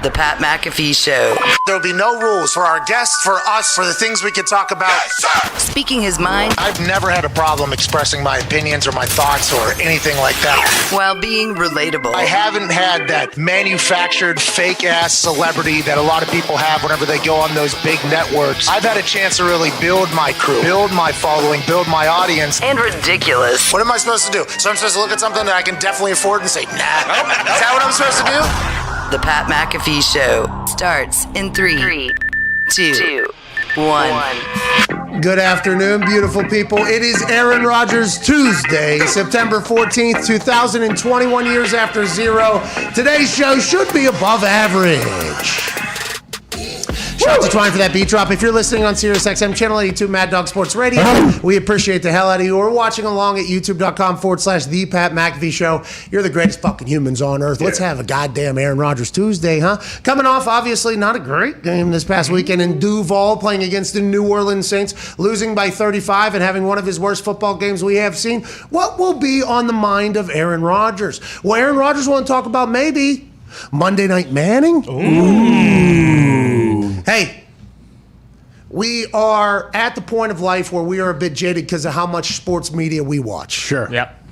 The Pat McAfee Show. There'll be no rules for our guests, for us, for the things we can talk about. Yes, speaking his mind. I've never had a problem expressing my opinions or my thoughts or anything like that. While being relatable. I haven't had that manufactured fake-ass celebrity that a lot of people have whenever they go on those big networks. I've had a chance to really build my crew, build my following, build my audience. And ridiculous. What am I supposed to do? So I'm supposed to look at something that I can definitely afford and say, nah. Is that what I'm supposed to do? The Pat McAfee Show starts in 3, 2, 1. Good afternoon, beautiful people. It is Aaron Rodgers Tuesday, September 14th, 2021, years after zero. Today's show should be above average. Shout out to Twine for that beat drop. If you're listening on SiriusXM Channel 82 Mad Dog Sports Radio, we appreciate the hell out of you. Or watching along at youtube.com/The Pat McAfee Show. You're the greatest fucking humans on earth. Let's have a goddamn Aaron Rodgers Tuesday, huh? Coming off, obviously, not a great game this past weekend in Duval, playing against the New Orleans Saints, losing by 35 and having one of his worst football games we have seen. What will be on the mind of Aaron Rodgers? Well, Aaron Rodgers want to talk about maybe Monday Night Manning? Ooh. Hey, we are at the point of life where we are a bit jaded because of how much sports media we watch. Sure. Yep.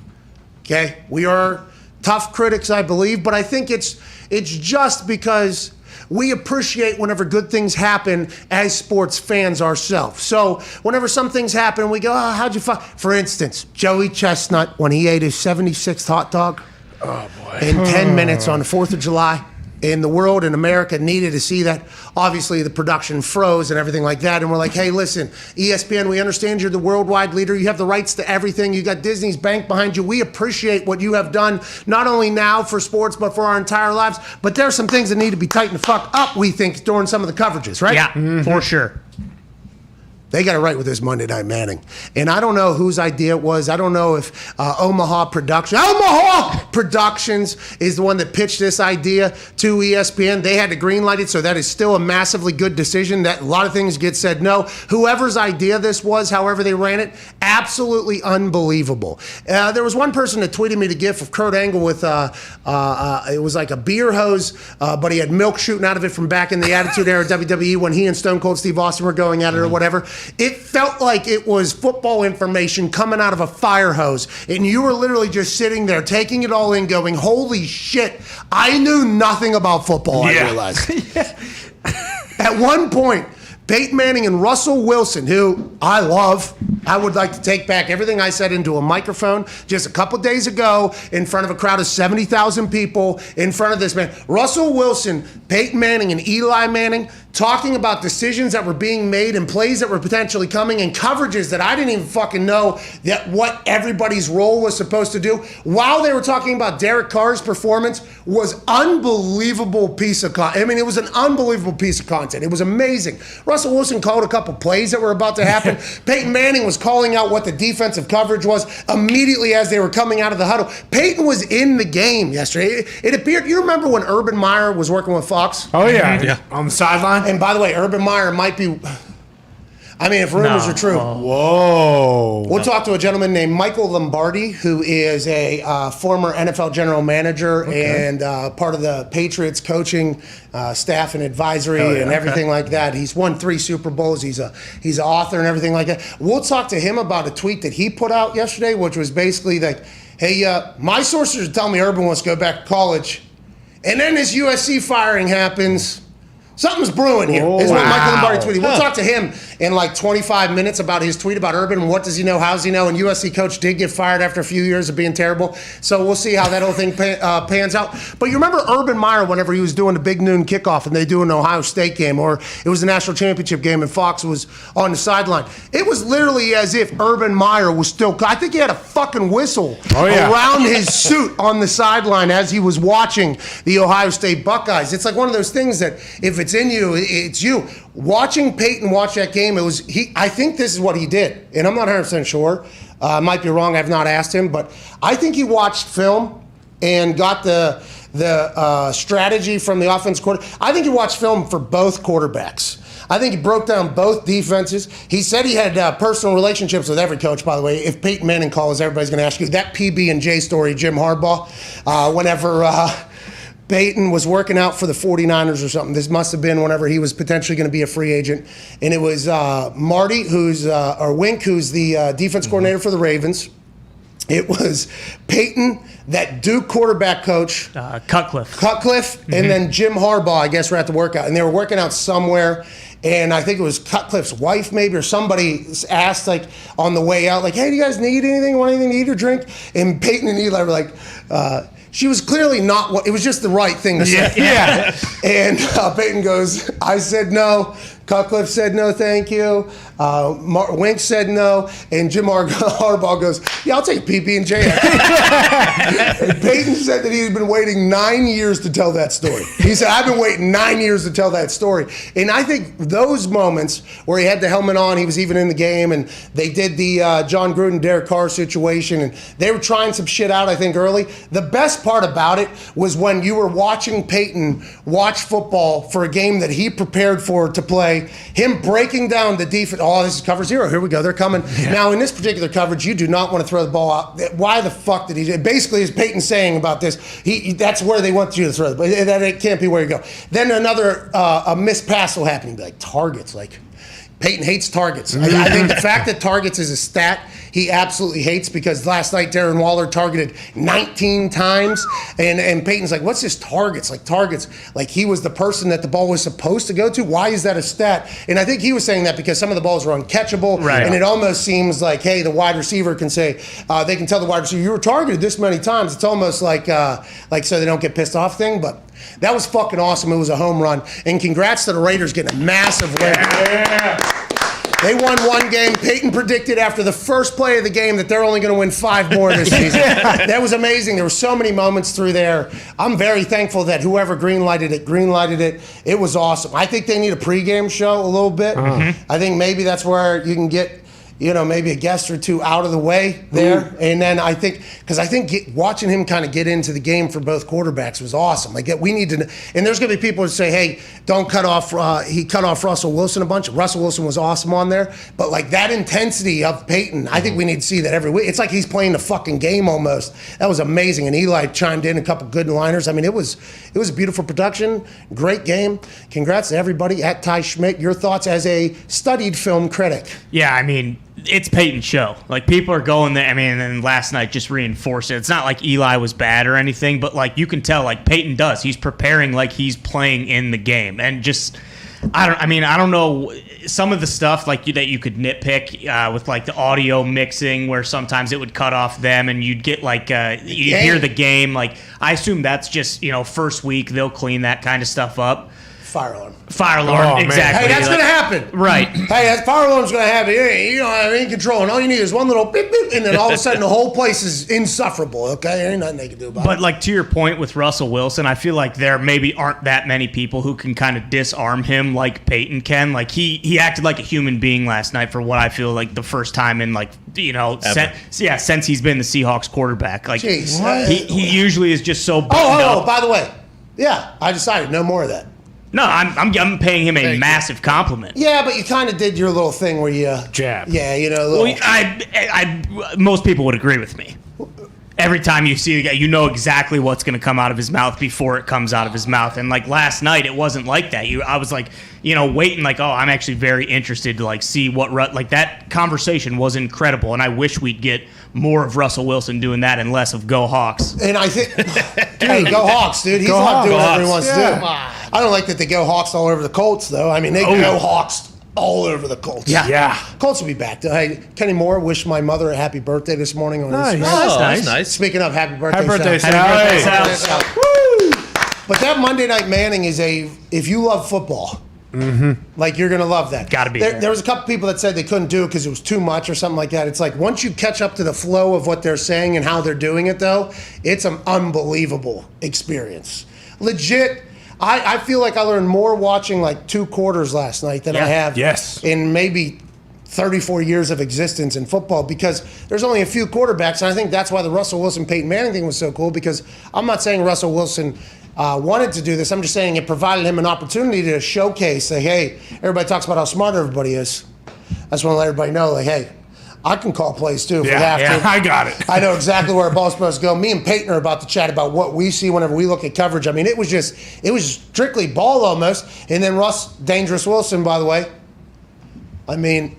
Okay? We are tough critics, I believe, but I think it's just because we appreciate whenever good things happen as sports fans ourselves. So whenever some things happen, we go, oh, how'd you find? For instance, Joey Chestnut, when he ate his 76th hot dog in 10 minutes on the 4th of July, and the world and America needed to see that. Obviously, the production froze and everything like that. And we're like, hey, listen, ESPN, we understand you're the worldwide leader. You have the rights to everything. You got Disney's bank behind you. We appreciate what you have done, not only now for sports, but for our entire lives. But there are some things that need to be tightened the fuck up, we think, during some of the coverages, right? Yeah, for sure. They got it right with this Monday Night Manning. And I don't know whose idea it was. I don't know if Omaha Productions is the one that pitched this idea to ESPN. They had to greenlight it, so that is still a massively good decision. That a lot of things get said no. Whoever's idea this was, however they ran it, absolutely unbelievable. There was one person that tweeted me the gif of Kurt Angle with, it was like a beer hose, but he had milk shooting out of it from back in the Attitude Era WWE when he and Stone Cold Steve Austin were going at it or whatever. It felt like it was football information coming out of a fire hose, and you were literally just sitting there taking it all in going, holy shit, I knew nothing about football, I realized. At one point, Peyton Manning and Russell Wilson, who I love, I would like to take back everything I said into a microphone just a couple days ago in front of a crowd of 70,000 people in front of this man. Russell Wilson, Peyton Manning, and Eli Manning talking about decisions that were being made and plays that were potentially coming and coverages that I didn't even fucking know that what everybody's role was supposed to do. While they were talking about Derek Carr's performance was unbelievable piece of content. I mean, it was an unbelievable piece of content. It was amazing. Russell Wilson called a couple plays that were about to happen. Peyton Manning was calling out what the defensive coverage was immediately as they were coming out of the huddle. Peyton was in the game yesterday. It appeared, you remember when Urban Meyer was working with Fox? Oh, yeah. On the sideline? And by the way, Urban Meyer might be, I mean, if rumors are true. Whoa. We'll talk to a gentleman named Michael Lombardi, who is a former NFL general manager and part of the Patriots coaching staff and advisory and everything like that. He's won 3 Super Bowls. He's an author and everything like that. We'll talk to him about a tweet that he put out yesterday, which was basically like, hey, my sources are telling me Urban wants to go back to college. And then this USC firing happens. Something's brewing here, is what Michael Lombardi tweeted. We'll talk to him in like 25 minutes about his tweet about Urban. What does he know? How does he know? And USC coach did get fired after a few years of being terrible. So we'll see how that whole thing pans out. But you remember Urban Meyer whenever he was doing the big noon kickoff and they do an Ohio State game, or it was the national championship game and Fox was on the sideline. It was literally as if Urban Meyer was still, I think he had a fucking whistle around his suit on the sideline as he was watching the Ohio State Buckeyes. It's like one of those things that if it's in you, it's you. Watching Peyton watch that game, it was I think this is what he did, and I'm not 100% sure. I might be wrong. I've not asked him, but I think he watched film and got the strategy from the offense quarter. I think he watched film for both quarterbacks. I think he broke down both defenses. He said he had personal relationships with every coach, by the way. If Peyton Manning calls, everybody's going to ask you. That PB&J story, Jim Harbaugh, whenever Peyton was working out for the 49ers or something. This must have been whenever he was potentially going to be a free agent. And it was Marty, or Wink, who's the defense coordinator for the Ravens. It was Peyton, that Duke quarterback coach. Cutcliffe, and then Jim Harbaugh, I guess, were at the workout. And they were working out somewhere. And I think it was Cutcliffe's wife, maybe, or somebody asked, like, on the way out, like, hey, do you guys need anything? Want anything to eat or drink? And Peyton and Eli were like, she was clearly not what, it was just the right thing to say. Yeah. And Peyton goes, I said no. Cutcliffe said no, thank you. Wink said no. And Jim Harbaugh goes, yeah, I'll take PB&J. And Peyton said that he had been waiting 9 years to tell that story. He said, I've been waiting 9 years to tell that story. And I think those moments where he had the helmet on, he was even in the game, and they did the John Gruden, Derek Carr situation, and they were trying some shit out, I think, early. The best part about it was when you were watching Peyton watch football for a game that he prepared for to play, him breaking down the defense. Oh, this is cover zero. Here we go. They're coming. Yeah. Now, in this particular coverage, you do not want to throw the ball out. Why the fuck did he? Basically, as Peyton saying about this, that's where they want you to throw the ball. That it can't be where you go. Then another a missed pass will happen. You'd be like, targets. Like, Peyton hates targets. I think the fact that targets is a stat he absolutely hates, because last night Darren Waller targeted 19 times, and Peyton's like, what's this targets? Like, targets, like he was the person that the ball was supposed to go to? Why is that a stat? And I think he was saying that because some of the balls were uncatchable, right, and it almost seems like, hey, the wide receiver can say, they can tell the wide receiver, you were targeted this many times. It's almost like so they don't get pissed off thing, but that was fucking awesome. It was a home run. And congrats to the Raiders getting a massive win. Yeah. They won one game. Peyton predicted after the first play of the game that they're only going to win 5 more this season. That was amazing. There were so many moments through there. I'm very thankful that whoever greenlighted it. It was awesome. I think they need a pregame show a little bit. I think maybe that's where you can get, maybe a guest or two out of the way there. Ooh. And then I think watching him kind of get into the game for both quarterbacks was awesome. Like, we need to, and there's going to be people who say, hey, don't cut off, he cut off Russell Wilson a bunch. Russell Wilson was awesome on there. But like that intensity of Peyton, I think we need to see that every week. It's like he's playing the fucking game almost. That was amazing. And Eli chimed in a couple good liners. I mean, it was a beautiful production, great game. Congrats to everybody. At Ty Schmidt, your thoughts as a studied film critic? Yeah, I mean, it's Peyton's show. Like, people are going there. I mean, and last night just reinforced it. It's not like Eli was bad or anything, but like you can tell, like Peyton does. He's preparing like he's playing in the game, and just I don't know some of the stuff like that you could nitpick with like the audio mixing, where sometimes it would cut off them, and you'd get like you hear the game. Like, I assume that's just first week they'll clean that kind of stuff up. Fire alarm. Oh, exactly. Hey, that's going to happen. Right. Hey, that fire alarm's going to happen. You don't have any control. And all you need is one little beep, beep, and then all of a sudden the whole place is insufferable, okay? There ain't nothing they can do about it. But like, to your point with Russell Wilson, I feel like there maybe aren't that many people who can kind of disarm him like Peyton can. Like, he acted like a human being last night for what I feel like the first time in like, since he's been the Seahawks quarterback. Like, jeez, he usually is just so buttoned up. By the way, yeah, I decided no more of that. No, I'm paying him a massive compliment. Yeah, but you kind of did your little thing where you jab. Yeah, Well, most people would agree with me. Every time you see the guy, you know exactly what's going to come out of his mouth before it comes out of his mouth. And like last night, it wasn't like that. I was like, waiting, like, oh, I'm actually very interested to like see what like that conversation was incredible. And I wish we'd get more of Russell Wilson doing that and less of Go Hawks. And I think, hey, Go Hawks, dude. He's not doing whatever he wants to do. I don't like that they go Hawks all over the Colts, though. I mean, they go Hawks all over the Colts. Yeah. Colts will be back. Hey, Kenny Moore wished my mother a happy birthday this morning. On nice. His That's nice. Speaking of happy birthday, Happy birthday, Sal. Happy birthday, Sal. Woo! But that Monday Night Manning is if you love football, like, you're going to love that. Got to be. There was a couple people that said they couldn't do it because it was too much or something like that. It's like, once you catch up to the flow of what they're saying and how they're doing it, though, it's an unbelievable experience. Legit. I feel like I learned more watching like 2 quarters last night than I have in maybe 34 years of existence in football, because there's only a few quarterbacks, and I think that's why the Russell Wilson Peyton Manning thing was so cool, because I'm not saying Russell Wilson wanted to do this. I'm just saying it provided him an opportunity to showcase, say, hey, everybody talks about how smart everybody is. I just want to let everybody know, like, hey, I can call plays too if we Yeah, have to. I got it. I know exactly where a ball's supposed to go. Me and Peyton are about to chat about what we see whenever we look at coverage. I mean, it was strictly ball almost. And then Russ, Dangerous Wilson, by the way. I mean,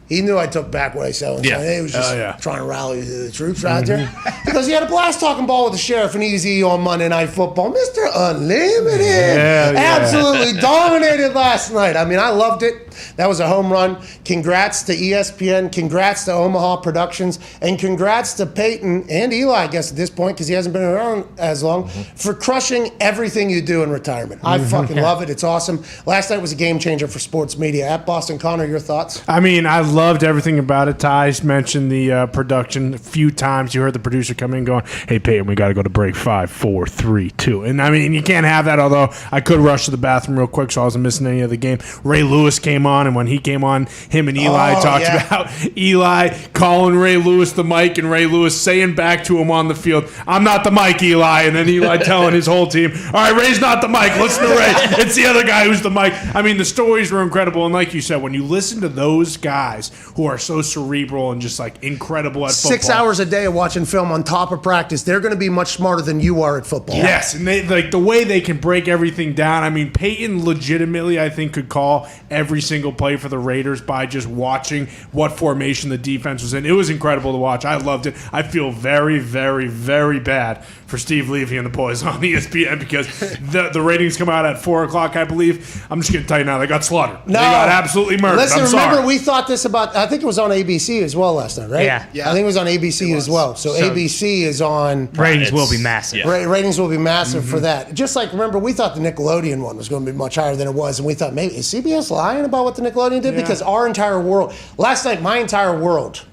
he knew I took back what I said. He was just trying to rally the troops right there. Because he had a blast talking ball with the sheriff and Easy on Monday Night Football. Mr. Unlimited absolutely dominated last night. I mean, I loved it. That was a home run. Congrats to ESPN. Congrats to Omaha Productions. And congrats to Peyton and Eli, I guess, at this point, because he hasn't been around as long, for crushing everything you do in retirement. I fucking love it. It's awesome. Last night was a game changer for sports media. At Boston Connor, your thoughts? I mean, I loved everything about it. Ty's mentioned the production a few times. You heard the producer come in going, hey, Peyton, we got to go to break 5, 4, 3, 2. And, I mean, you can't have that, although I could rush to the bathroom real quick so I wasn't missing any of the game. Ray Lewis came on, and when he came on, him and Eli talked about Eli calling Ray Lewis the mic and Ray Lewis saying back to him on the field, I'm not the mic, Eli. And then Eli telling his whole team, all right, Ray's not the mic. Listen to Ray. It's the other guy who's the mic. I mean, the stories were incredible. And like you said, when you listen to those guys who are so cerebral and just like incredible at football. 6 hours a day of watching film on top of practice, they're going to be much smarter than you are at football. Yes, and they like the way they can break everything down. I mean, Peyton legitimately, I think, could call every single play for the Raiders by just watching what formation the defense was in. It was incredible to watch. I loved it. I feel very, very, very bad for Steve Levy and the boys on ESPN because the ratings come out at 4 o'clock, I believe. I'm just going to tell you now, they got slaughtered. No. They got absolutely murdered. Listen, I'm remember, sorry. we thought this about, I think it was on ABC as well last night, right? Yeah. I think it was on ABC as well. So ABC is on. Ratings will be massive. Ratings will be massive for that. Just like, remember, we thought the Nickelodeon one was going to be much higher than it was, and we thought, maybe, is CBS lying about what the Nickelodeon did? Because our entire world, last night, my entire world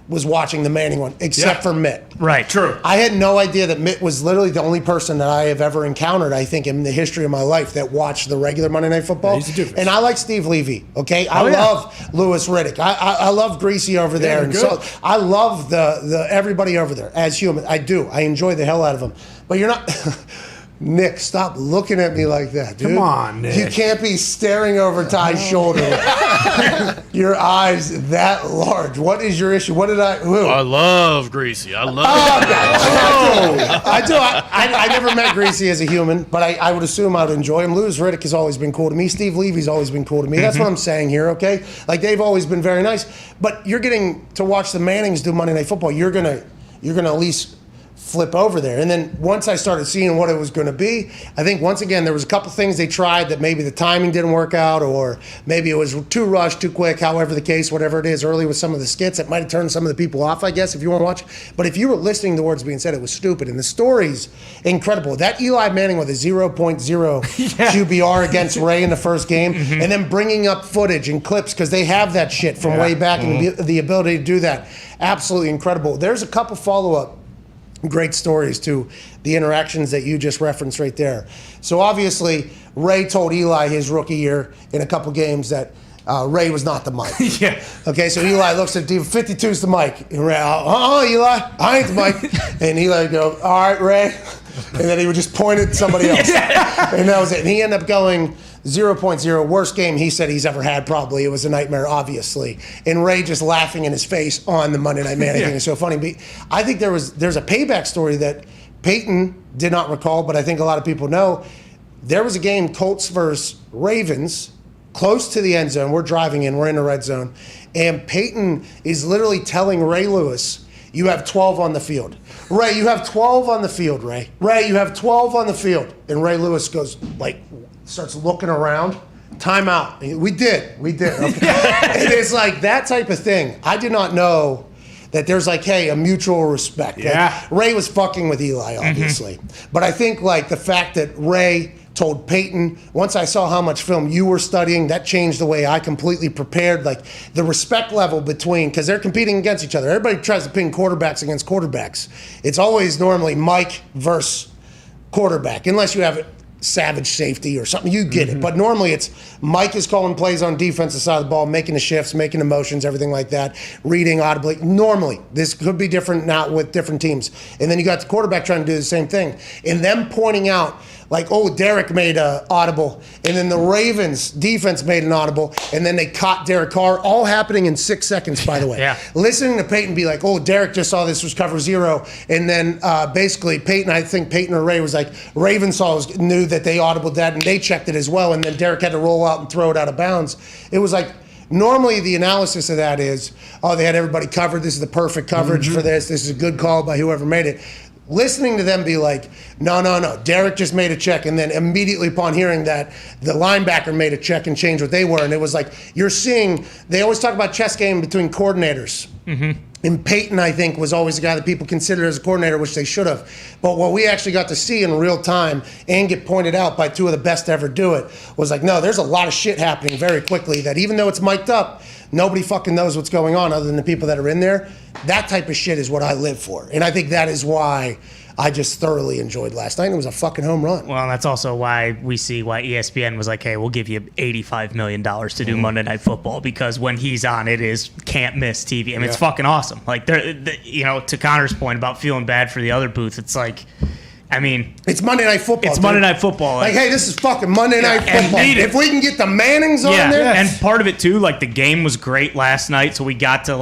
was watching the Manning one, except for Mitt. Right. True. I had no idea that Mitt was literally the only person that I have ever encountered, I think, in the history of my life that watched the regular Monday Night Football. He's the doofus. And I like Steve Levy, okay? I love Louis Riddick. I love Greasy over there. And good. so I love the everybody over there as human. I do. I enjoy the hell out of them. But you're not... Nick, stop looking at me like that, dude. Come on, Nick. You can't be staring over Ty's shoulder. Your eyes that large. What is your issue? What did I... Who? I love Greasy. I love I do. I never met Greasy as a human, but I would assume I would enjoy him. Louis Riddick has always been cool to me. Steve Levy's always been cool to me. That's what I'm saying here, okay? Like, they've always been very nice. But you're getting to watch the Mannings do Monday Night Football. You're gonna at least flip over there. And then once I started seeing what it was going to be, I think once again there was a couple things they tried that maybe the timing didn't work out, or maybe it was too rushed, too quick, however the case, whatever it is, early with some of the skits that might have turned some of the people off, I guess, if you want to watch. But if you were listening to the words being said, it was stupid. And the story's incredible. That Eli Manning with a 0.0 QBR against Ray in the first game, and then bringing up footage and clips because they have that shit from way back and the ability to do that. Absolutely incredible. There's a couple follow-up great stories to the interactions that you just referenced right there. So obviously, Ray told Eli his rookie year in a couple games that Ray was not the mic. Okay, so Eli looks at 52's the mic. And Ray, Eli, I ain't the mic. And Eli would go, all right, Ray. And then he would just point at somebody else. And that was it. And he ended up going 0.0, worst game he said he's ever had, probably. It was a nightmare, obviously. And Ray just laughing in his face on the Monday Night Manning thing is so funny. But I think there's a payback story that Peyton did not recall, but I think a lot of people know. There was a game, Colts versus Ravens, close to the end zone. We're driving in. We're in the red zone. And Peyton is literally telling Ray Lewis, you have 12 on the field. Ray, you have 12 on the field, Ray. Ray, you have 12 on the field. And Ray Lewis goes, starts looking around. Timeout. We did. Okay. And it's like that type of thing. I did not know that there's a mutual respect. Yeah. Ray was fucking with Eli, obviously. But I think the fact that Ray told Peyton, once I saw how much film you were studying, that changed the way I completely prepared. The respect level between, because they're competing against each other. Everybody tries to pin quarterbacks against quarterbacks. It's always normally Mike versus quarterback, unless you have savage safety or something, you get it. But normally it's Mike is calling plays on defensive side of the ball, making the shifts, making the motions, everything like that, reading audibly. Normally, this could be different now with different teams. And then you got the quarterback trying to do the same thing. And them pointing out, like, oh, Derek made an audible, and then the Ravens defense made an audible, and then they caught Derek Carr, all happening in 6 seconds, by the way. Yeah. Listening to Peyton be like, oh, Derek just saw this was cover zero, and then basically I think Peyton or Ray was like, Ravens knew that they audibled that, and they checked it as well, and then Derek had to roll out and throw it out of bounds. It was like, normally the analysis of that is, oh, they had everybody covered, this is the perfect coverage for this is a good call by whoever made it. Listening to them be like, no, Derek just made a check, and then immediately upon hearing that, the linebacker made a check and changed what they were, and it was like, you're seeing, they always talk about chess game between coordinators. And Peyton, I think, was always the guy that people considered as a coordinator, which they should have. But what we actually got to see in real time and get pointed out by two of the best to ever do it was like, no, there's a lot of shit happening very quickly that even though it's mic'd up, nobody fucking knows what's going on other than the people that are in there. That type of shit is what I live for. And I think that is why I just thoroughly enjoyed last night. It was a fucking home run. Well, that's also why we see why ESPN was like, hey, we'll give you $85 million to do Monday Night Football, because when he's on, it is can't miss TV. I mean, it's fucking awesome. Like, to Connor's point about feeling bad for the other booth, it's like, I mean, it's Monday Night Football. It's Monday Night Football. Like, hey, this is fucking Monday Night Football. If we can get the Mannings on there. And part of it too, like the game was great last night, so we got to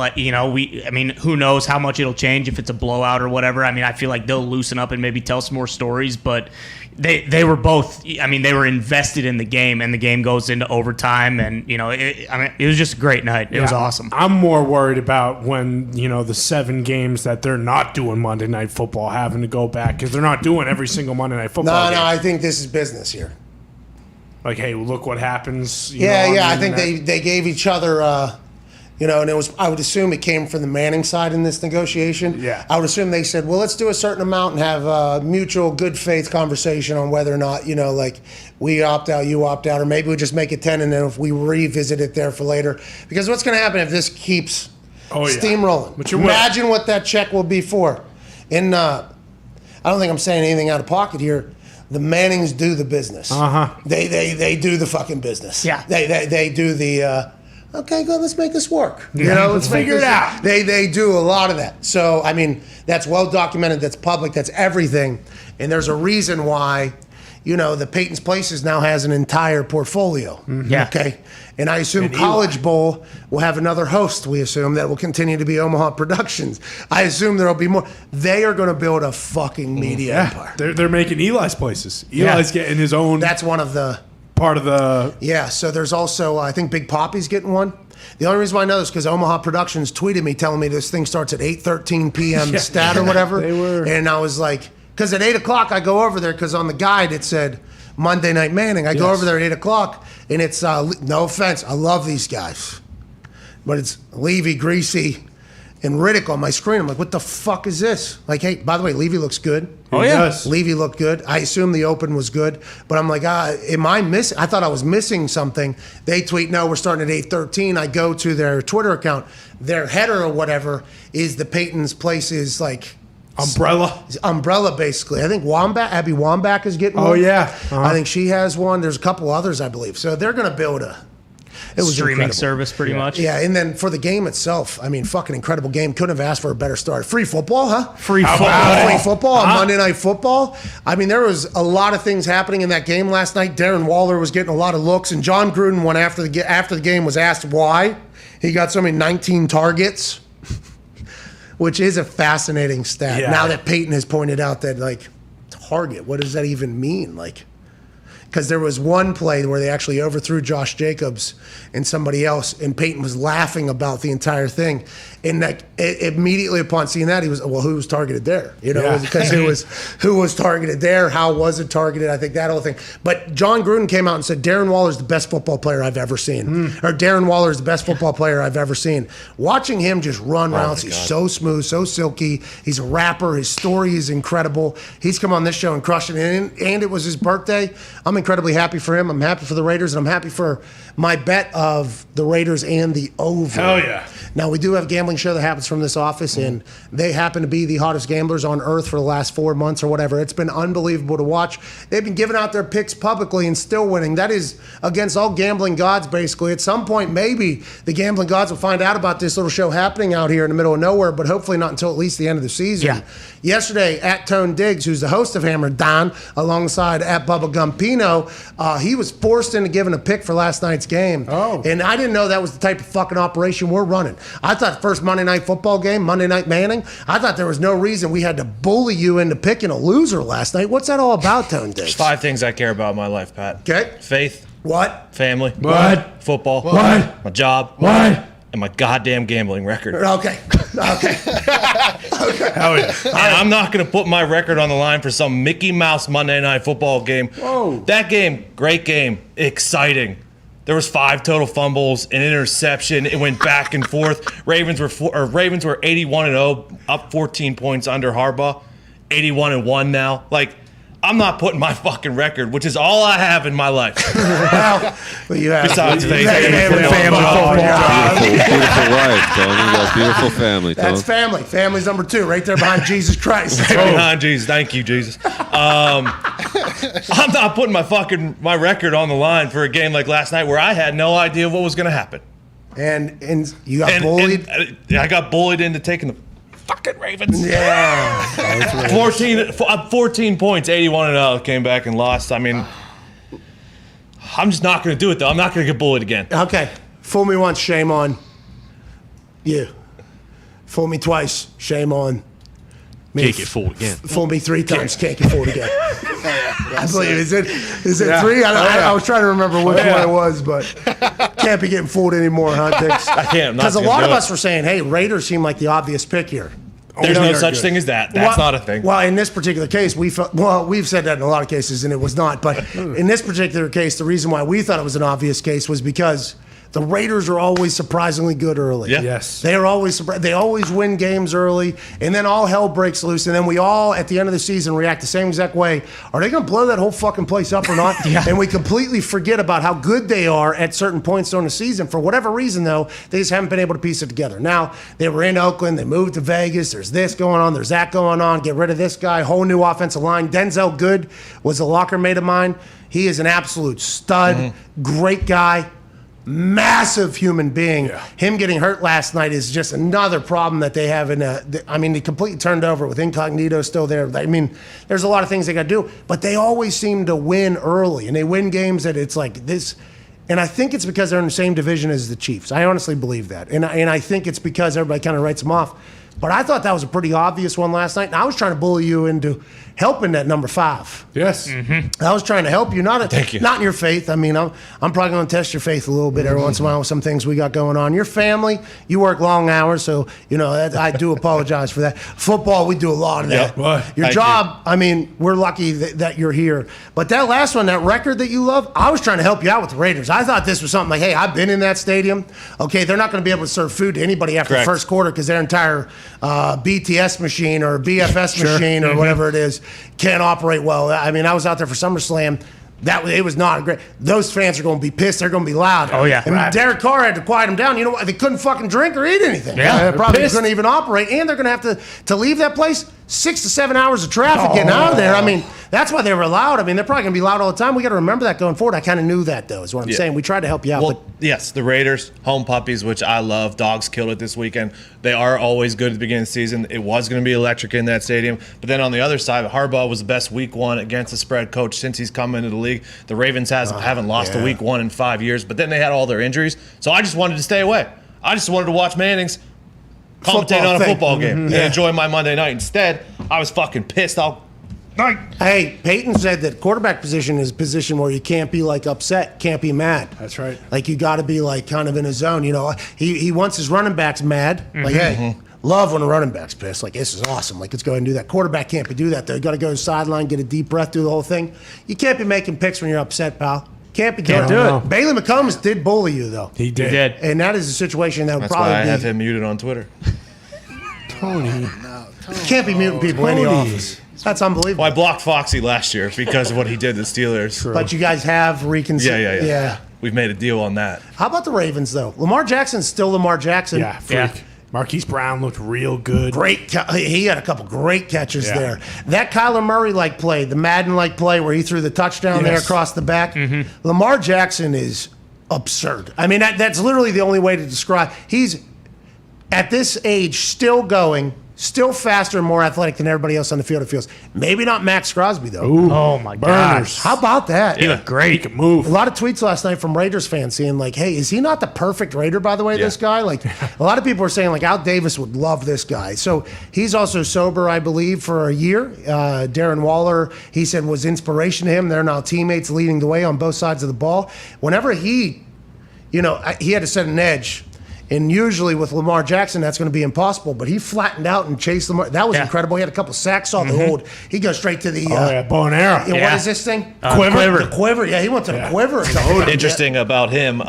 who knows how much it'll change if it's a blowout or whatever. I mean, I feel like they'll loosen up and maybe tell some more stories, but they were both, I mean, they were invested in the game, and the game goes into overtime, and it was just a great night. It was awesome. I'm more worried about when the 7 games that they're not doing Monday Night Football having to go back, because they're not doing every single Monday Night Football game. No, I think this is business here. Like, hey, look what happens. I think they gave each other, and it was, I would assume it came from the Manning side in this negotiation. Yeah. I would assume they said, well, let's do a certain amount and have a mutual good faith conversation on whether or not, like we opt out, you opt out, or maybe we just make it 10 and then if we revisit it there for later. Because what's going to happen if this keeps steamrolling? Imagine what that check will be for. And I don't think I'm saying anything out of pocket here. The Mannings do the business. They do the fucking business. Yeah. They do the okay, good, let's make this work. Let's figure it out. They do a lot of that. So, I mean, that's well documented, that's public, that's everything. And there's a reason why, the Peytons Place now has an entire portfolio. Yeah. Okay. And I assume College Bowl will have another host, we assume, that will continue to be Omaha Productions. I assume there'll be more. They are going to build a fucking media empire. They're making Eli's places. Eli's getting his own. That's one of the part of the. Yeah, so there's also, I think Big Poppy's getting one. The only reason why I know this is because Omaha Productions tweeted me telling me this thing starts at 8:13 p.m. stat or whatever. They were. And I was like, because at 8 o'clock I go over there because on the guide it said Monday Night Manning. I go over there at 8 o'clock and it's, no offense, I love these guys. But it's Levy, Greasy, and Riddick on my screen. I'm like, what the fuck is this? Like, hey, by the way, Levy looks good. Oh, yeah. Levy looked good. I assume the open was good. But I'm like, am I missing? I thought I was missing something. They tweet, no, we're starting at 8:13. I go to their Twitter account. Their header or whatever is the Peyton's Place is like... Umbrella, basically. I think Abby Wambach is getting one. Oh, yeah. I think she has one. There's a couple others, I believe. So they're going to build it was streaming incredible. Service, pretty much. Yeah, and then for the game itself, I mean, fucking incredible game. Couldn't have asked for a better start. Free football, huh? Free football on Monday Night Football. I mean, there was a lot of things happening in that game last night. Darren Waller was getting a lot of looks, and John Gruden, when after the game was asked why he got so many 19 targets, which is a fascinating stat. Yeah. Now that Peyton has pointed out that, like, target, what does that even mean? Like, because there was one play where they actually overthrew Josh Jacobs and somebody else, and Peyton was laughing about the entire thing. And that immediately upon seeing that, he was, well, who was targeted there? Because it was who was targeted there, how was it targeted? I think that whole thing. But John Gruden came out and said, Darren Waller's the best football player I've ever seen. Or Darren Waller's the best football player I've ever seen. Watching him just run routes, he's so smooth, so silky. He's a rapper. His story is incredible. He's come on this show and crushed it. And it was his birthday. I'm incredibly happy for him. I'm happy for the Raiders, and I'm happy for my bet of the Raiders and the over. Hell yeah. Now, we do have a gambling show that happens from this office, and they happen to be the hottest gamblers on earth for the last 4 months or whatever. It's been unbelievable to watch. They've been giving out their picks publicly and still winning. That is against all gambling gods, basically. At some point, maybe the gambling gods will find out about this little show happening out here in the middle of nowhere, but hopefully not until at least the end of the season. Yeah. Yesterday, at Tone Diggs, who's the host of Hammer, Dahn, alongside at Bubba Gumpino, he was forced into giving a pick for last night's game. Oh. And I didn't know that was the type of fucking operation we're running. I thought the first Monday Night Football game, Monday Night Manning, I thought there was no reason we had to bully you into picking a loser last night. What's that all about, Tone Diggs? There's 5 things I care about in my life, Pat. Okay. Faith. What? Family. What? Football. What? My job. What? And my goddamn gambling record. Okay. Okay. Hell yeah. And I'm not going to put my record on the line for some Mickey Mouse Monday Night Football game. Whoa. That game, great game, exciting. There was 5 total fumbles, an interception. It went back and forth. Ravens were 81-0, up 14 points under Harbaugh. 81-1 now. Like, I'm not putting my fucking record, which is all I have in my life. Well, you have Besides faith. family. Beautiful wife, Tony. You got a beautiful family, Tony. That's family. Family's number 2, right there behind Jesus Christ. Behind Jesus. Thank you, Jesus. I'm not putting my record on the line for a game like last night where I had no idea what was going to happen. And you got bullied. And I got bullied into taking the fucking Ravens. Yeah. 14 points, 81-0. Came back and lost. I mean, I'm just not going to do it, though. I'm not going to get bullied again. Okay. Fool me once, shame on you. Fool me twice, shame on me. Can't get fooled again. Fool me 3 times, can't get fooled again. I believe is it 3? I was trying to remember which one it was, but can't be getting fooled anymore, huh, Dix? I can't. Because a lot of us were saying, hey, Raiders seem like the obvious pick here. There's no such thing as that. That's not a thing. Well, in this particular case, we've said that in a lot of cases, and it was not. But in this particular case, the reason why we thought it was an obvious case was because the Raiders are always surprisingly good early. Yeah. Yes. They are always they always win games early, and then all hell breaks loose, and then we all at the end of the season react the same exact way. Are they going to blow that whole fucking place up or not? Yeah. And we completely forget about how good they are at certain points during the season. For whatever reason, though, they just haven't been able to piece it together. Now they were in Oakland, they moved to Vegas. There's this going on, there's that going on. Get rid of this guy. Whole new offensive line. Denzel Good was a locker mate of mine. He is an absolute stud, great guy. Massive human being. Yeah. Him getting hurt last night is just another problem that they have. They completely turned over with Incognito still there. I mean, there's a lot of things they got to do, but they always seem to win early, and they win games that it's like this. And I think it's because they're in the same division as the Chiefs. I honestly believe that, and I think it's because everybody kind of writes them off. But I thought that was a pretty obvious one last night, and I was trying to bully you into helping that number 5. Yes. I was trying to help you, Thank you. not in your faith. I mean, I'm probably going to test your faith a little bit every once in a while with some things we got going on. Your family, you work long hours, so I do apologize for that. Football, we do a lot of that. Yep. What? Your Thank job, I mean, we're lucky that you're here. But that last one, that record that you love, I was trying to help you out with the Raiders. I thought this was something like, hey, I've been in that stadium. Okay, they're not going to be able to serve food to anybody after Correct. the first quarter because their entire BTS machine or BFS machine or whatever it is can't operate well. I mean, I was out there for SummerSlam. It was not a great. Those fans are going to be pissed. They're going to be loud. Oh, yeah. And Right. Derek Carr had to quiet them down. You know what? They couldn't fucking drink or eat anything. Yeah, They probably pissed. couldn't even operate, and they're going to have to leave that place 6 to 7 hours of traffic getting out of there. I mean, that's why they were loud. I mean, they're probably going to be loud all the time. We got to remember that going forward. I kind of knew that, though, is what I'm saying. We tried to help you out. Well, yes, the Raiders, home puppies, which I love. Dogs killed it this weekend. They are always good at the beginning of the season. It was going to be electric in that stadium. But then on the other side, Harbaugh was the best week 1 against the spread coach since he's come into the league. The Ravens haven't lost a week 1 in 5 years, but then they had all their injuries. So I just wanted to stay away. I just wanted to watch Manning's commentate on a football game and enjoy my Monday night. Instead, I was fucking pissed all night. Hey, Peyton said that quarterback position is a position where you can't be like upset, can't be mad. That's right. Like you got to be like kind of in a zone. You know, he wants his running backs mad. Like, hey, love when a running back's pissed. Like, this is awesome. Like, let's go ahead and do that. Quarterback can't be do that though. You got to go to the sideline, get a deep breath, do the whole thing. You can't be making picks when you're upset, pal. Can't be doing do it. Bailey McCombs did bully you though. He did. He did. And that is a situation that would That's probably why I be. have him muted on Twitter. Tony. Can't be muting people in the Tony. office. That's unbelievable. Well, I blocked Foxy last year because of what he did to the Steelers. But you guys have reconsidered. Yeah. we've made a deal on that. How about the Ravens, though? Lamar Jackson's still Lamar Jackson. Yeah, freak. Yeah. Marquise Brown looked real good. He had a couple great catches Yeah. there. That Kyler Murray-like play, the Madden-like play where he threw the touchdown there across the back, Lamar Jackson is absurd. I mean, that's literally the only way to describe. He's, at this age, still going, still faster and more athletic than everybody else on the field, it feels. Maybe not Max Crosby, though. Ooh, Oh, my burners. gosh. How about that? He looked great. He can move. A lot of tweets last night from Raiders fans saying, like, hey, is he not the perfect Raider, by the way, this guy? Like, a lot of people are saying, like, Al Davis would love this guy. So he's also sober, I believe, for a year. Darren Waller, he said, was inspiration to him. They're now teammates leading the way on both sides of the ball. Whenever he had to set an edge. And usually with Lamar Jackson, that's going to be impossible. But he flattened out and chased Lamar. That was incredible. He had a couple sacks off the hold. He goes straight to the bow and arrow. What is this thing? Quiver. The quiver. Yeah, he went to the quiver. Interesting about him,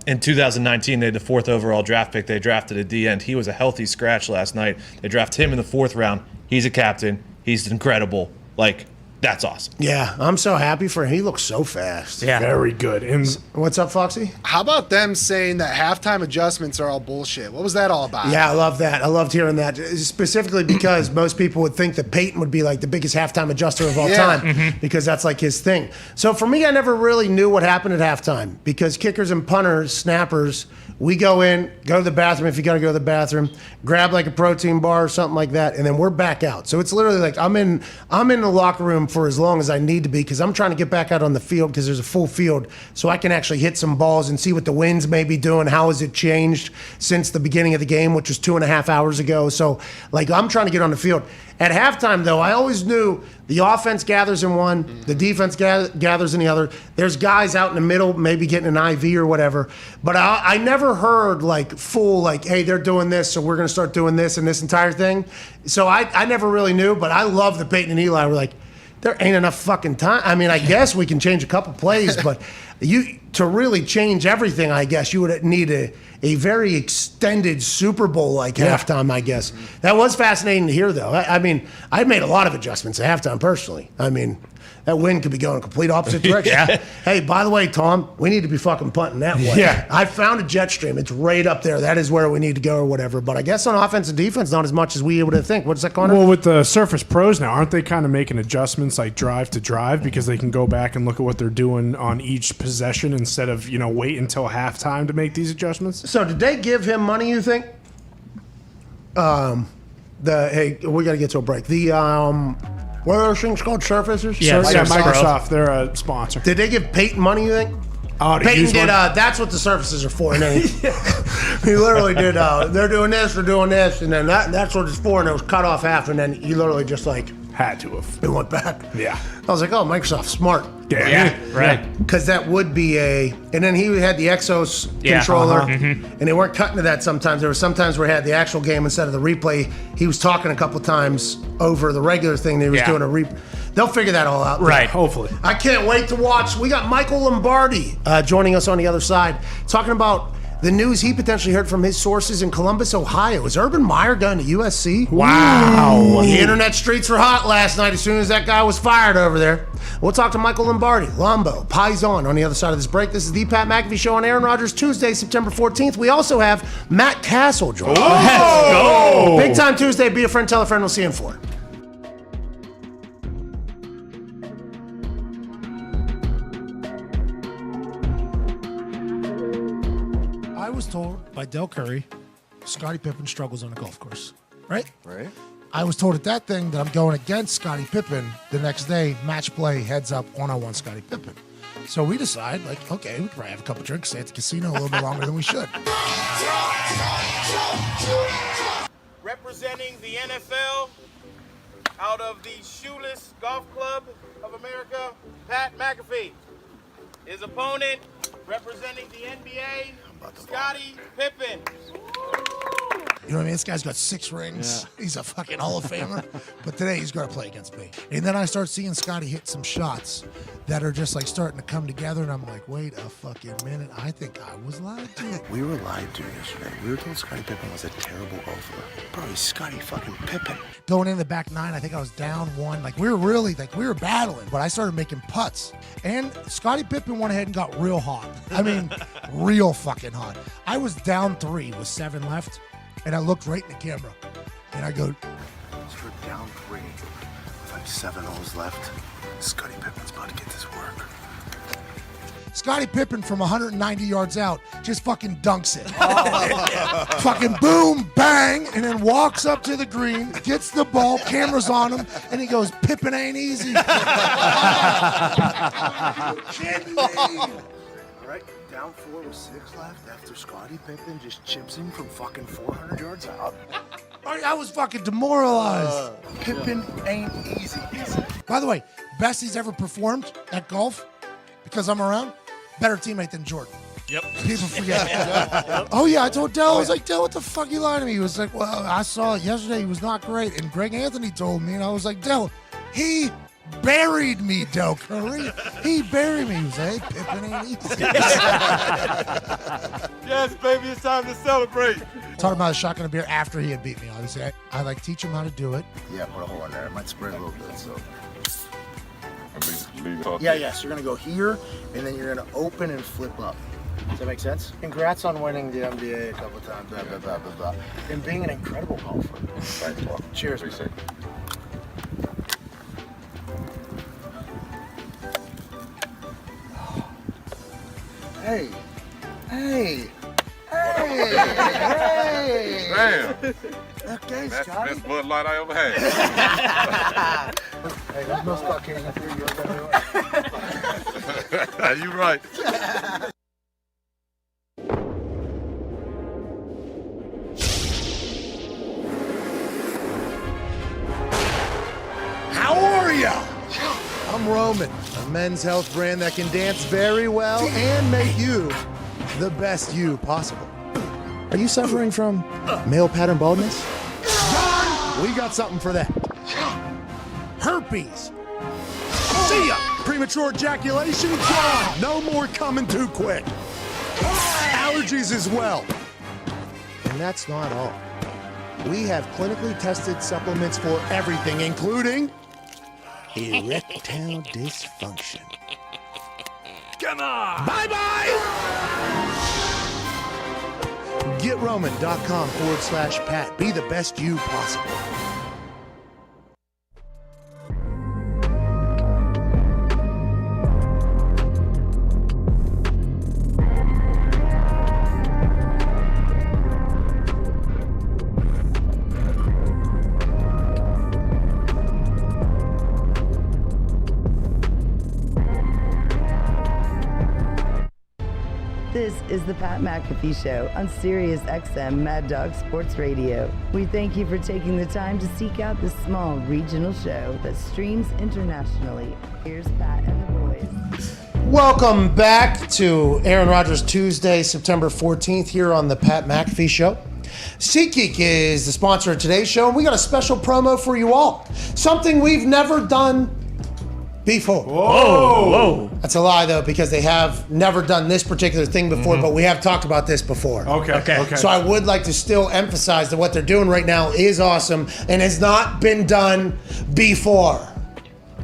in 2019, they had the 4th overall draft pick. They drafted at the end. He was a healthy scratch last night. They drafted him in the 4th round. He's a captain. He's incredible. Like, that's awesome. Yeah, I'm so happy for him. He looks so fast. Yeah. Very good. And What's up, Foxy? How about them saying that halftime adjustments are all bullshit? What was that all about? Yeah, I love that. I loved hearing that, specifically because most people would think that Peyton would be like the biggest halftime adjuster of all time because that's like his thing. So for me, I never really knew what happened at halftime because kickers and punters, snappers, we go in, go to the bathroom if you got to go to the bathroom, grab like a protein bar or something like that, and then we're back out. So it's literally like I'm in the locker room for as long as I need to be because I'm trying to get back out on the field because there's a full field so I can actually hit some balls and see what the winds may be doing. How has it changed since the beginning of the game, which was 2.5 hours ago? So like I'm trying to get on the field. At halftime, though, I always knew the offense gathers in one, the defense gathers in the other. There's guys out in the middle, maybe getting an IV or whatever. But I never heard like full, like, hey, they're doing this, so we're going to start doing this and this entire thing. So I never really knew, but I love that Peyton and Eli were like, there ain't enough fucking time. I mean, I guess we can change a couple plays, but to really change everything, I guess you would need a very extended Super Bowl like halftime, I guess. That was fascinating to hear, though. I mean, I made a lot of adjustments at halftime personally. I mean, that wind could be going complete opposite direction. Hey, by the way, Tom, we need to be fucking punting that way. Yeah. I found a jet stream. It's right up there. That is where we need to go or whatever. But I guess on offense and defense, not as much as we would think. What's that, Connor? well, with the Surface Pros now, aren't they kind of making adjustments like drive to drive because they can go back and look at what they're doing on each possession instead of, wait until halftime to make these adjustments? So did they give him money, you think? Hey, we got to get to a break. What are those things called? Surfaces? Yeah, Microsoft, they're a sponsor. Did they give Peyton money, you think? Oh, Peyton did, that's what the surfaces are for. And then he literally did, they're doing this, and then that's what it's for, and it was cut off half, and then he literally just like, had to have. it went back. Yeah. I was like, oh, Microsoft's smart. Yeah, right. Because that would be and then he had the Exos controller, and they weren't cutting to that sometimes. There were sometimes where he had the actual game instead of the replay. He was talking a couple times over the regular thing. He was doing a replay. They'll figure that all out. Right. Hopefully. I can't wait to watch. We got Michael Lombardi joining us on the other side, talking about the news he potentially heard from his sources in Columbus, Ohio. Is Urban Meyer going to USC? Wow. The internet streets were hot last night as soon as that guy was fired over there. We'll talk to Michael Lombardi, Lombo, Peyton on the other side of this break. This is the Pat McAfee Show on Aaron Rodgers, Tuesday, September 14th. We also have Matt Castle joining us. Let's go. Big time Tuesday. Be a friend, tell a friend. We'll see you in 4. I was told by Del Curry, Scotty Pippen struggles on a golf course, right? Right. I was told at that thing that I'm going against Scotty Pippen the next day, match play, heads up, one-on-one Scotty Pippen. So we decide, like, okay, we could probably have a couple drinks, stay at the casino a little bit longer than we should. Representing the NFL out of the Shoeless Golf Club of America, Pat McAfee. His opponent, representing the NBA, Scotty Pippen. You know what I mean? This guy's got 6 rings. Yeah. He's a fucking Hall of Famer. But today he's going to play against me. And then I start seeing Scotty hit some shots that are just like starting to come together. And I'm like, wait a fucking minute. I think I was lied to. We were lied to yesterday. We were told Scotty Pippen was a terrible golfer. Bro, he's Scotty fucking Pippen. Going in the back 9, I think I was down 1. Like, we were battling. But I started making putts. And Scotty Pippen went ahead and got real hot. I mean, real fucking hot. I was down 3 with 7 left. And I looked right in the camera, and I go, so we're down 3 with like 7 holes left. Scotty Pippen's about to get this work. Scotty Pippen from 190 yards out just fucking dunks it. Fucking boom, bang, and then walks up to the green, gets the ball, camera's on him, and he goes, Pippen ain't easy. Kidding me? All right, down 4 with 6 left after Scotty Pippen just chips him from fucking 400 yards out. I was fucking demoralized. Pippen ain't easy. By the way, best he's ever performed at golf, because I'm around, better teammate than Jordan. Yep. People forget. Oh, yeah, I told Dell, I was like, Dell, what the fuck you lying to me? He was like, well, I saw it yesterday. He was not great. And Greg Anthony told me, and I was like, Dell, he buried me, Del Curry. He buried me. He was like, hey, Pippen ain't easy. Yes, baby, it's time to celebrate. Talking about a shotgun of beer after he had beat me. Obviously, I like teach him how to do it. Yeah, put a hole in there. It might spread a little bit, so. Leave Yeah, so you're going to go here, and then you're going to open and flip up. Does that make sense? Congrats on winning the NBA a couple times, blah, blah, blah, blah, blah. And being an incredible golfer. Thanks, Paul. Cheers. Appreciate it. Hey. Hey. Damn. Okay, That's the Scotty. best Bud Light I ever had. Hey, there's no Scott King up here. You're right. How are ya? I'm Roman, a men's health brand that can dance very well and make you the best you possible. Are you suffering from male pattern baldness? We got something for that. Herpes. See ya! Premature ejaculation? Gone! No more coming too quick. Allergies as well. And that's not all. We have clinically tested supplements for everything, including erectile dysfunction. Come on! Bye-bye! GetRoman.com/Pat. Be the best you possible. This is the Pat McAfee Show on Sirius XM Mad Dog Sports Radio. We thank you for taking the time to seek out this small regional show that streams internationally. Here's Pat and the boys. Welcome back to Aaron Rodgers Tuesday, September 14th here on the Pat McAfee Show. SeatGeek is the sponsor of today's show, and we got a special promo for you all. Something we've never done before. Whoa. That's a lie, though, because they have never done this particular thing before, but we have talked about this before. Okay. So I would like to still emphasize that what they're doing right now is awesome and has not been done before.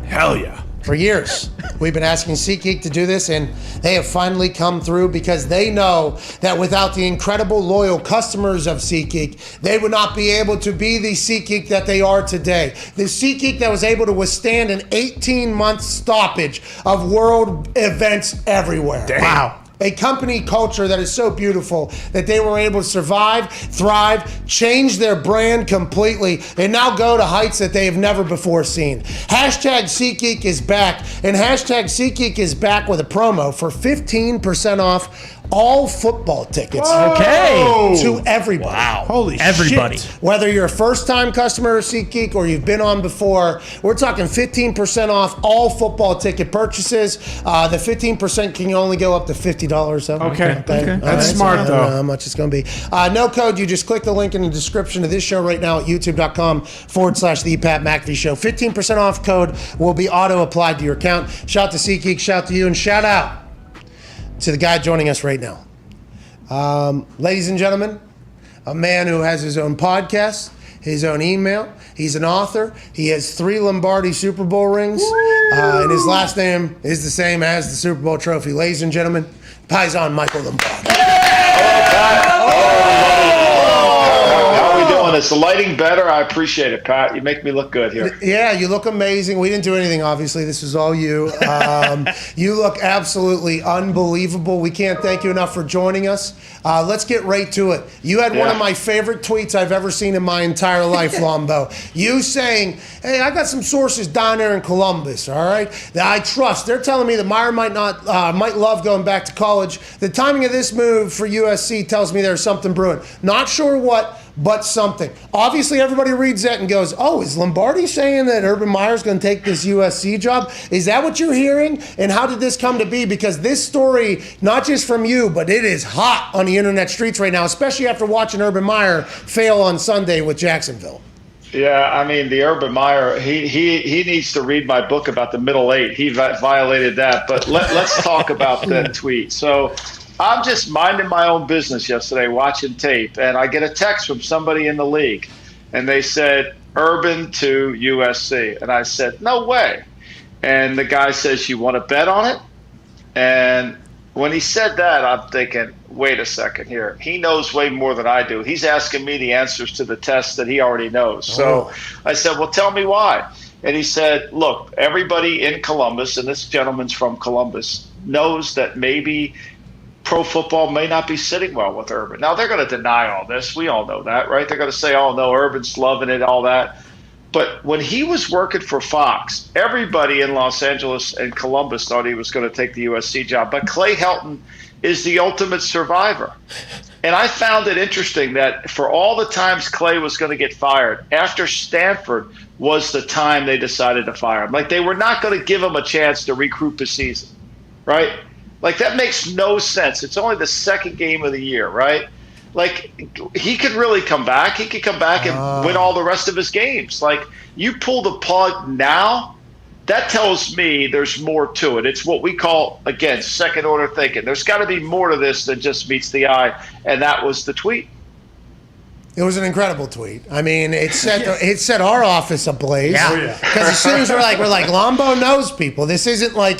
Hell yeah. For years, we've been asking SeatGeek to do this, and they have finally come through because they know that without the incredible loyal customers of SeatGeek, they would not be able to be the SeatGeek that they are today. The SeatGeek that was able to withstand an 18-month stoppage of world events everywhere. Damn. Wow. A company culture that is so beautiful that they were able to survive, thrive, change their brand completely, and now go to heights that they have never before seen. Hashtag SeatGeek is back, and hashtag SeatGeek is back with a promo for 15% off all football tickets. Okay. To everybody. Wow. Holy Everybody. shit. Whether you're a first-time customer of SeatGeek or you've been on before, we're talking 15% off all football ticket purchases. The 15% can only go up to $50. Though. Okay. All That's smart, I don't know though. how much it's going to be. No code. You just click the link in the description of this show right now at youtube.com/The Pat McAfee Show. 15% off code will be auto-applied to your account. Shout to SeatGeek, shout to you, and shout out to the guy joining us right now. Ladies and gentlemen, a man who has his own podcast, his own email. He's an author. He has 3 Lombardi Super Bowl rings. And his last name is the same as the Super Bowl trophy. Ladies and gentlemen, Peyton Michael Lombardi. How are we doing? Is the lighting better? I appreciate it, Pat. You make me look good here. Yeah, you look amazing. We didn't do anything, obviously. This was all you. You look absolutely unbelievable. We can't thank you enough for joining us. Let's get right to it. You had one of my favorite tweets I've ever seen in my entire life, Lombo. You saying, hey, I got some sources down there in Columbus, all right, that I trust. They're telling me that Meyer might love going back to college. The timing of this move for USC tells me there's something brewing. Not sure what, but something. Obviously, everybody reads that and goes, oh, is Lombardi saying that Urban Meyer's going to take this USC job? Is that what you're hearing? And how did this come to be? Because this story, not just from you, but it is hot on the internet streets right now, especially after watching Urban Meyer fail on Sunday with Jacksonville. Yeah, I mean, the Urban Meyer, he needs to read my book about the middle 8. He violated that. But let's talk about that tweet. So I'm just minding my own business yesterday, watching tape, and I get a text from somebody in the league, and they said, Urban to USC. And I said, no way. And the guy says, you want to bet on it? And when he said that, I'm thinking, wait a second here. He knows way more than I do. He's asking me the answers to the tests that he already knows. So I said, well, tell me why. And he said, look, everybody in Columbus, and this gentleman's from Columbus, knows that maybe pro football may not be sitting well with Urban. Now, they're going to deny all this. We all know that, right? They're going to say, oh, no, Urban's loving it, all that. But when he was working for Fox, everybody in Los Angeles and Columbus thought he was going to take the USC job. But Clay Helton is the ultimate survivor. And I found it interesting that for all the times Clay was going to get fired, after Stanford was the time they decided to fire him. Like, they were not going to give him a chance to recruit the season, right? Like, that makes no sense. It's only the second game of the year, right? Like, he could really come back. He could come back and win all the rest of his games. Like, you pull the plug now, that tells me there's more to it. It's what we call, again, second-order thinking. There's got to be more to this than just meets the eye, and that was the tweet. It was an incredible tweet. I mean, it set our office ablaze. Yeah. Because as soon as we're like, Lombo knows people. This isn't like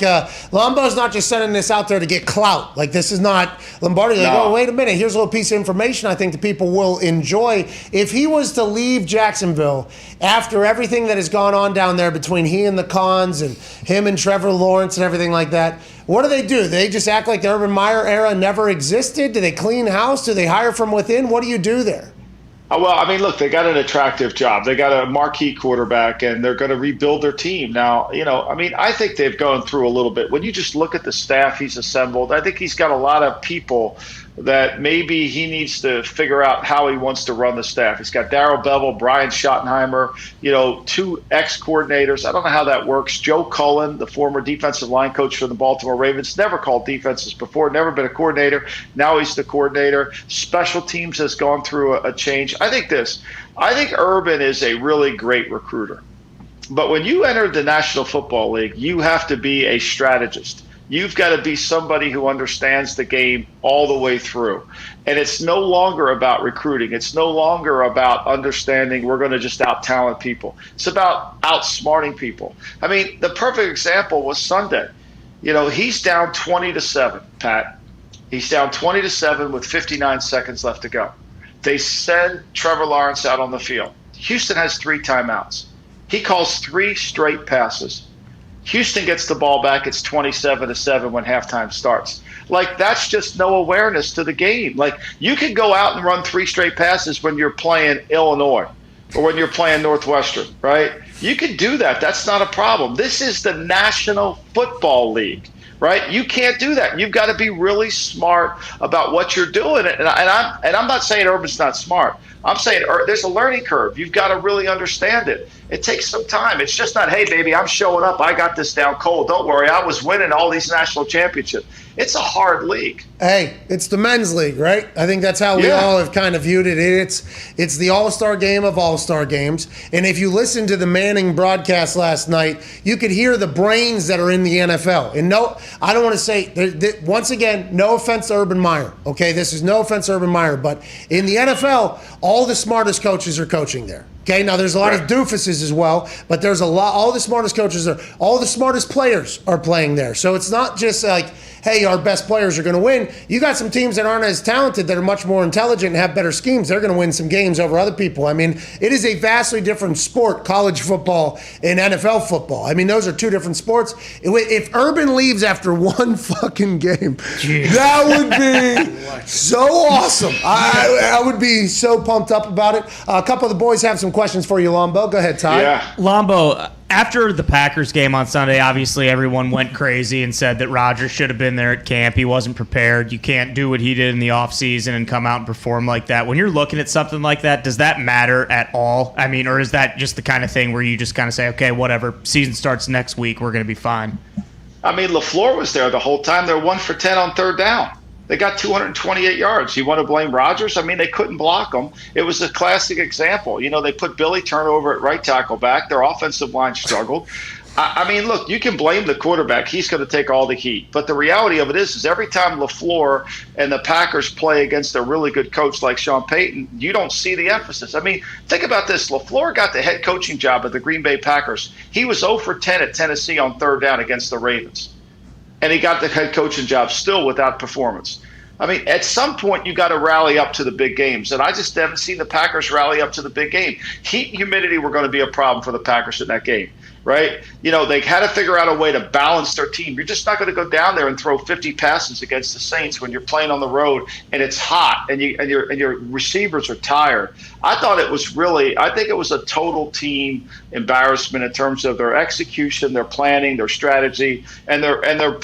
Lombo's not just sending this out there to get clout. Like, this is not Lombardi. Like, oh, wait a minute. Here's a little piece of information I think the people will enjoy. If he was to leave Jacksonville after everything that has gone on down there between he and the Cons and him and Trevor Lawrence and everything like that, what do? They just act like the Urban Meyer era never existed? Do they clean house? Do they hire from within? What do you do there? Well, I mean, look, they got an attractive job. They got a marquee quarterback, and they're going to rebuild their team. Now, I mean, I think they've gone through a little bit. When you just look at the staff he's assembled, I think he's got a lot of people that maybe he needs to figure out how he wants to run the staff. He's got Darrell Bevel, Brian Schottenheimer, 2 ex-coordinators. I don't know how that works. Joe Cullen, the former defensive line coach for the Baltimore Ravens, never called defenses before, never been a coordinator. Now he's the coordinator. Special teams has gone through a change. I think Urban is a really great recruiter. But when you enter the National Football League, you have to be a strategist. You've got to be somebody who understands the game all the way through. And it's no longer about recruiting. It's no longer about understanding we're going to just out-talent people. It's about outsmarting people. I mean, the perfect example was Sunday. He's down 20-7, Pat. He's down 20-7 with 59 seconds left to go. They send Trevor Lawrence out on the field. Houston has 3 timeouts. He calls 3 straight passes. Houston gets the ball back. It's 27-7 when halftime starts. Like, that's just no awareness to the game. Like, you can go out and run 3 straight passes when you're playing Illinois or when you're playing Northwestern, right? You can do that. That's not a problem. This is the National Football League. right? You can't do that. You've got to be really smart about what you're doing. And I'm not saying Urban's not smart. I'm saying there's a learning curve. You've got to really understand it. It takes some time. It's just not, hey, baby, I'm showing up. I got this down cold. Don't worry. I was winning all these national championships. It's a hard league. Hey, it's the men's league, right? I think that's how we all have kind of viewed it. It's the all-star game of all-star games. And if you listen to the Manning broadcast last night, you could hear the brains that are in the NFL. And no, I don't want to say, once again, no offense to Urban Meyer. Okay, this is no offense to Urban Meyer. But in the NFL, all the smartest coaches are coaching there. Okay, now there's a lot of doofuses as well, but there's a lot, all the smartest coaches are, all the smartest players are playing there. So it's not just like, hey, our best players are going to win. You got some teams that aren't as talented that are much more intelligent and have better schemes. They're going to win some games over other people. I mean, it is a vastly different sport, college football and NFL football. I mean, those are two different sports. If Urban leaves after one fucking game, that would be so awesome. I would be so pumped up about it. A couple of the boys have some questions for you, Lombo. Go ahead, Ty. Yeah. Lombo, after the Packers game on Sunday, obviously everyone went crazy and said that Rodgers should have been there at camp. He wasn't prepared. You can't do what he did in the offseason and come out and perform like that. When you're looking at something like that, does that matter at all? I mean, or is that just the kind of thing where you just kind of say, okay, whatever, season starts next week, we're going to be fine? I mean, LaFleur was there the whole time. They're 1 for 10 on third down. They got 228 yards. You want to blame Rodgers? I mean, they couldn't block him. It was a classic example. You know, they put Billy Turnover at right tackle back. Their offensive line struggled. I mean, look, you can blame the quarterback. He's going to take all the heat. But the reality of it is every time LaFleur and the Packers play against a really good coach like Sean Payton, you don't see the emphasis. I mean, think about this. LaFleur got the head coaching job at the Green Bay Packers. He was 0 for 10 at Tennessee on third down against the Ravens. And he got the head coaching job still without performance. I mean, at some point, you got to rally up to the big games. And I just haven't seen the Packers rally up to the big game. Heat and humidity were going to be a problem for the Packers in that game, right? You know, they had to figure out a way to balance their team. You're just not going to go down there and throw 50 passes against the Saints when you're playing on the road and it's hot and your receivers are tired. I think it was a total team embarrassment in terms of their execution, their planning, their strategy, and their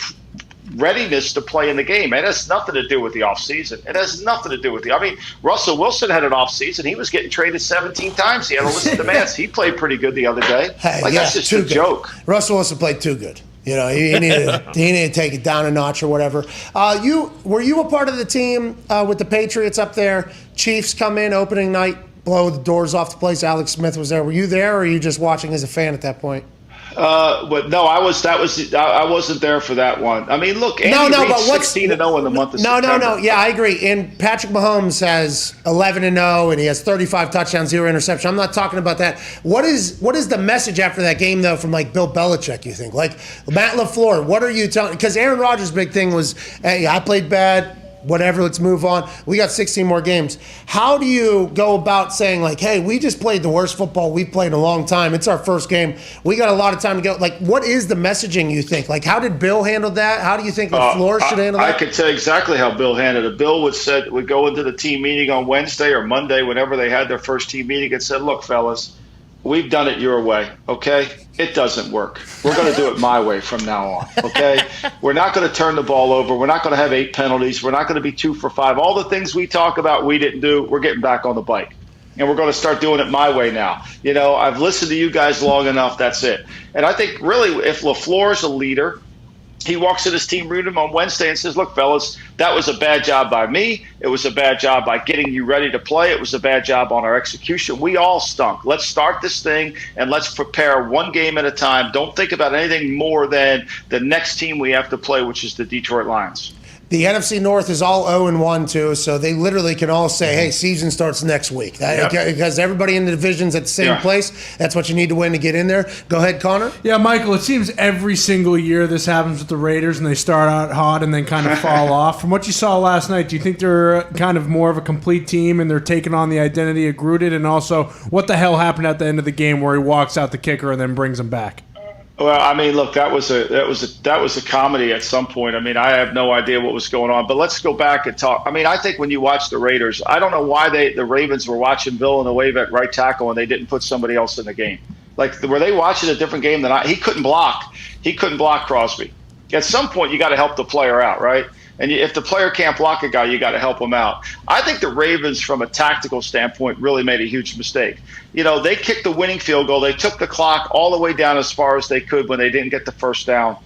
readiness to play in the game. It has nothing to do with the offseason. It has nothing to do with I mean, Russell Wilson had an offseason. He was getting traded 17 times. He had to listen to demands. He played pretty good the other day. That's just a joke. Russell Wilson played too good. You know, he needed to take it down a notch or whatever. Were you a part of the team with the Patriots up there? Chiefs come in opening night, blow the doors off the place. Alex Smith was there. Were you there, or were you just watching as a fan at that point? But no, I wasn't there for that one. I mean, look, Andy Reid's 16-0 in the month of September. No. Yeah, I agree. And Patrick Mahomes has 11-0, and he has 35 touchdowns, 0 interception. I'm not talking about that. What is the message after that game, though, from like Bill Belichick, you think? Like Matt LaFleur, what are you telling? Because Aaron Rodgers' big thing was, hey, I played bad. Whatever, let's move on. We got 16 more games. How do you go about saying, like, hey, we just played the worst football we've played in a long time. It's our first game. We got a lot of time to go. Like, what is the messaging, you think? Like, how did Bill handle that? How do you think LaFleur should handle that? I could tell exactly how Bill handled it. Bill would go into the team meeting on Wednesday or Monday, whenever they had their first team meeting, and said, look, fellas, we've done it your way, okay? It doesn't work. We're going to do it my way from now on, okay? We're not going to turn the ball over. We're not going to have 8 penalties. We're not going to be 2 for 5. All the things we talk about we didn't do, we're getting back on the bike. And we're going to start doing it my way now. You know, I've listened to you guys long enough. That's it. And I think really if LaFleur's a leader, he walks in his team room on Wednesday and says, look, fellas, that was a bad job by me. It was a bad job by getting you ready to play. It was a bad job on our execution. We all stunk. Let's start this thing and let's prepare one game at a time. Don't think about anything more than the next team we have to play, which is the Detroit Lions. The NFC North is all 0-1 too, so they literally can all say, hey, season starts next week. Because everybody in the division's at the same place. That's what you need to win to get in there. Go ahead, Connor. Yeah, Michael, it seems every single year this happens with the Raiders, and they start out hot and then kind of fall off. From what you saw last night, do you think they're kind of more of a complete team and they're taking on the identity of Gruden? And also, what the hell happened at the end of the game where he walks out the kicker and then brings him back? Well, I mean, look, that was a comedy at some point. I mean, I have no idea what was going on. But let's go back and talk. I mean, I think when you watch the Raiders, I don't know why the Ravens were watching Villanueva at right tackle and they didn't put somebody else in the game. Like, were they watching a different game than he couldn't block. He couldn't block Crosby. At some point, you got to help the player out, right? And if the player can't block a guy, you got to help him out. I think the Ravens, from a tactical standpoint, really made a huge mistake. They kicked the winning field goal. They took the clock all the way down as far as they could when they didn't get the first down.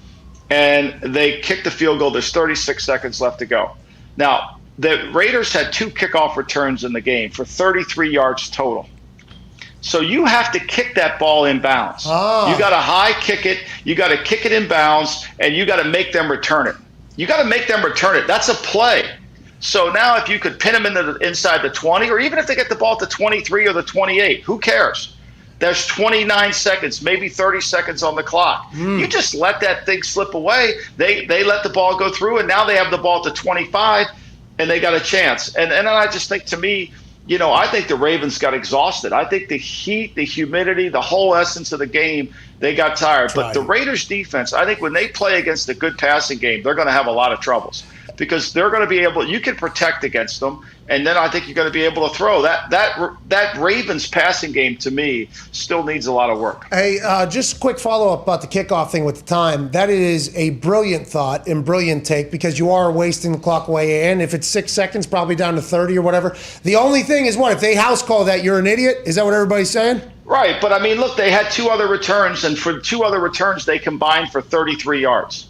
And they kicked the field goal. There's 36 seconds left to go. Now, the Raiders had 2 kickoff returns in the game for 33 yards total. So you have to kick that ball in bounds. Oh. You got to high kick it. You got to kick it in bounds, and you got to make them return it. You got to make them return it. That's a play. So now if you could pin them inside the 20, or even if they get the ball at the 23 or the 28, who cares? There's 29 seconds, maybe 30 seconds on the clock. You just let that thing slip away. They let the ball go through, and now they have the ball at the 25, and they got a chance. And I just think, to me, I think the Ravens got exhausted. I think the heat, the humidity, the whole essence of the game, they got tired. But the Raiders defense, I think when they play against a good passing game, they're going to have a lot of troubles because they're going to be able – you can protect against them, and then I think you're going to be able to throw. That Ravens passing game, to me, still needs a lot of work. Hey, just a quick follow-up about the kickoff thing with the time. That is a brilliant thought and brilliant take because you are wasting the clock away, and if it's 6 seconds, probably down to 30 or whatever. The only thing is, what, if they house call that, you're an idiot? Is that what everybody's saying? Right, but, look, they had 2 other returns, and for 2 other returns, they combined for 33 yards.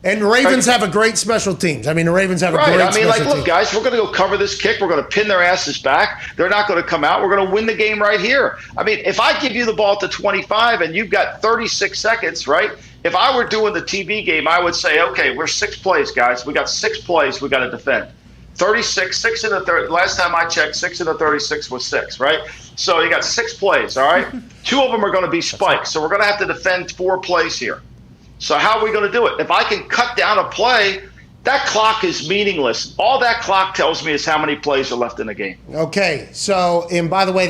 And the Ravens have a great special teams. The Ravens have a great special teams. Look, guys, we're going to go cover this kick. We're going to pin their asses back. They're not going to come out. We're going to win the game right here. If I give you the ball at the 25 and you've got 36 seconds, right? If I were doing the TV game, I would say, okay, we're 6 plays, guys. We got 6 plays we got to defend. 36, 6 in the 30. Last time I checked, 6 in the 36 was 6, right? So you got 6 plays, all right? 2 of them are going to be spikes. So we're going to have to defend 4 plays here. So how are we going to do it? If I can cut down a play, that clock is meaningless. All that clock tells me is how many plays are left in the game. Okay, so, and by the way,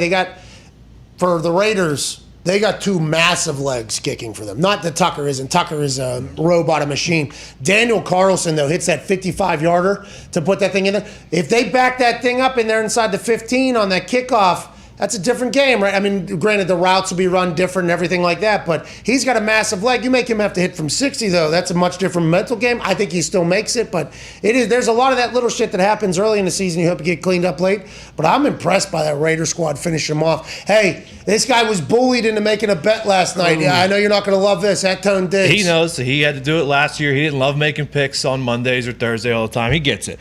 for the Raiders, they got 2 massive legs kicking for them. Not that Tucker isn't. Tucker is a robot, a machine. Daniel Carlson, though, hits that 55-yarder to put that thing in there. If they back that thing up in there inside the 15 on that kickoff, that's a different game, right? Granted, the routes will be run different and everything like that, but he's got a massive leg. You make him have to hit from 60, though. That's a much different mental game. I think he still makes it, but there's a lot of that little shit that happens early in the season. You hope you get cleaned up late, but I'm impressed by that Raider squad finishing him off. Hey, this guy was bullied into making a bet last night. Yeah, I know you're not going to love this. Tone Diggs. He knows. He had to do it last year. He didn't love making picks on Mondays or Thursday all the time. He gets it.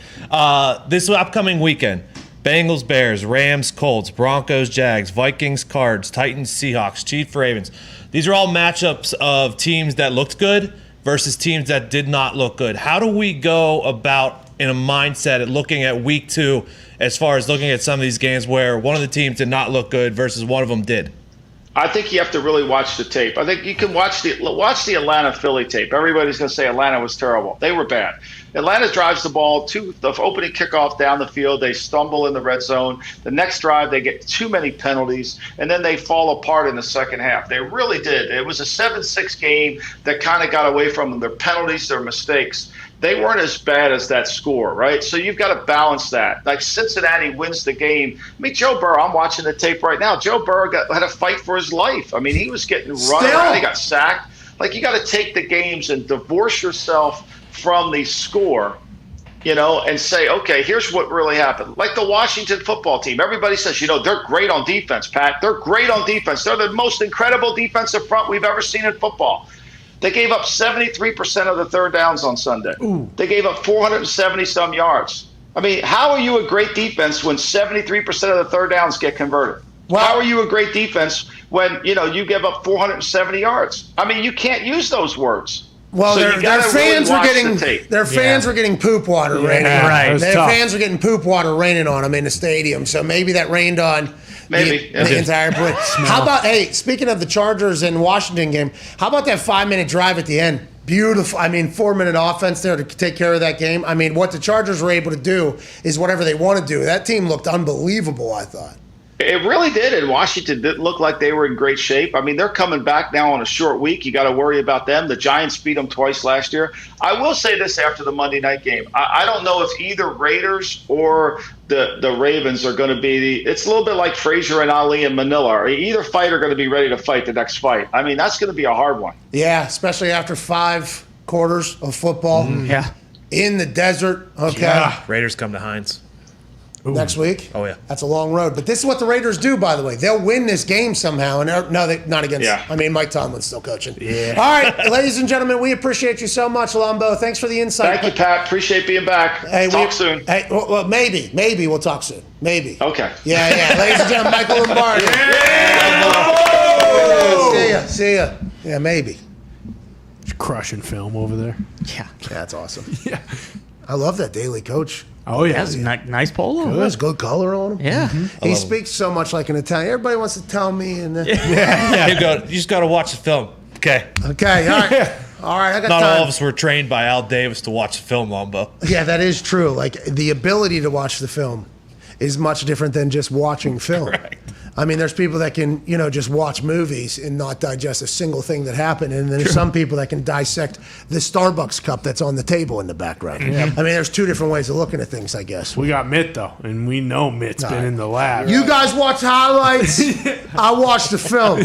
This upcoming weekend, Bengals, Bears, Rams, Colts, Broncos, Jags, Vikings, Cards, Titans, Seahawks, Chiefs, Ravens. These are all matchups of teams that looked good versus teams that did not look good. How do we go about in a mindset at looking at week 2 as far as looking at some of these games where one of the teams did not look good versus one of them did? I think you have to really watch the tape. I think you can watch the Atlanta-Philly tape. Everybody's going to say Atlanta was terrible. They were bad. Atlanta drives the ball to the opening kickoff down the field. They stumble in the red zone. The next drive, they get too many penalties, and then they fall apart in the second half. They really did. It was a 7-6 game that kind of got away from them. Their penalties, their mistakes. They weren't as bad as that score, right? So you've got to balance that. Like Cincinnati wins the game. Joe Burrow, I'm watching the tape right now. Joe Burrow had a fight for his life. He was getting run around. He got sacked. You got to take the games and divorce yourself from the score, and say, okay, here's what really happened. Like the Washington football team. Everybody says, they're great on defense, Pat. They're great on defense. They're the most incredible defensive front we've ever seen in football. They gave up 73% of the third downs on Sunday. Ooh. They gave up 470-some yards. How are you a great defense when 73% of the third downs get converted? Well, how are you a great defense when, you give up 470 yards? You can't use those words. Well, so their fans were getting poop water raining on them. Their fans were getting poop water raining on them in the stadium. So maybe that rained on the entire place. How about, speaking of the Chargers and Washington game, how about that 5-minute drive at the end? Beautiful. 4-minute offense there to take care of that game. What the Chargers were able to do is whatever they want to do. That team looked unbelievable, I thought. It really did, and Washington didn't look like they were in great shape. They're coming back now on a short week. You got to worry about them. The Giants beat them twice last year. I will say this after the Monday night game. I don't know if either Raiders or the Ravens are going to be it's a little bit like Frazier and Ali in Manila. Either fight are going to be ready to fight the next fight. That's going to be a hard one. Yeah, especially after 5 quarters of football. Yeah. In the desert. Okay. Yeah. Raiders come to Heinz. Next week? Oh, yeah. That's a long road. But this is what the Raiders do, by the way. They'll win this game somehow. And not against. Yeah. I mean, Mike Tomlin's still coaching. Yeah. All right, ladies and gentlemen, we appreciate you so much, Lombo. Thanks for the insight. Thank you, Pat. Appreciate being back. Talk soon. Hey, well, maybe we'll talk soon. Maybe. Okay. Yeah. Ladies and gentlemen, Michael Lombardi. See ya. Yeah, maybe. Crushing film over there. Yeah. That's awesome. Yeah. I love that Daily Coach. Oh, yeah. That's a nice polo. There's good color on him. Yeah. He speaks so much like an Italian. Everybody wants to tell me. And You just got to watch the film. Okay. Okay. All right. All right. I got Not time. all of us were trained by Al Davis to watch the film, Lombo. Yeah, that is true. Like the ability to watch the film is much different than just watching film. Correct. I mean, there's people that can, just watch movies and not digest a single thing that happened. And then there's some people that can dissect the Starbucks cup that's on the table in the background. Yeah. I mean, there's two different ways of looking at things, I guess. We got Mitt, though, and we know Mitt's been in the lab. You guys watch highlights. I watched the film.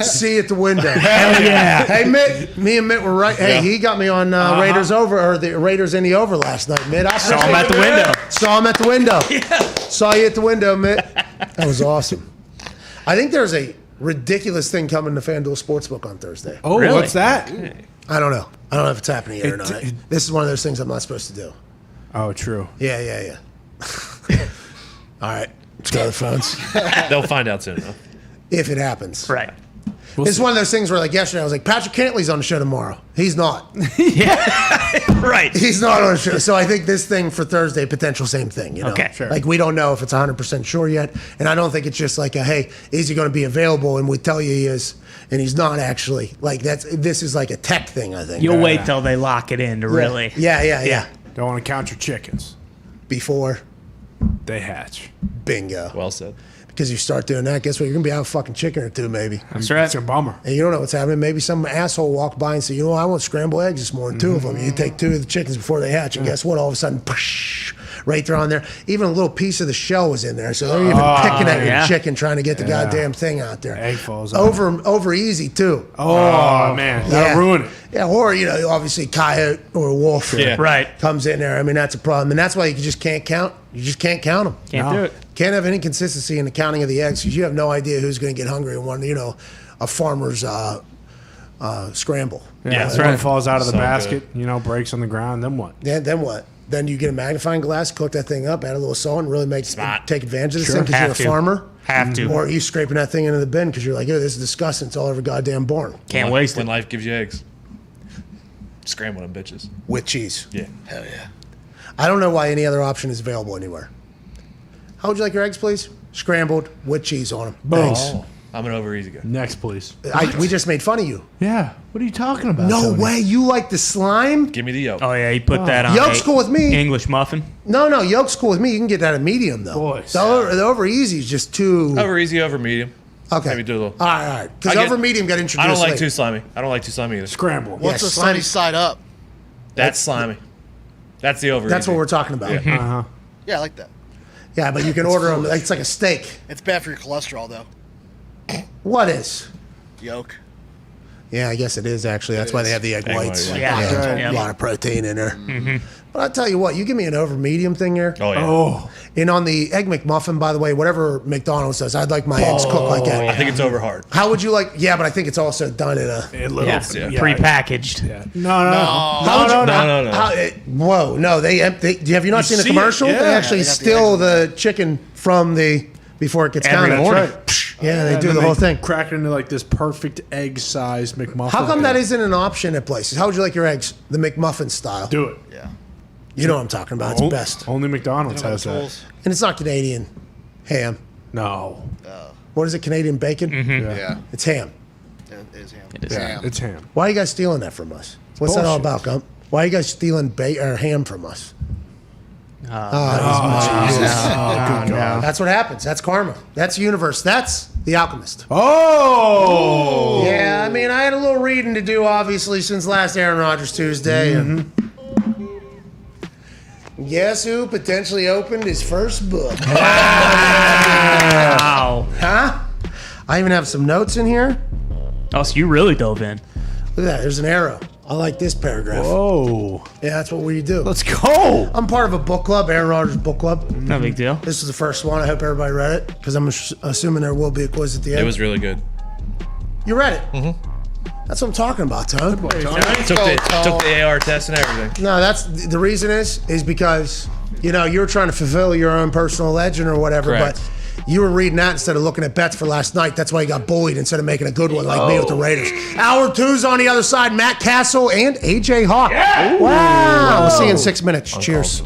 See you at the window. Hell yeah. Hey, Mitt. Me and Mitt were right. Hey, he got me on Raiders the Raiders in the over last night, Mitt. I Saw him at the window. Saw him at the window. Saw you at the window, Mitt. That was awesome. I think there's a ridiculous thing coming to FanDuel Sportsbook on Thursday. Oh, Really? what's that? I don't know. I don't know if it's happening yet or not. This is one of those things I'm not supposed to do. Oh, true. Yeah. All right. Let's go to the phones. They'll find out soon enough. If it happens. Right. It's one of those things where, like yesterday, I was like, Patrick Cantley's on the show tomorrow. He's not. Right. He's not on the show. So I think this thing for Thursday, potential same thing. Okay, sure. Like, we don't know if it's 100% sure yet. And I don't think it's just like, hey, is he going to be available? And we tell you he is, and he's not actually. Like, this is like a tech thing, I think. You'll wait till they lock it in to really. Yeah. Don't want to count your chickens. Before They hatch. bingo. Well said. Because you start doing that, guess what? You're going to be out a fucking chicken or two, maybe. That's right. It's a bummer. And you don't know what's happening. Maybe some asshole walked by and said, I want scrambled eggs this morning, two of them. You take two of the chickens before they hatch, and guess what? All of a sudden, right there on there. Even a little piece of the shell was in there. So they're even picking at your chicken, trying to get the goddamn thing out there. Egg falls out. Over easy, too. Oh, man. That'll ruin it. Yeah, or, obviously coyote or wolf Right. comes in there. I mean, that's a problem. And that's why you just can't count. You just can't count them. Can't do it. Can't have any consistency in the counting of the eggs because you have no idea who's going to get hungry and want, a farmer's scramble. Yeah, that's one right. falls out of the So basket, breaks on the ground, then what? Yeah, then what? Then you get a magnifying glass, cook that thing up, add a little salt, and really take advantage of this thing because you're a farmer. Have to. Or are you scraping that thing into the bin because you're like, this is disgusting. It's all over goddamn barn. Can't waste When it. life gives you eggs. Scramble them bitches. With cheese. Yeah. Hell yeah. I don't know why any other option is available anywhere. How would you like your eggs, please? Scrambled with cheese on them. Boom. Thanks. I'm an over easy guy. Next, please. We just made fun of you. Yeah. What are you talking about? No Tony? way. You like the slime? Give me the yolk. Oh yeah, he put that on. Yolk's cool with me. English muffin. No, yolk's cool with me. You can get that at medium, though. Boys. The over easy is just too... Over easy, over medium. Okay. Maybe do a little. All right. Because over medium got introduced I don't like late. too slimy. I don't like too slimy either. Scramble. What's Yeah, a slimy. sunny side up? That's slimy. That's the over That's easy. what we're talking about. Yeah. Uh-huh. Yeah, I like that. Yeah, but you can order them. It's like a steak. It's bad for your cholesterol, though. What is? Yolk. Yeah, I guess it is, actually. That's why they have the egg whites. white, yeah. Yeah. A Yeah. lot of protein in there. But I'll tell you what, you give me an over medium thing here. Oh, yeah. Oh. And on the Egg McMuffin, by the way, whatever McDonald's does, I'd like my eggs cooked like that. I think it's over hard. How would you like? Yeah, but I think it's also done in a. Pre-packaged. Yeah. No. Whoa, no! Have you not seen the see it, commercial? yeah. They actually They got the still the chicken from before it gets Every counted. morning. Yeah, they And do then the whole thing. Crack it into like this perfect egg-sized McMuffin. How come that isn't an option at places? How would you like your eggs? The McMuffin style. Do it. Yeah. You know what I'm talking about. It's O- best. Only McDonald's They don't has have that. tools. And it's not Canadian ham. No. What is it? Canadian bacon? Yeah. It's ham. It is ham. It is Yeah, ham. it's ham. Why are you guys stealing that from us? What's that all bullshit. about, Gump? Why are you guys stealing ham from us? Oh, That's what happens. That's karma. That's universe. That's The Alchemist. Oh! Yeah, I mean, I had a little reading to do, obviously, since last Aaron Rodgers Tuesday. And guess who potentially opened his first book? Wow. Huh? I even have some notes in here. Oh, so you really dove in. Look at that. There's an arrow. I like this paragraph. Whoa. Yeah, that's what we do. Let's go. I'm part of a book club, Aaron Rodgers book club. No big deal. This is the first one. I hope everybody read it because I'm assuming there will be a quiz at the end. It was really good. You read it? Mm-hmm. That's what I'm talking about, Tone. Took the AR test and everything. No, that's the reason is because, you're trying to fulfill your own personal legend or whatever, Correct. but you were reading that instead of looking at bets for last night. That's why you got bullied instead of making a good one like me with the Raiders. Hour 2's on the other side. Matt Castle and AJ Hawk. Yeah. Wow. We'll see you in 6 minutes. Cheers.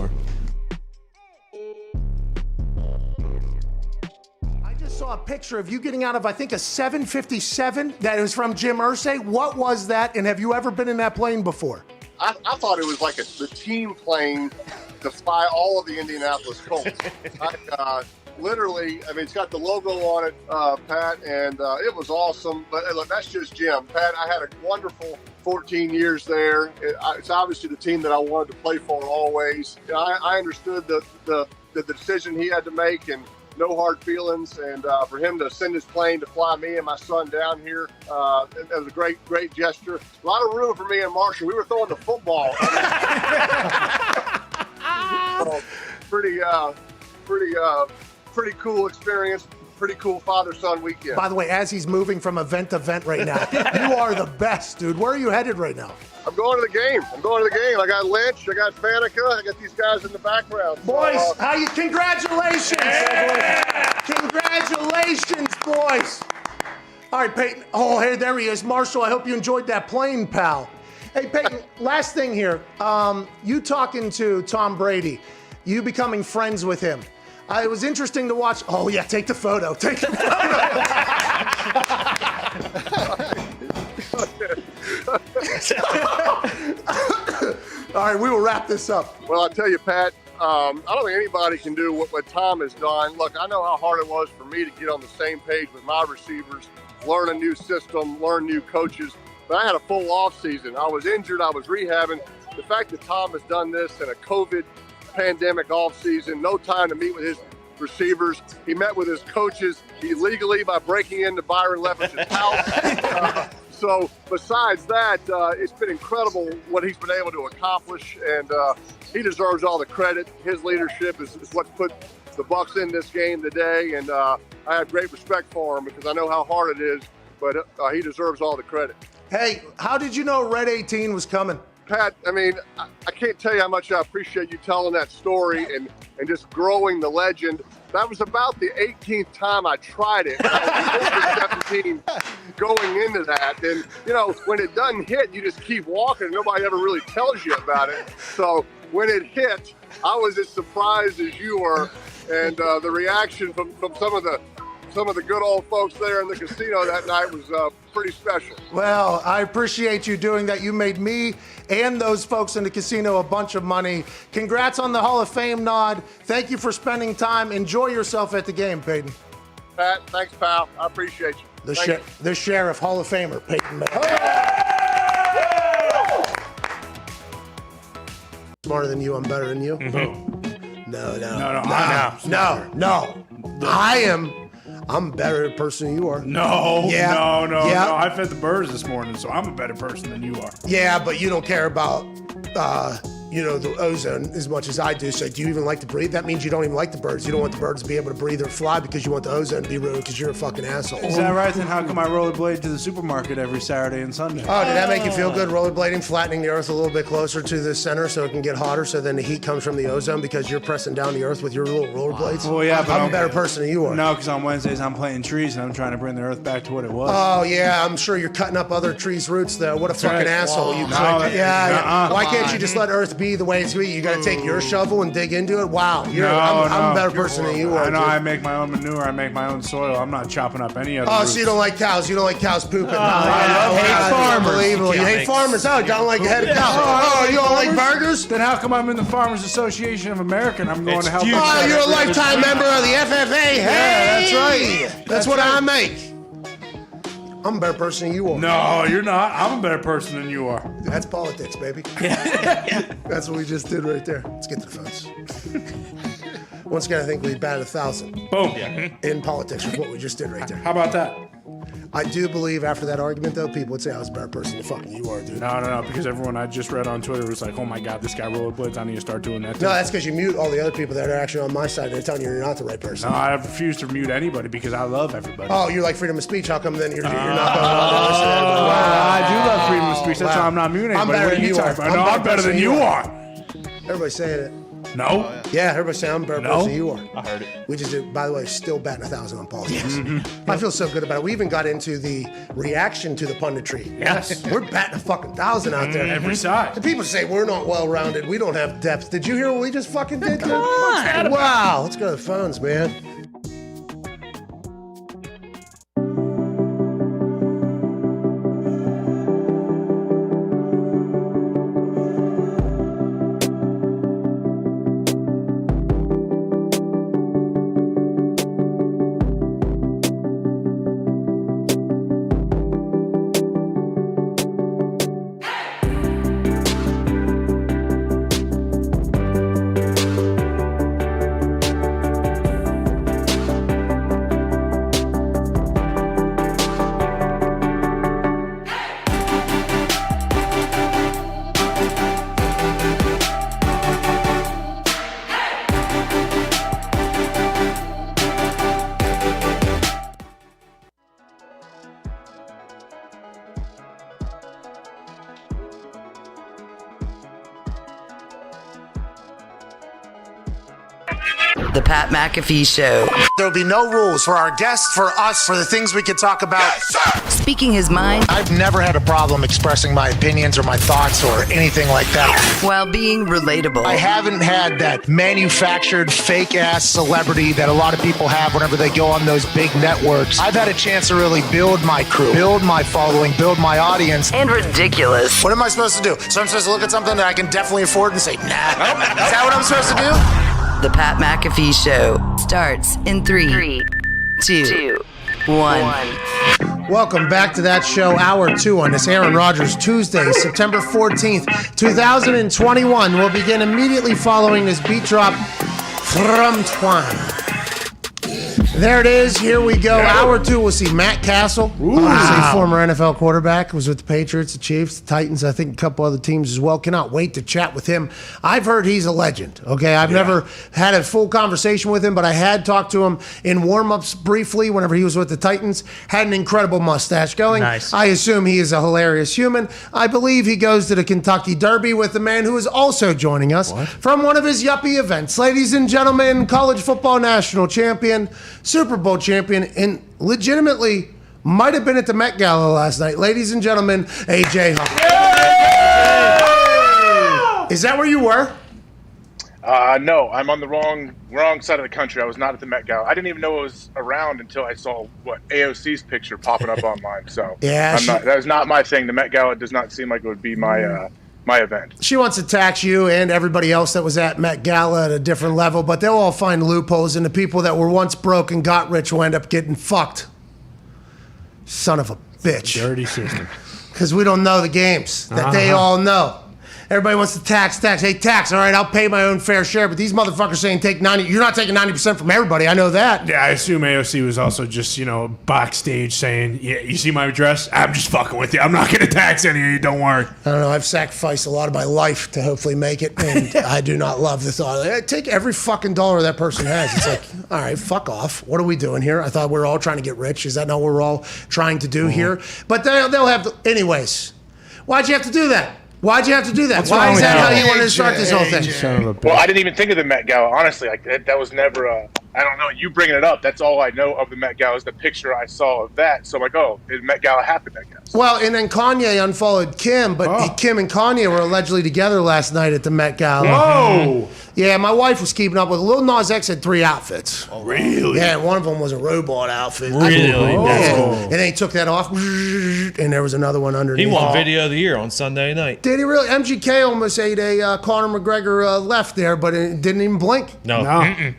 I just saw a picture of you getting out of, I think, a 757 that was from Jim Irsay. What was that, and have you ever been in that plane before? I thought it was like the team plane to fly all of the Indianapolis Colts. Literally, it's got the logo on it, Pat, and it was awesome. But look, that's just Jim. Pat, I had a wonderful 14 years there. It's obviously the team that I wanted to play for always. I understood the decision he had to make, and no hard feelings. And for him to send his plane to fly me and my son down here, it was a great gesture. A lot of room for me and Marshall. We were throwing the football. So, pretty cool experience. Pretty cool father-son weekend. By the way, as he's moving from event to event right now, you are the best, dude. Where are you headed right now? I'm going to the game. I got Lynch. I got Faneca. I got these guys in the background. Boys, congratulations. Yeah. Congratulations, boys. All right, Peyton. Oh, hey, there he is. Marshall, I hope you enjoyed that plane, pal. Hey, Peyton, last thing here. You talking to Tom Brady, you becoming friends with him. It was interesting to watch. Oh, yeah, take the photo. Take the photo. All right, we will wrap this up. Well, I'll tell you, Pat, I don't think anybody can do what Tom has done. Look, I know how hard it was for me to get on the same page with my receivers, learn a new system, learn new coaches. But I had a full off season. I was injured. I was rehabbing. The fact that Tom has done this in a COVID pandemic off season, no time to meet with his receivers. He met with his coaches illegally by breaking into Byron Leftwich's house. So besides that, it's been incredible what he's been able to accomplish, and he deserves all the credit. His leadership is what's put the Bucs in this game today, and I have great respect for him because I know how hard it is, but he deserves all the credit. Hey, how did you know Red 18 was coming? Pat, I can't tell you how much I appreciate you telling that story and just growing the legend. That was about the 18th time I tried it. I was over 17 going into that. And, when it doesn't hit, you just keep walking. Nobody ever really tells you about it. So when it hit, I was as surprised as you were. And the reaction from some of the good old folks there in the casino that night was pretty special. Well, I appreciate you doing that. You made me and those folks in the casino a bunch of money. Congrats on the Hall of Fame nod. Thank you for spending time. Enjoy yourself at the game, Peyton. Pat, thanks, pal. I appreciate you. The Sheriff, Hall of Famer, Peyton Manning. Smarter than you, I'm better than you. Mm-hmm. No. I'm a better person than you are. No. Yeah. I fed the birds this morning, so I'm a better person than you are. Yeah, but you don't care about, the ozone as much as I do. So do you even like to breathe? That means you don't even like the birds. You don't want the birds to be able to breathe or fly because you want the ozone to be ruined because you're a fucking asshole. Is that right? Then how come I rollerblade to the supermarket every Saturday and Sunday? Oh, did that make you feel good? Rollerblading, flattening the earth a little bit closer to the center so it can get hotter so then the heat comes from the ozone because you're pressing down the earth with your little rollerblades? Well, yeah, but I'm a better person than you are. No, because on Wednesdays I'm planting trees and I'm trying to bring the earth back to what it was. Oh, yeah, I'm sure you're cutting up other trees' roots, though. What a fucking asshole. You No, Why can't you just let earth be the way it's be? You got to take your shovel and dig into it? Wow. I'm a better person than you are. I know. I make my own manure. I make my own soil. I'm not chopping up any other roots. So you don't like cows. You don't like cows pooping. I hate farmers. Unbelievable. You hate farmers. Oh, you don't like the head of cows. You don't like burgers? Then how come I'm in the Farmers Association of America and I'm going to help? Oh, you're a lifetime member of the FFA. Hey, yeah, that's right. That's what I make. I'm a better person than you are. No, you're not. I'm a better person than you are. That's politics, baby. That's what we just did right there. Let's get to the phones. Once again, I think we batted 1,000. Boom. In politics with what we just did right there. How about that? I do believe after that argument, though, people would say I was a better person than fucking you are, dude. No, because everyone I just read on Twitter was like, oh my God, this guy rollerblades. I need to start doing that too. No, that's because you mute all the other people that are actually on my side. They're telling you you're not the right person. No, I refuse to mute anybody because I love everybody. Oh, you like freedom of speech. How come then you're not going to I do love freedom of speech. That's why I'm not muting anybody. What are you talking about? No, I'm better than you are. Everybody's saying it. No? Yeah, everybody's saying I'm a better person than you are. I heard it. We just did, by the way, still batting 1,000 on politics. I feel so good about it. We even got into the reaction to the punditry. Yes. We're batting a fucking 1,000 out there. Every side. The people say we're not well-rounded. We don't have depth. Did you hear what we just fucking did? Come on. Wow. Let's go to the phones, man. The Pat McAfee Show. There'll be no rules for our guests, for us, for the things we could talk about. Speaking his mind. I've never had a problem expressing my opinions or my thoughts or anything like that. While being relatable. I haven't had that manufactured fake-ass celebrity that a lot of people have whenever they go on those big networks. I've had a chance to really build my crew, build my following, build my audience. And ridiculous. What am I supposed to do? So I'm supposed to look at something that I can definitely afford and say, nah. Is that what I'm supposed to do? The Pat McAfee Show starts in 3, 2, 1. Welcome back to that show, Hour 2 on this Aaron Rodgers Tuesday, September 14th, 2021. We'll begin immediately following this beat drop from Twan. There it is. Here we go. Hour 2, we'll see Matt Castle. Wow. Former NFL quarterback. Was with the Patriots, the Chiefs, the Titans, I think a couple other teams as well. Cannot wait to chat with him. I've heard he's a legend. Okay, I've never had a full conversation with him, but I had talked to him in warm-ups briefly whenever he was with the Titans. Had an incredible mustache going. Nice. I assume he is a hilarious human. I believe he goes to the Kentucky Derby with the man who is also joining us from one of his yuppie events. Ladies and gentlemen, college football national champion, Super Bowl champion, and legitimately might have been at the Met Gala last night. Ladies and gentlemen, AJ Hawk. Is that where you were? No, I'm on the wrong side of the country. I was not at the Met Gala. I didn't even know it was around until I saw AOC's picture popping up online. So that was not my thing. The Met Gala does not seem like it would be my event. She wants to tax you and everybody else that was at Met Gala at a different level, but they'll all find loopholes, and the people that were once broke and got rich will end up getting fucked. Son of a bitch. Dirty system. Because we don't know the games that they all know. Everybody wants to tax. Hey, tax. All right, I'll pay my own fair share. But these motherfuckers saying take 90. You're not taking 90% from everybody. I know that. Yeah, I assume AOC was also just, backstage saying, yeah, you see my dress? I'm just fucking with you. I'm not going to tax any of you. Don't worry. I don't know. I've sacrificed a lot of my life to hopefully make it. And I do not love the thought. Take every fucking dollar that person has. It's like, all right, fuck off. What are we doing here? I thought we were all trying to get rich. Is that not what we're all trying to do here? But they'll have to. Anyways, why'd you have to do that? Why'd you have to do that? Why is that how you wanted to start this whole thing? Well, I didn't even think of the Met Gala, honestly. That was never I don't know. You bringing it up, that's all I know of the Met Gala is the picture I saw of that. So I'm like, oh, the Met Gala happened, I guess. Well, and then Kanye unfollowed Kim, but Kim and Kanye were allegedly together last night at the Met Gala. Whoa! Yeah, my wife was keeping up with Lil Nas X had 3 outfits. Oh, really? Yeah, one of them was a robot outfit. Really? Yeah. And then he took that off, and there was another one underneath. He won Video of the Year on Sunday night. Did he really? MGK almost ate a Conor McGregor left there, but it didn't even blink. No.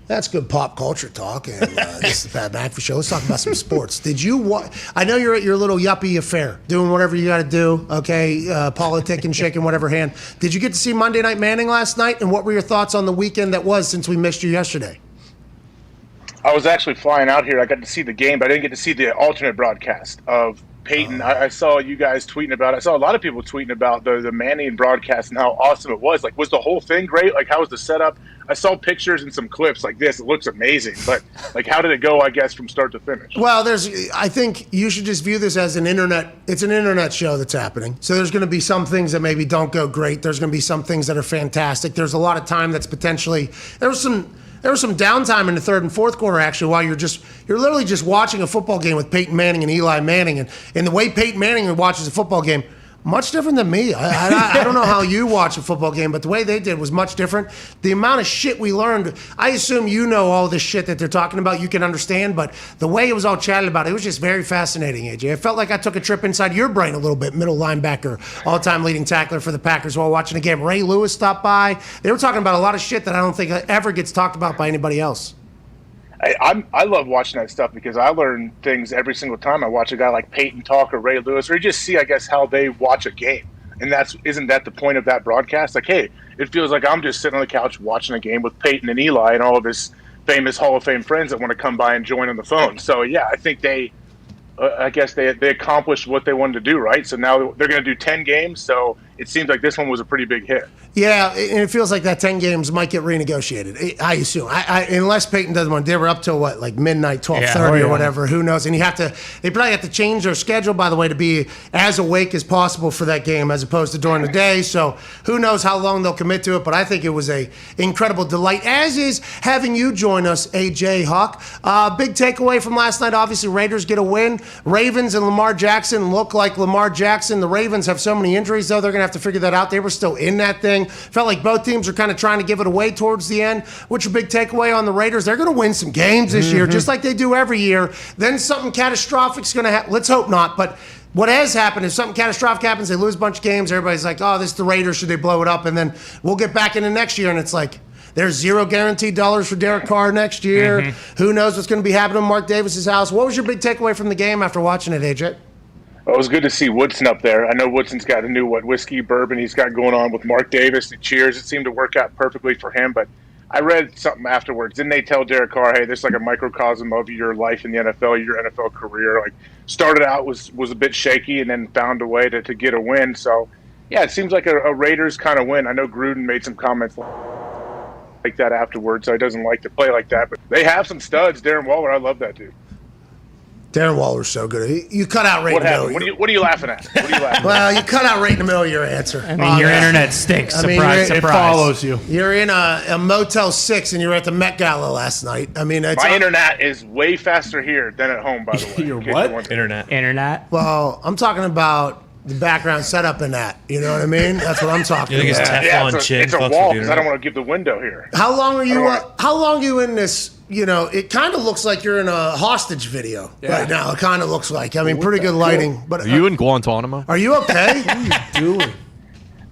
That's good pop culture talk, and this is the Pat McAfee Show. Let's talk about some sports. Did you I know you're at your little yuppie affair, doing whatever you got to do, okay, politicking, shaking whatever hand. Did you get to see Monday Night Manning last night, and what were your thoughts on the weekend that was since we missed you yesterday? I was actually flying out here. I got to see the game, but I didn't get to see the alternate broadcast of Peyton. I saw you guys tweeting about it. I saw a lot of people tweeting about the Manning broadcast and how awesome it was. Like, was the whole thing great? Like, how was the setup? I saw pictures and some clips like this. It looks amazing. But, like, how did it go, I guess, from start to finish? Well, I think you should just view this as it's an internet show that's happening. So there's going to be some things that maybe don't go great. There's going to be some things that are fantastic. There's a lot of time that's potentially, there was some downtime in the third and fourth quarter, actually, while you're literally just watching a football game with Peyton Manning and Eli Manning. And the way Peyton Manning watches a football game, much different than me. I don't know how you watch a football game, but the way they did was much different. The amount of shit we learned, I assume you know all this shit that they're talking about, you can understand, but the way it was all chatted about, it was just very fascinating, AJ. It felt like I took a trip inside your brain a little bit, middle linebacker, all-time leading tackler for the Packers while watching the game. Ray Lewis stopped by. They were talking about a lot of shit that I don't think ever gets talked about by anybody else. I love watching that stuff because I learn things every single time I watch a guy like Peyton talk or Ray Lewis, or you just see, I guess, how they watch a game. And isn't that the point of that broadcast? Like, hey, it feels like I'm just sitting on the couch watching a game with Peyton and Eli and all of his famous Hall of Fame friends that want to come by and join on the phone. So, yeah, I think they accomplished what they wanted to do, right? So now they're going to do 10 games, so it seems like this one was a pretty big hit. Yeah, and it feels like that 10 games might get renegotiated, I assume. Unless Peyton doesn't want, they were up till what, like midnight, 12:30 or whatever, who knows? And they probably have to change their schedule, by the way, to be as awake as possible for that game as opposed to during the day. So who knows how long they'll commit to it, but I think it was a incredible delight, as is having you join us, AJ Hawk. Big takeaway from last night, obviously Raiders get a win. Ravens and Lamar Jackson look like Lamar Jackson. The Ravens have so many injuries, though, they're going to have to figure that out. They were still in that thing. Felt like both teams are kind of trying to give it away towards the end. What's your big takeaway on the Raiders? They're going to win some games this year, just like they do every year. Then something catastrophic is going to happen. Let's hope not, but what has happened is something catastrophic happens, they lose a bunch of games, everybody's like, oh, this is the Raiders, should they blow it up? And then we'll get back into next year, and it's like, there's zero guaranteed dollars for Derek Carr next year. Who knows what's going to be happening in Mark Davis's house? What was your big takeaway from the game after watching it, AJ? Well, it was good to see Woodson up there. I know Woodson's got a new whiskey bourbon he's got going on with Mark Davis. The cheers, it seemed to work out perfectly for him. But I read something afterwards. Didn't they tell Derek Carr, hey, this is like a microcosm of your life in the NFL, your NFL career? Like, started out was a bit shaky and then found a way to get a win. So, yeah, it seems like a Raiders kind of win. I know Gruden made some comments like that afterwards, so he doesn't like to play like that. But they have some studs. Darren Waller, I love that dude. Darren Waller's so good. You cut out right in the middle. What are you laughing at? Well, you cut out right in the middle of your answer. I mean, your internet stinks. Surprise. It follows you. You're in a Motel 6 and you were at the Met Gala last night. I mean, my internet is way faster here than at home, by the way. Your what? Internet. Well, I'm talking about the background setup in that. You know what I mean? That's what I'm talking about. It's a wall because I don't want to give the window here. How long are you? How long are you in this? You know, it kind of looks like you're in a hostage video right now. It kind of looks like. I mean, pretty good lighting. But are you in Guantanamo? Are you okay? What are you doing?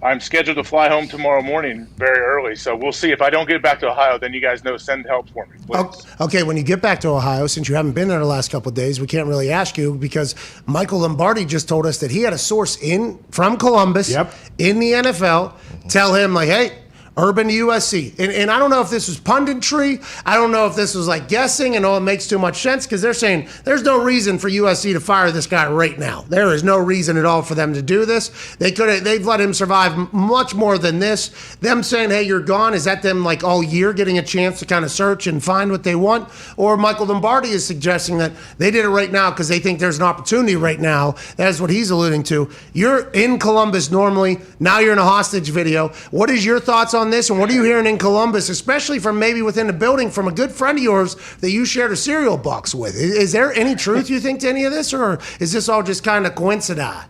I'm scheduled to fly home tomorrow morning very early, so we'll see. If I don't get back to Ohio, then you guys know, send help for me, please. Okay, when you get back to Ohio, since you haven't been there the last couple of days, we can't really ask you because Michael Lombardi just told us that he had a source from Columbus in the NFL tell him, like, hey, Urban to USC. And I don't know if this was punditry. I don't know if this was like guessing and it makes too much sense because they're saying there's no reason for USC to fire this guy right now. There is no reason at all for them to do this. They've let him survive much more than this. Them saying, hey, you're gone, is that them like all year getting a chance to kind of search and find what they want? Or Michael Lombardi is suggesting that they did it right now because they think there's an opportunity right now. That is what he's alluding to. You're in Columbus normally. Now you're in a hostage video. What is your thoughts on this, and what are you hearing in Columbus, especially from maybe within the building from a good friend of yours that you shared a cereal box with? Is there any truth, you think, to any of this, or is this all just kind of coincidence?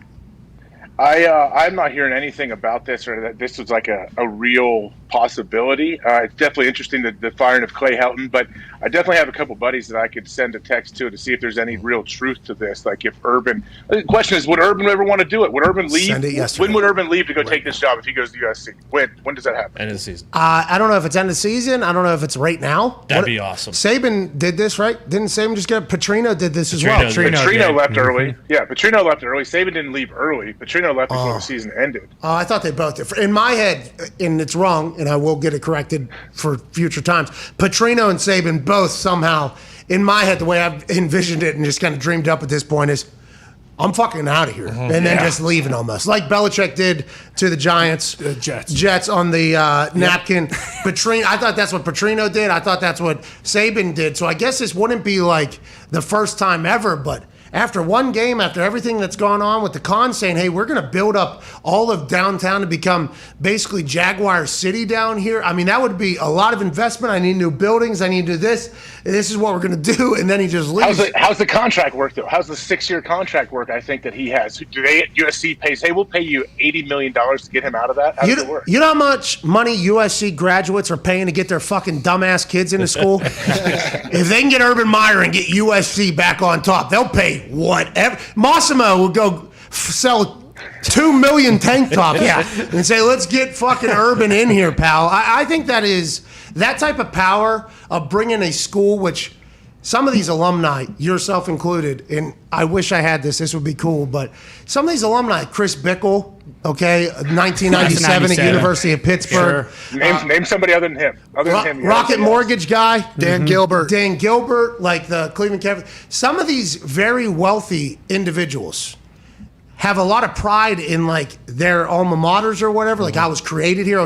I'm not hearing anything about this or that this was like a real possibility. It's definitely interesting, the firing of Clay Helton, but I definitely have a couple buddies that I could send a text to see if there's any real truth to this. Like if Urban, the question is, would Urban ever want to do it? Would Urban leave? Send it yesterday. When would Urban leave to go take this job if he goes to USC? When does that happen? End of the season. I don't know if it's end of season. I don't know if it's right now. That'd be awesome. Saban did this, right? Didn't Saban just get Petrino did this as well? Petrino left early. Yeah, Petrino left early. Saban didn't leave early. Petrino left before the season ended. I thought they both did. In my head, and it's wrong, and I will get it corrected for future times, Petrino and Saban both somehow in my head, the way I've envisioned it and just kind of dreamed up at this point is, I'm fucking out of here, and then just leaving almost like Belichick did to the Giants, Jets on the napkin. Petrino, I thought that's what Petrino did. I thought that's what Saban did. So I guess this wouldn't be like the first time ever, but after one game, after everything that's gone on with the Con saying, hey, we're going to build up all of downtown to become basically Jaguar City down here. I mean, that would be a lot of investment. I need new buildings. I need to do this. This is what we're going to do. And then he just leaves. How's the contract work, though? How's the 6-year contract work, I think, that he has? Do USC pays, hey, we'll pay you $80 million to get him out of that? How does it work? You know how much money USC graduates are paying to get their fucking dumbass kids into school? If they can get Urban Meyer and get USC back on top, they'll pay whatever. Massimo will go sell 2 million tank tops and say, let's get fucking Urban in here, pal. I think that is that type of power of bringing a school, which some of these alumni, yourself included, and I wish I had this would be cool, but some of these alumni, Chris Bickle, 1997 at University of Pittsburgh. Sure. Name somebody other than him. Rocket Mortgage guy. Dan Gilbert, like the Cleveland Cavaliers. Some of these very wealthy individuals have a lot of pride in like their alma maters or whatever. Like I was created here.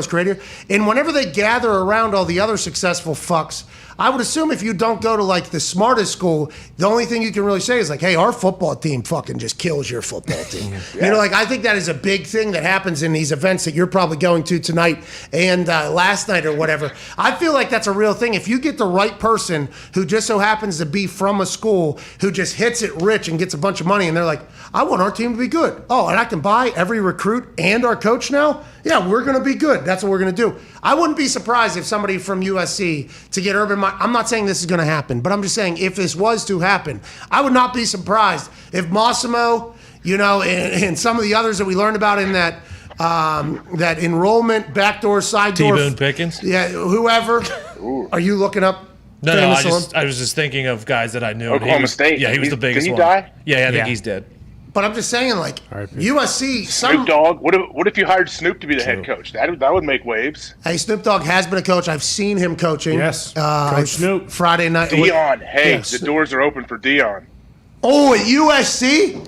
And whenever they gather around all the other successful fucks, I would assume if you don't go to like the smartest school, the only thing you can really say is like, hey, our football team fucking just kills your football team. You know, like I think that is a big thing that happens in these events that you're probably going to tonight and last night or whatever. I feel like that's a real thing. If you get the right person who just so happens to be from a school who just hits it rich and gets a bunch of money and they're like, I want our team to be good. Oh, and I can buy every recruit and our coach now? Yeah, we're going to be good. That's what we're going to do. I wouldn't be surprised if somebody from USC to get Urban Meyer. I'm not saying this is going to happen, but I'm just saying if this was to happen, I would not be surprised if Massimo, and some of the others that we learned about in that that enrollment, backdoor, side door. T-Boone Pickens? Yeah, whoever. Are you looking up? No, I was just thinking of guys that I knew. Oklahoma State. Yeah, he was the biggest one. Did he die? Yeah, I think he's dead. But I'm just saying, like, USC... Snoop Dogg. What if you hired Snoop to be the head coach? That would make waves. Hey, Snoop Dogg has been a coach. I've seen him coaching. Yes, Coach Snoop. Friday night. Deion. Hey, the doors are open for Deion. Oh, at USC?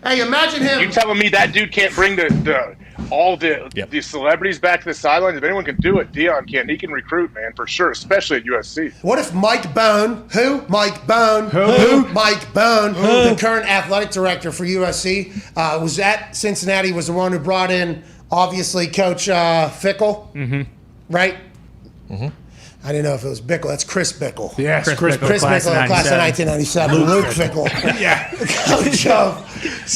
Hey, imagine him... You telling me that dude can't bring all the celebrities back to the sidelines? If anyone can do it, Deion can. He can recruit, man, for sure, especially at USC. What if Mike Bone, Mike Bone, the current athletic director for USC, was at Cincinnati, was the one who brought in, obviously, Coach Fickle, right? Mm-hmm. I didn't know if it was Bickle. That's Chris Bickle. Yes, Chris Bickle, class of 1997. Luke Fickle. Coach of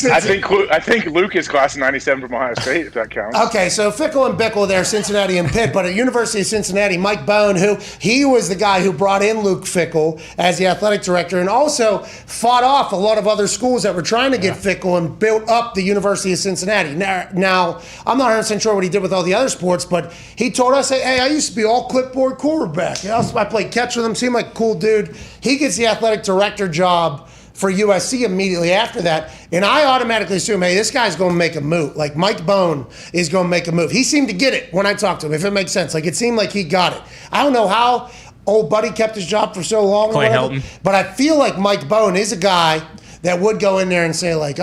I think Luke is class of 97 from Ohio State, if that counts. Okay, so Fickle and Bickle there, Cincinnati and Pitt. But at University of Cincinnati, Mike Bone, he was the guy who brought in Luke Fickle as the athletic director and also fought off a lot of other schools that were trying to get Fickle and built up the University of Cincinnati. Now I'm not 100% sure what he did with all the other sports, but he told us, hey, I used to be all clipboard quarterback. I played catch with him, seemed like a cool dude. He gets the athletic director job for USC immediately after that. And I automatically assume, hey, this guy's going to make a move. Like Mike Bone is going to make a move. He seemed to get it when I talked to him, if it makes sense. Like it seemed like he got it. I don't know how old Buddy kept his job for so long. Clay Helton. But I feel like Mike Bone is a guy that would go in there and say, like,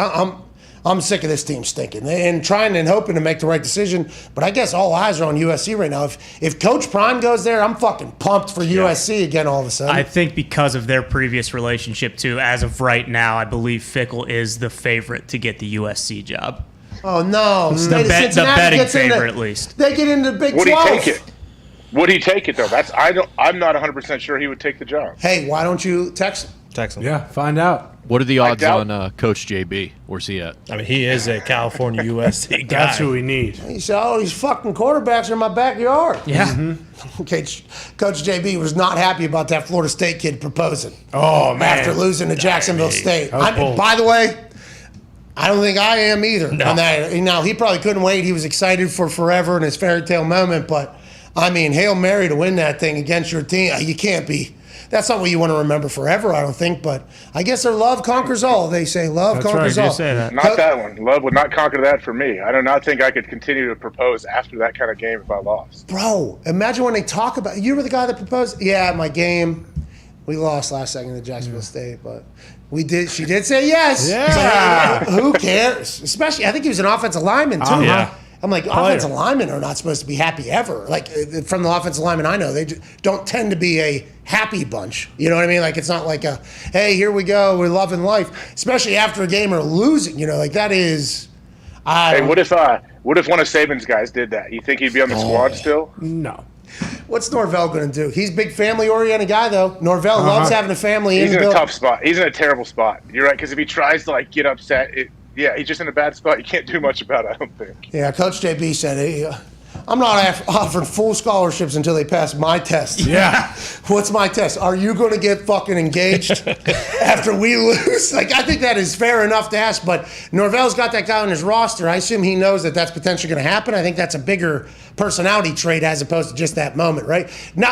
I'm sick of this team stinking and trying and hoping to make the right decision. But I guess all eyes are on USC right now. If Coach Prime goes there, I'm fucking pumped for USC again all of a sudden. I think because of their previous relationship, too, as of right now, I believe Fickle is the favorite to get the USC job. Oh, no. The betting favorite, at least. They get into the Big 12. Would he take it? Would he take it, though? I'm not 100% sure he would take the job. Hey, why don't you text him? Text him. Yeah, find out. What are the odds on Coach JB? Where's he at? I mean, he is a California USC guy. That's who we need. He said, all these fucking quarterbacks are in my backyard. Yeah. Okay, Coach JB was not happy about that Florida State kid proposing. Oh, man. After losing to Jacksonville State. By the way, I don't think I am either on that. Now, he probably couldn't wait. He was excited for forever in his fairy tale moment. But, I mean, Hail Mary to win that thing against your team. You can't be. That's not what you want to remember forever, I don't think. But I guess their love conquers all. They say love conquers all. Say that. Not that one. Love would not conquer that for me. I do not think I could continue to propose after that kind of game if I lost. Bro, imagine when they talk about, you were the guy that proposed? Yeah, my game. We lost last second to Jacksonville State, but we did. She did say yes. Yeah. So, who cares? Especially, I think he was an offensive lineman too. Yeah. I'm like, offensive linemen are not supposed to be happy ever. Like, from the offensive linemen I know, they don't tend to be a happy bunch. You know what I mean? Like, it's not like a, hey, here we go, we're loving life. Especially after a game or losing. You know, like that is. Hey, what if one of Saban's guys did that? You think he'd be on the squad still? No. What's Norvell going to do? He's a big family-oriented guy, though. Norvell loves having a family. He's in a tough spot. He's in a terrible spot. You're right, because if he tries to like get upset, he's just in a bad spot. You can't do much about it, I don't think. Yeah, Coach JB said, hey, I'm not offering full scholarships until they pass my test. Yeah. What's my test? Are you going to get fucking engaged after we lose? Like, I think that is fair enough to ask, but Norvell's got that guy on his roster. I assume he knows that that's potentially going to happen. I think that's a bigger personality trait as opposed to just that moment, right?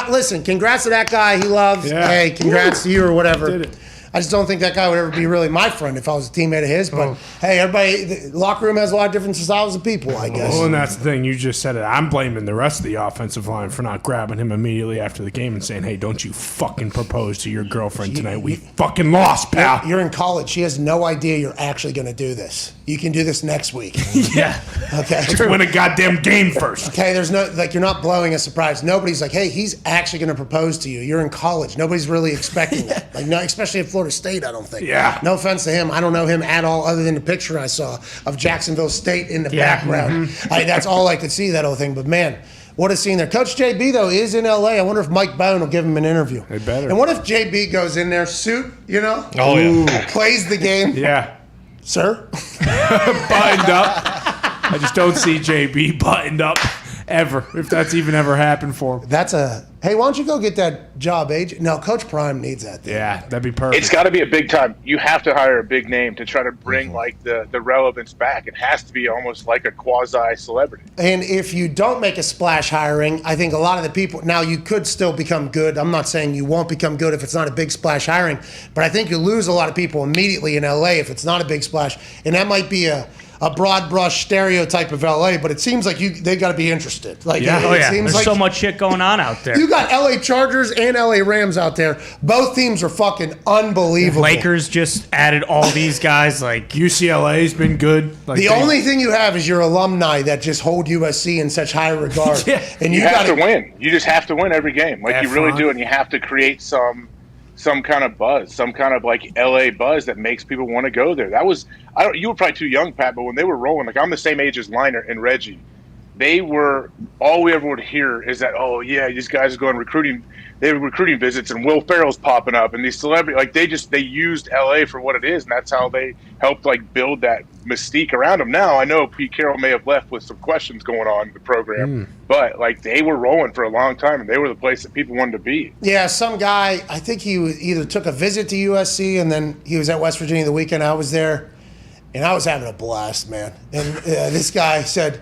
Listen, congrats to that guy he loves. Yeah. Hey, congrats to you or whatever. Did it. I just don't think that guy would ever be really my friend if I was a teammate of his. But hey, everybody, the locker room has a lot of different styles of people, I guess. Well, and that's the thing. You just said it. I'm blaming the rest of the offensive line for not grabbing him immediately after the game and saying, hey, don't you fucking propose to your girlfriend tonight. We fucking lost, pal. You're in college. She has no idea you're actually going to do this. You can do this next week. Yeah. Okay. Let's win a goddamn game first. Okay, there's no, like, you're not blowing a surprise. Nobody's like, hey, he's actually going to propose to you. You're in college. Nobody's really expecting that. Like, no, especially at Florida State, I don't think. Yeah. No offense to him. I don't know him at all other than the picture I saw of Jacksonville State in the background. That's all I could see, that whole thing. But, man, what a scene there. Coach JB, though, is in L.A. I wonder if Mike Bone will give him an interview. They better. And what if JB goes in there, suit, you know? Oh, yeah. Plays the game. Yeah. Sir? Buttoned up. I just don't see JB buttoned up ever, if that's even ever happened for him. Hey, why don't you go get that job, agent? No, Coach Prime needs that thing. Yeah, that'd be perfect. It's got to be a big time. You have to hire a big name to try to bring like the relevance back. It has to be almost like a quasi celebrity. And if you don't make a splash hiring, I think a lot of the people, now you could still become good. I'm not saying you won't become good if it's not a big splash hiring, but I think you lose a lot of people immediately in LA if it's not a big splash. And that might be a broad brush stereotype of LA, but it seems like they got to be interested. Like, it seems There's like so much shit going on out there. You got LA Chargers and LA Rams out there. Both teams are fucking unbelievable. Lakers just added all these guys. Like UCLA's been good. Like the only thing you have is your alumni that just hold USC in such high regard. And you have to win. You just have to win every game. Like, you really do, and you have to create some kind of buzz, some kind of like LA buzz that makes people want to go there. You were probably too young, Pat, but when they were rolling, like, I'm the same age as Liner and Reggie. All we ever would hear is that, oh yeah, these guys are going recruiting. They were recruiting visits, and Will Ferrell's popping up, and these celebrities, like, they used LA for what it is, and that's how they helped like build that mystique around them. Now I know Pete Carroll may have left with some questions going on in the program, but like, they were rolling for a long time, and they were the place that people wanted to be. Yeah, some guy, I think he either took a visit to USC, and then he was at West Virginia the weekend I was there, and I was having a blast, man. And this guy said,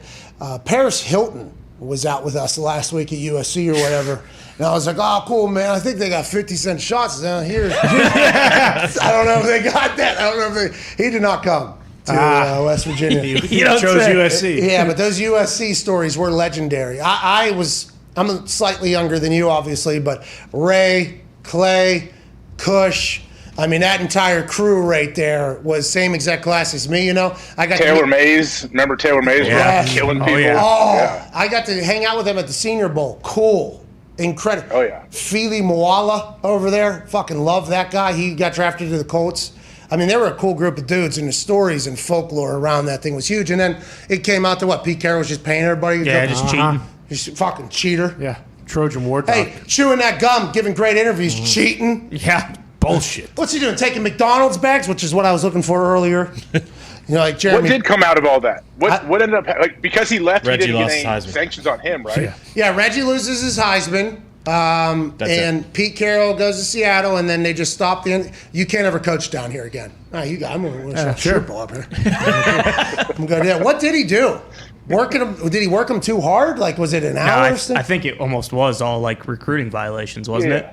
Paris Hilton was out with us last week at USC or whatever. And I was like, oh, cool, man. I think they got 50-cent shots down here. I don't know if they got that. I don't know if he did not come to West Virginia. He chose USC. Yeah, but those USC stories were legendary. I'm slightly younger than you, obviously, but Ray, Clay, Cush, I mean, that entire crew right there was same exact class as me, you know. I got Taylor Mays. Remember Taylor Mays? Yeah. Killing people. I got to hang out with him at the Senior Bowl. Cool. Incredible. Oh, yeah. Fili Moala over there. Fucking love that guy. He got drafted to the Colts. I mean, they were a cool group of dudes, and the stories and folklore around that thing was huge. And then it came out to what? Pete Carroll was just paying everybody? Yeah, just cheating. Just fucking cheater. Yeah. Trojan War dog. Hey, chewing that gum, giving great interviews, cheating. Yeah. Bullshit. What's he doing? Taking McDonald's bags, which is what I was looking for earlier. You know, like Jeremy. What did come out of all that? What ended up like, because he left? Reggie he didn't lost get any Heisman. sanctions on him, right? Yeah, Reggie loses his Heisman, and Pete Carroll goes to Seattle, and then they just stop you can't ever coach down here again. I'm going to sure. ball up here. I'm going to do that. What did he do? Did he work him too hard? Like, was it an hour? I think it almost was all like recruiting violations, wasn't it?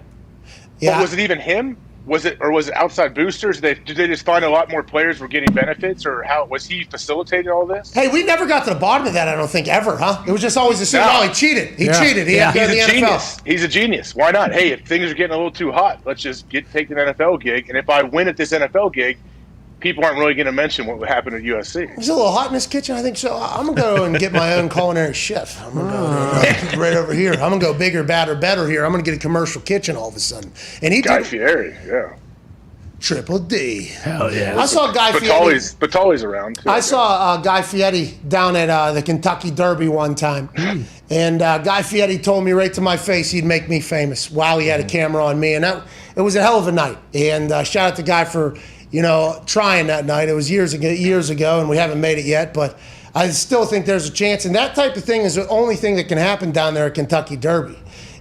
Yeah. But was it even him? Was it outside boosters? Did they just find a lot more players were getting benefits, or how was he facilitating all this? Hey, we never got to the bottom of that, I don't think, ever, huh? It was just always assumed, he cheated. He cheated. He's a genius. He's a genius. Why not? Hey, if things are getting a little too hot, let's just take an NFL gig. And if I win at this NFL gig, people aren't really going to mention what would happen at USC. It's a little hot in this kitchen, I think so. I'm going to go and get my own culinary chef. I'm going to go right over here. I'm going to go bigger, badder, better here. I'm going to get a commercial kitchen all of a sudden. And Guy Fieri, yeah. Triple D. Hell yeah. I saw Guy Fieri. Batali's around, too. I saw Guy Fieri down at the Kentucky Derby one time. And Guy Fieri told me right to my face he'd make me famous while he had a camera on me. And it was a hell of a night. And shout out to Guy for, trying that night. It was years ago, and we haven't made it yet. But I still think there's a chance. And that type of thing is the only thing that can happen down there at Kentucky Derby.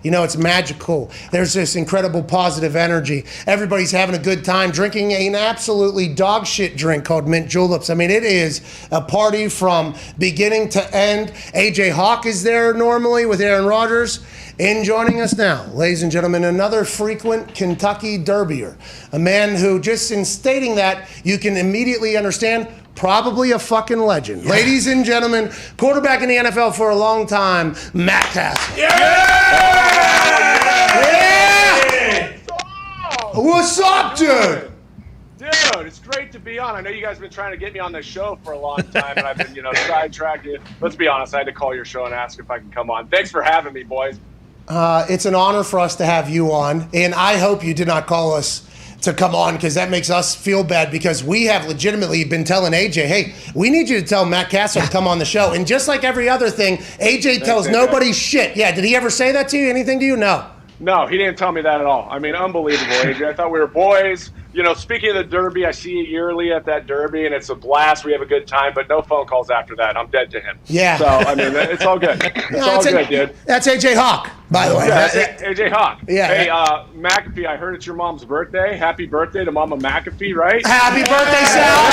It's magical. There's this incredible positive energy. Everybody's having a good time drinking an absolutely dog shit drink called mint juleps. I mean, it is a party from beginning to end. AJ Hawk is there normally with Aaron Rodgers. And joining us now, ladies and gentlemen, another frequent Kentucky Derbyer. A man who, just in stating that, you can immediately understand, probably a fucking legend. Yeah. Ladies and gentlemen, quarterback in the NFL for a long time, Matt Castle. Yeah! What's up, dude? Dude, it's great to be on. I know you guys have been trying to get me on this show for a long time, and I've been, sidetracked. Let's be honest, I had to call your show and ask if I can come on. Thanks for having me, boys. It's an honor for us to have you on, and I hope you did not call us to come on, because that makes us feel bad, because we have legitimately been telling AJ, hey, we need you to tell Matt Castle to come on the show. And just like every other thing, AJ tells nobody shit. Yeah, did he ever say that to you? Anything to you? No. No, he didn't tell me that at all. I mean, unbelievable, AJ. I thought we were boys. Speaking of the Derby, I see you yearly at that Derby, and it's a blast. We have a good time, but no phone calls after that. I'm dead to him. Yeah. So, I mean, it's all good. It's all good, dude. That's AJ Hawk, by the way. Yeah, AJ Hawk. Yeah. Hey, McAfee, I heard it's your mom's birthday. Happy birthday to Mama McAfee, right? Happy birthday, Sal.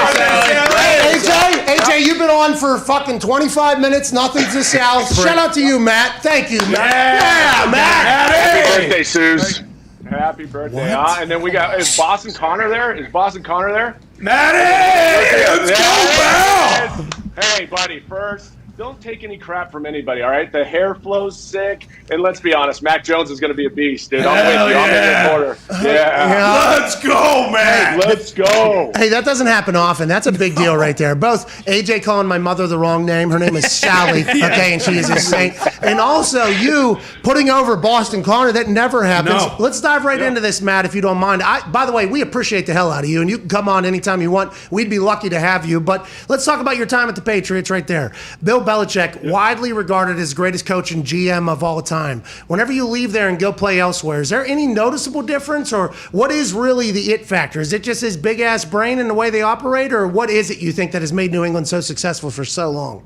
AJ, you've been on for fucking 25 minutes. Nothing's to Sal. Shout out to you, Matt. Thank you, Matt. Yeah, Matt. Happy birthday, Suze. Happy birthday, And then we got, is Boston Connor there? Matty! Let's go, pal! Hey, buddy, first, don't take any crap from anybody, all right? The hair flow's sick, and let's be honest, Mac Jones is going to be a beast, dude. I'm with you. I'm in your corner. Yeah. Let's go, man. Let's go. Hey, that doesn't happen often. That's a big deal right there. Both AJ calling my mother the wrong name. Her name is Sally, okay, and she is a saint. And also you putting over Boston Connor. That never happens. No. Let's dive right into this, Matt, if you don't mind. By the way, we appreciate the hell out of you, and you can come on anytime you want. We'd be lucky to have you. But let's talk about your time at the Patriots right there. Bill Belichick, widely regarded as the greatest coach and GM of all time. Whenever you leave there and go play elsewhere, is there any noticeable difference, or what is really the it factor? Is it just his big-ass brain and the way they operate, or what is it you think that has made New England so successful for so long?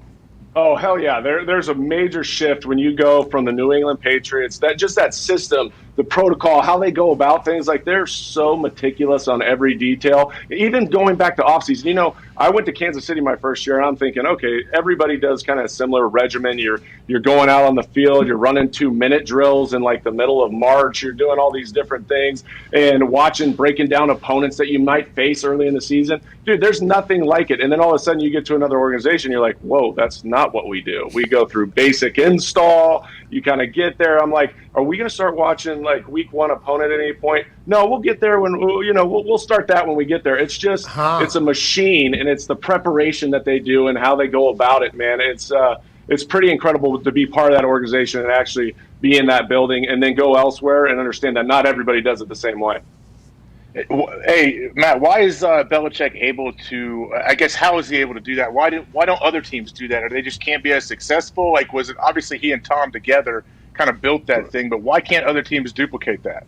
Oh, hell yeah. There's a major shift when you go from the New England Patriots, that system, the protocol, how they go about things. Like, they're so meticulous on every detail. Even going back to offseason, I went to Kansas City my first year, and I'm thinking, okay, everybody does kind of a similar regimen. You're going out on the field, you're running 2-minute drills in like the middle of March, you're doing all these different things and breaking down opponents that you might face early in the season. Dude, there's nothing like it. And then all of a sudden you get to another organization, you're like, whoa, that's not what we do. We go through basic install, you kind of get there. I'm like, are we going to start watching like week one opponent at any point? No, we'll get there when, we'll start that when we get there. It's just, it's a machine, and it's the preparation that they do and how they go about it, man. It's pretty incredible to be part of that organization and actually be in that building and then go elsewhere and understand that not everybody does it the same way. Hey, Matt, why is Belichick able to, how is he able to do that? Why don't other teams do that? Or they just can't be as successful? Like, was it obviously he and Tom together kind of built that thing, but why can't other teams duplicate that?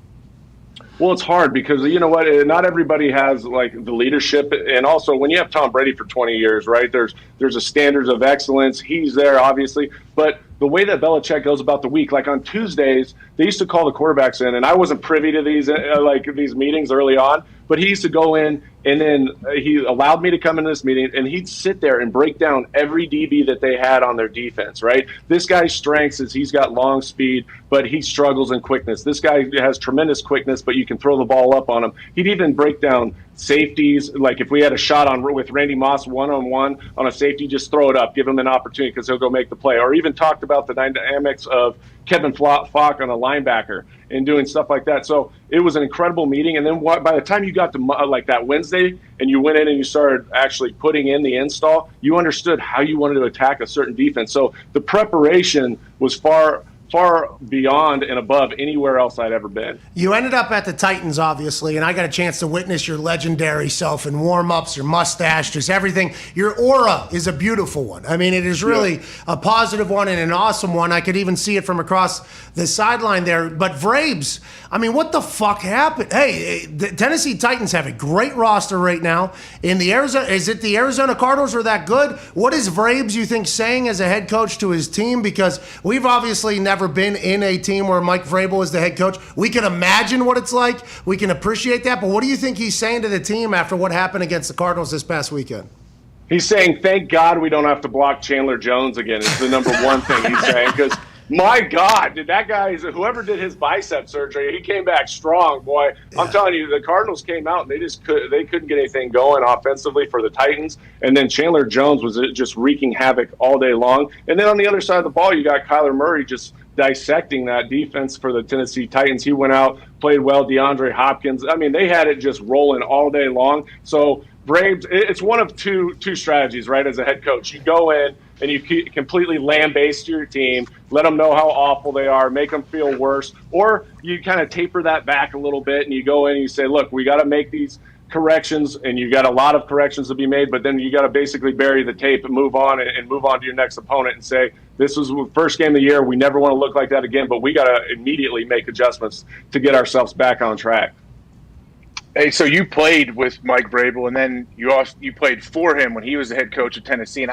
Well, it's hard because, you know what, not everybody has like the leadership. And also when you have Tom Brady for 20 years, right, there's a standards of excellence. He's there, obviously. But the way that Belichick goes about the week, like on Tuesdays, they used to call the quarterbacks in, and I wasn't privy to these meetings early on, but he used to go in And then he allowed me to come into this meeting, and he'd sit there and break down every DB that they had on their defense, right? This guy's strengths is he's got long speed, but he struggles in quickness. This guy has tremendous quickness, but you can throw the ball up on him. He'd even break down safeties. Like if we had a shot with Randy Moss one-on-one on a safety, just throw it up, give him an opportunity because he'll go make the play. Or even talked about the dynamics of Kevin Falk on a linebacker and doing stuff like that. So it was an incredible meeting. And then by the time you got to like that Wednesday and you went in and you started actually putting in the install, you understood how you wanted to attack a certain defense. So the preparation was far beyond and above anywhere else I'd ever been. You ended up at the Titans, obviously, and I got a chance to witness your legendary self in warm-ups, your mustache, just everything. Your aura is a beautiful one. I mean, it is really a positive one and an awesome one. I could even see it from across the sideline there. But Vrabes, I mean, what the fuck happened? Hey, the Tennessee Titans have a great roster right now. In the is it the Arizona Cardinals are that good? What is Vrabes, you think, saying as a head coach to his team? Because we've obviously never been in a team where Mike Vrabel is the head coach. We can imagine what it's like. We can appreciate that. But what do you think he's saying to the team after what happened against the Cardinals this past weekend? He's saying, thank God we don't have to block Chandler Jones again. It's the number one thing he's saying. Because, my God, whoever did his bicep surgery, he came back strong, boy. Yeah. I'm telling you, the Cardinals came out and they couldn't get anything going offensively for the Titans. And then Chandler Jones was just wreaking havoc all day long. And then on the other side of the ball, you got Kyler Murray just dissecting that defense for the Tennessee Titans. He went out, played well. DeAndre Hopkins. I mean, they had it just rolling all day long. So Braves, it's one of two strategies, right? As a head coach, you go in and you completely lambaste your team, let them know how awful they are, make them feel worse, or you kind of taper that back a little bit and you go in and you say, look, we got to make these corrections, and you got a lot of corrections to be made, but then you got to basically bury the tape and move on and move on to your next opponent and say, this was the first game of the year. We never want to look like that again, but we got to immediately make adjustments to get ourselves back on track. Hey, so you played with Mike Vrabel, and then you played for him when he was the head coach of Tennessee, and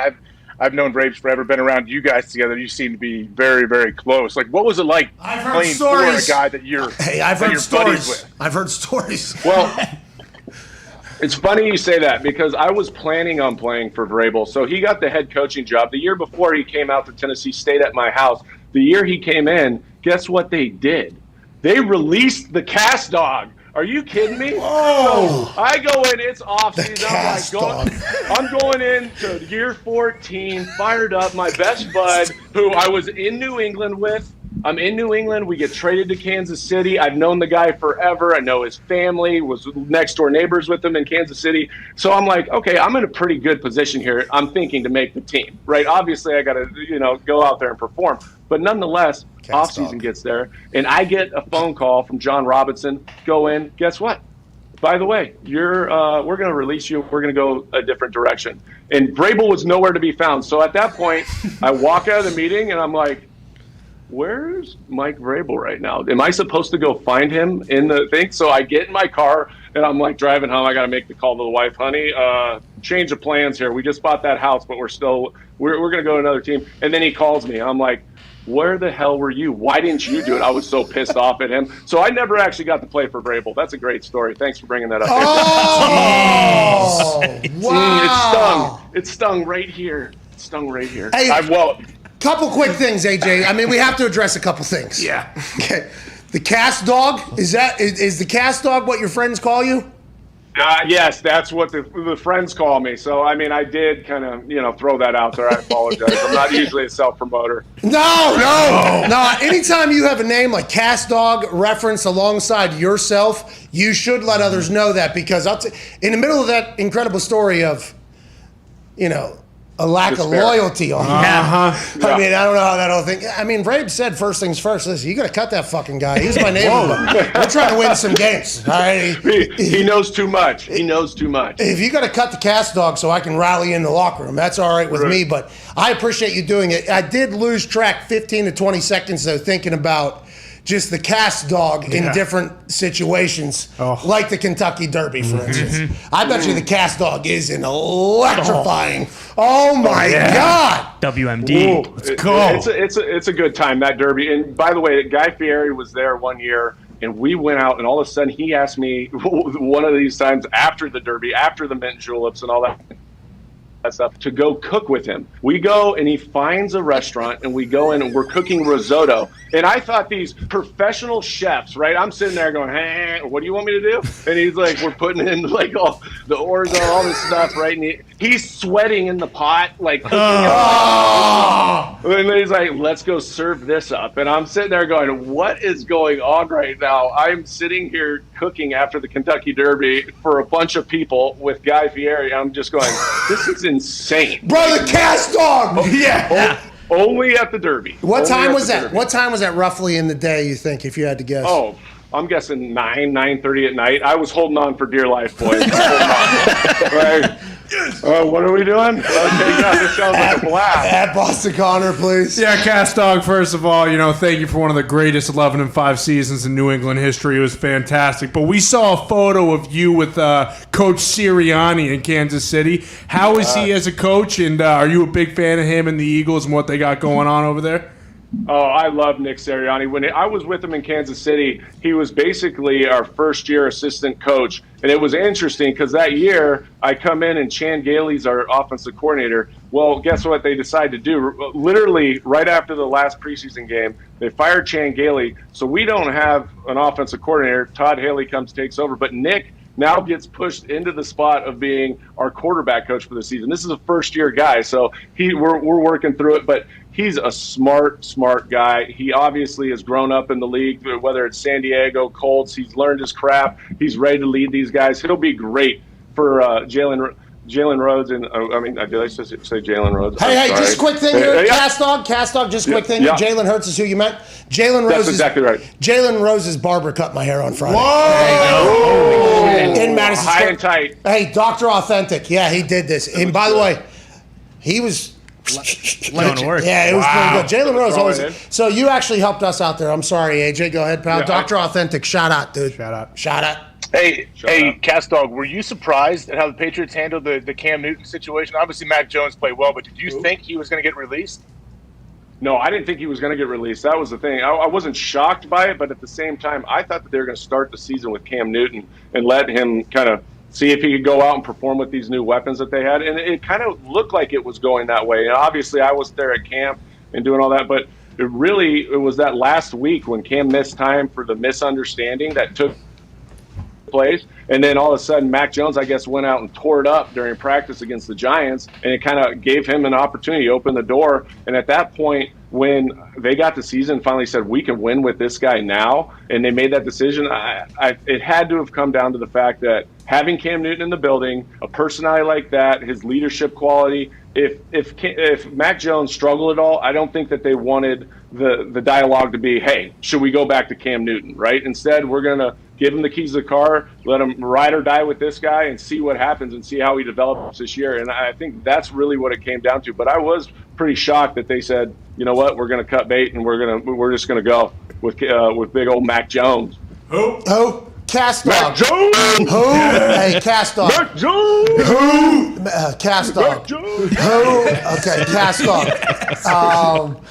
I've known Vrabes forever, been around you guys together. You seem to be very, very close. Like, what was it like playing for a guy that you're buddies with? I've heard stories. Well, it's funny you say that because I was planning on playing for Vrabel. So he got the head coaching job. The year before he came out to Tennessee, stayed at my house. The year he came in, guess what they did? They released the cast dog. Are you kidding me? Oh! So I go in, it's off season. I'm going into year 14, fired up. My best bud, who I was in New England with. I'm in New England. We get traded to Kansas City. I've known the guy forever. I know his family, was next door neighbors with him in Kansas City. So I'm like, okay, I'm in a pretty good position here. I'm thinking to make the team, right? Obviously, I got to, go out there and perform. But nonetheless, offseason gets there, and I get a phone call from John Robinson. Go in. Guess what? By the way, we're going to release you. We're going to go a different direction. And Vrabel was nowhere to be found. So at that point, I walk out of the meeting, and I'm like, where's Mike Vrabel right now? Am I supposed to go find him in the thing? So I get in my car, and I'm like driving home. I got to make the call to the wife. Honey, change of plans here. We just bought that house, but we're going to go to another team. And then he calls me. I'm like, where the hell were you? Why didn't you do it? I was so pissed off at him. So I never actually got to play for Vrabel. That's a great story. Thanks for bringing that up. Oh! Wow! It stung right here. Hey, couple quick things, AJ. I mean, we have to address a couple things. Yeah. Okay. The cast dog, is the cast dog what your friends call you? Yes, that's what the friends call me. So, I mean, I did kind of, throw that out there. I apologize. I'm not usually a self-promoter. No. Anytime you have a name like Cast Dog referenced alongside yourself, you should let others know that, because in the middle of that incredible story of, a lack of loyalty on Yeah. I mean, I don't know how that whole thing. I mean, Vrabel said first things first. Listen, you got to cut that fucking guy. He's my neighbor. We're trying to win some games. All right? He knows too much. If you got to cut the cast dog so I can rally in the locker room, that's all right with me. But I appreciate you doing it. I did lose track 15 to 20 seconds though, thinking about just the cast dog in different situations, like the Kentucky Derby, for instance. I bet you the cast dog is an electrifying. Oh my God! WMD. Let's go. It's a good time, that Derby. And by the way, Guy Fieri was there one year. And we went out, and all of a sudden he asked me one of these times after the Derby, after the mint juleps and all that stuff, to go cook with him. We go and he finds a restaurant and we go in and we're cooking risotto. And I thought these professional chefs, right? I'm sitting there going, hey, what do you want me to do? And he's like, we're putting in like all the orzo, all this stuff, right? And he's sweating in the pot, like cooking. And then he's like, let's go serve this up. And I'm sitting there going, what is going on right now? I'm sitting here cooking after the Kentucky Derby for a bunch of people with Guy Fieri. I'm just going, this is insane. Brother Cast Dog! Yeah. Only at the Derby. What time was that? What time was that roughly in the day, you think, if you had to guess? Oh, I'm guessing 9:30 at night. I was holding on for dear life, boys. What are we doing? Okay, God, this sounds like a blast. Add Boston Connor, please. Yeah, Cast Dog, first of all, thank you for one of the greatest 11-5 seasons in New England history. It was fantastic. But we saw a photo of you with Coach Sirianni in Kansas City. How is he as a coach, and are you a big fan of him and the Eagles and what they got going on over there? Oh, I love Nick Sirianni. When I was with him in Kansas City, he was basically our first-year assistant coach. And it was interesting because that year I come in and Chan Gailey's our offensive coordinator. Well, guess what they decided to do? Literally right after the last preseason game, they fired Chan Gailey. So we don't have an offensive coordinator. Todd Haley takes over. But Nick now gets pushed into the spot of being our quarterback coach for the season. This is a first-year guy, so we're working through it. But he's a smart guy. He obviously has grown up in the league, whether it's San Diego, Colts. He's learned his craft. He's ready to lead these guys. He'll be great for Jalen Rhodes. And did I say Jalen Rhodes? Hey, just a quick thing here. Cast Dog, just a quick thing. Yeah. Jalen Hurts is who you meant. Jalen Rose. That's exactly right. Jalen Rose's barber cut my hair on Friday. Whoa! In Madison High Square. and tight. Hey, Dr. Authentic. Yeah, he did this. And by the way, he was Going to work. Yeah, it was pretty good. Jalen Rose always. in. So you actually helped us out there. I'm sorry, AJ. Go ahead, pal. Yeah, Dr. Authentic. Shout out, dude. Shout out. Shout out. Hey, Cast Dog, were you surprised at how the Patriots handled the Cam Newton situation? Obviously, Mac Jones played well, but did you think he was going to get released? No, I didn't think he was going to get released. That was the thing. I wasn't shocked by it, but at the same time, I thought that they were going to start the season with Cam Newton and let him kind of see if he could go out and perform with these new weapons that they had. And it kind of looked like it was going that way. And obviously, I was there at camp and doing all that, but it was that last week when Cam missed time for the misunderstanding that took place. And then all of a sudden, Mac Jones, I guess, went out and tore it up during practice against the Giants, and it kind of gave him an opportunity to open the door. And at that point, when they got the season, finally said, we can win with this guy now, and they made that decision, it had to have come down to the fact that having Cam Newton in the building, a personality like that, his leadership quality, if Mac Jones struggled at all, I don't think that they wanted the dialogue to be, hey, should we go back to Cam Newton, right? Instead, we're going to give him the keys to the car, let him ride or die with this guy and see what happens and see how he develops this year. And I think that's really what it came down to. But I was pretty shocked that they said, you know what, we're going to cut bait and we're just going to go with big old Mac Jones. Who? Cast Dog. Mac Jones. Who? Hey, Cast Dog. Mac Jones. Who? Cast Dog. Mac Jones. Who? Okay, Cast Dog.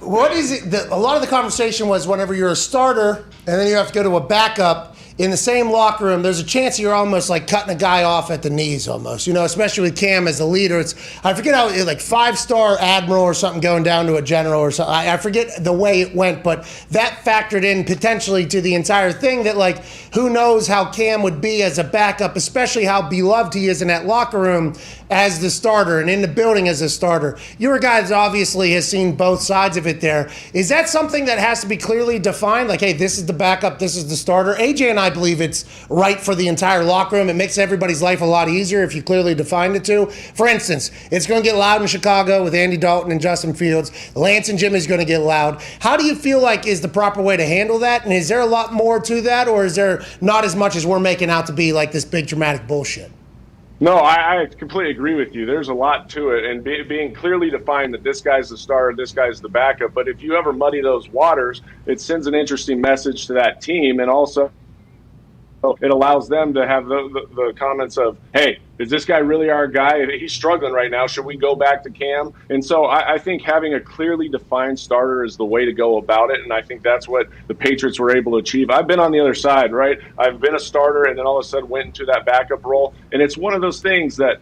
What is it? A lot of the conversation was whenever you're a starter and then you have to go to a backup in the same locker room, there's a chance you're almost like cutting a guy off at the knees almost, especially with Cam as the leader. I forget how, like 5-star admiral or something going down to a general or something. I forget the way it went, but that factored in potentially to the entire thing that, like, who knows how Cam would be as a backup, especially how beloved he is in that locker room as the starter and in the building as a starter. You're a guy that obviously has seen both sides of it there. Is that something that has to be clearly defined? Like, hey, this is the backup, this is the starter. AJ and I believe it's right for the entire locker room. It makes everybody's life a lot easier if you clearly define the two. For instance, it's going to get loud in Chicago with Andy Dalton and Justin Fields. Lance and Jimmy's going to get loud. How do you feel like is the proper way to handle that? And is there a lot more to that, or is there not as much as we're making out to be like this big dramatic bullshit? No, I completely agree with you. There's a lot to it, and being clearly defined that this guy's the starter, this guy's the backup. But if you ever muddy those waters, it sends an interesting message to that team, and also it allows them to have the comments of, hey, is this guy really our guy? He's struggling right now. Should we go back to Cam? And so I think having a clearly defined starter is the way to go about it, and I think that's what the Patriots were able to achieve. I've been on the other side, right? I've been a starter and then all of a sudden went into that backup role, and it's one of those things that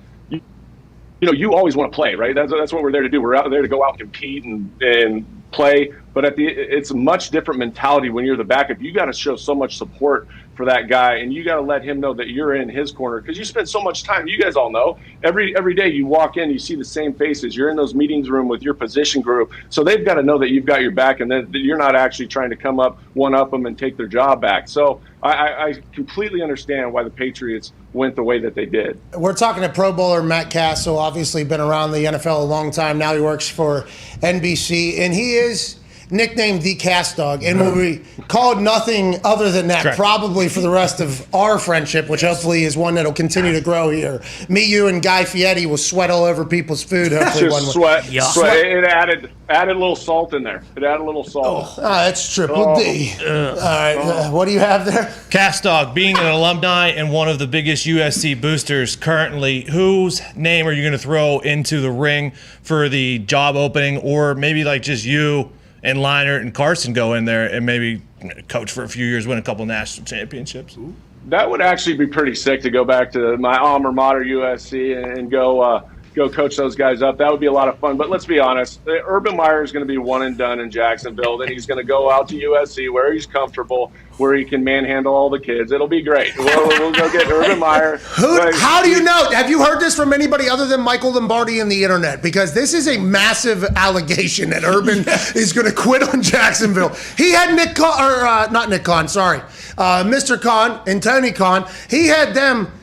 you always want to play, right? That's what we're there to do. We're out there to go out and compete and play, but it's a much different mentality when you're the backup. You got to show so much support for that guy, and you got to let him know that you're in his corner because you spend so much time. You guys all know every day you walk in, you see the same faces. You're in those meetings room with your position group, so they've got to know that you've got your back and that you're not actually trying to come up, one up them, and take their job back. So I completely understand why the Patriots went the way that they did. We're talking to Pro Bowler Matt Castle, obviously been around the NFL a long time. Now he works for NBC, and he is nicknamed the Cast Dog, and will be called nothing other than that probably for the rest of our friendship, which hopefully is one that'll continue to grow here. Me, you, and Guy Fieri will sweat all over people's food. Hopefully, just sweat. It added a little salt in there. It added a little salt. Oh, that's triple D. All right, what do you have there? Cast Dog, being an alumni and one of the biggest USC boosters currently, whose name are you going to throw into the ring for the job opening, or maybe like just you and Leinart and Carson go in there and maybe coach for a few years, win a couple national championships? That would actually be pretty sick to go back to my alma mater, USC, and go coach those guys up. That would be a lot of fun. But let's be honest, Urban Meyer is going to be one and done in Jacksonville. Then he's going to go out to USC where he's comfortable, where he can manhandle all the kids. It'll be great. We'll go get Urban Meyer. How do you know? Have you heard this from anybody other than Michael Lombardi and the internet? Because this is a massive allegation that Urban is going to quit on Jacksonville. He had Mr. Khan and Tony Khan. He had them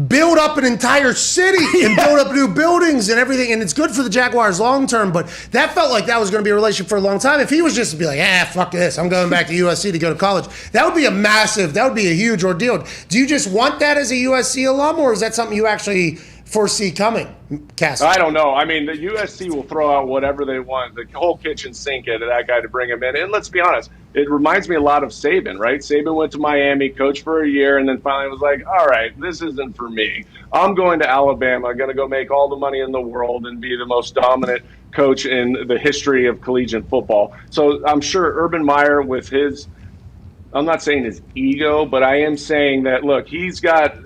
build up an entire city and build up new buildings and everything, and it's good for the Jaguars long term, but that felt like that was going to be a relationship for a long time. If he was just to be like, fuck this, I'm going back to USC to go to college, that would be a huge ordeal. Do you just want that as a USC alum, or is that something you actually foresee coming, Castle? I don't know. I mean, the USC will throw out whatever they want, the whole kitchen sink at that guy to bring him in. And let's be honest, it reminds me a lot of Saban, right? Saban went to Miami, coached for a year, and then finally was like, all right, this isn't for me. I'm going to Alabama. I'm going to go make all the money in the world and be the most dominant coach in the history of collegiate football. So I'm sure Urban Meyer, with his, I'm not saying his ego, but I am saying that, look, he's got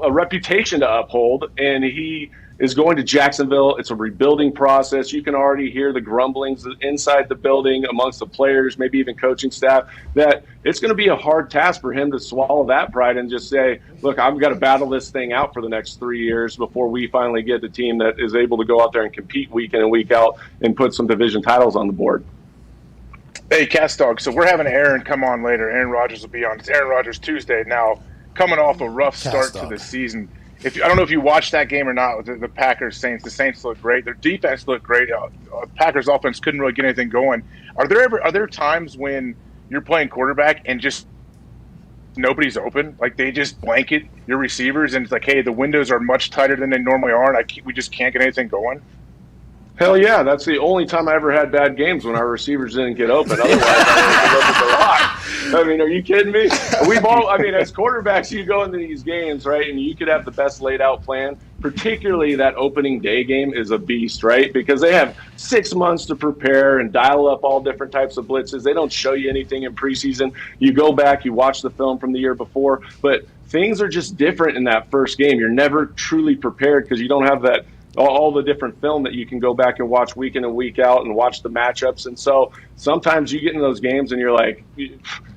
a reputation to uphold, and he is going to Jacksonville. It's a rebuilding process. You can already hear the grumblings inside the building amongst the players, maybe even coaching staff, that it's going to be a hard task for him to swallow that pride and just say, look, I've got to battle this thing out for the next 3 years before we finally get the team that is able to go out there and compete week in and week out and put some division titles on the board. Hey, Cast Dog, so we're having Aaron come on later. Aaron Rodgers will be on. It's Aaron Rodgers Tuesday. Now, coming off a rough start to the season, I don't know if you watched that game or not, the Packers-Saints. The Saints looked great. Their defense looked great. Packers offense couldn't really get anything going. Are there times when you're playing quarterback and just nobody's open? Like, they just blanket your receivers, and it's like, hey, the windows are much tighter than they normally are, and we just can't get anything going? Hell yeah, that's the only time I ever had bad games, when our receivers didn't get open. Otherwise, I would look at the rock. I mean, are you kidding me? As quarterbacks, you go into these games, right, and you could have the best laid out plan. Particularly that opening day game is a beast, right? Because they have 6 months to prepare and dial up all different types of blitzes. They don't show you anything in preseason. You go back, you watch the film from the year before, but things are just different in that first game. You're never truly prepared because you don't have that all the different film that you can go back and watch week in and week out and watch the matchups. And so sometimes you get in those games and you're like,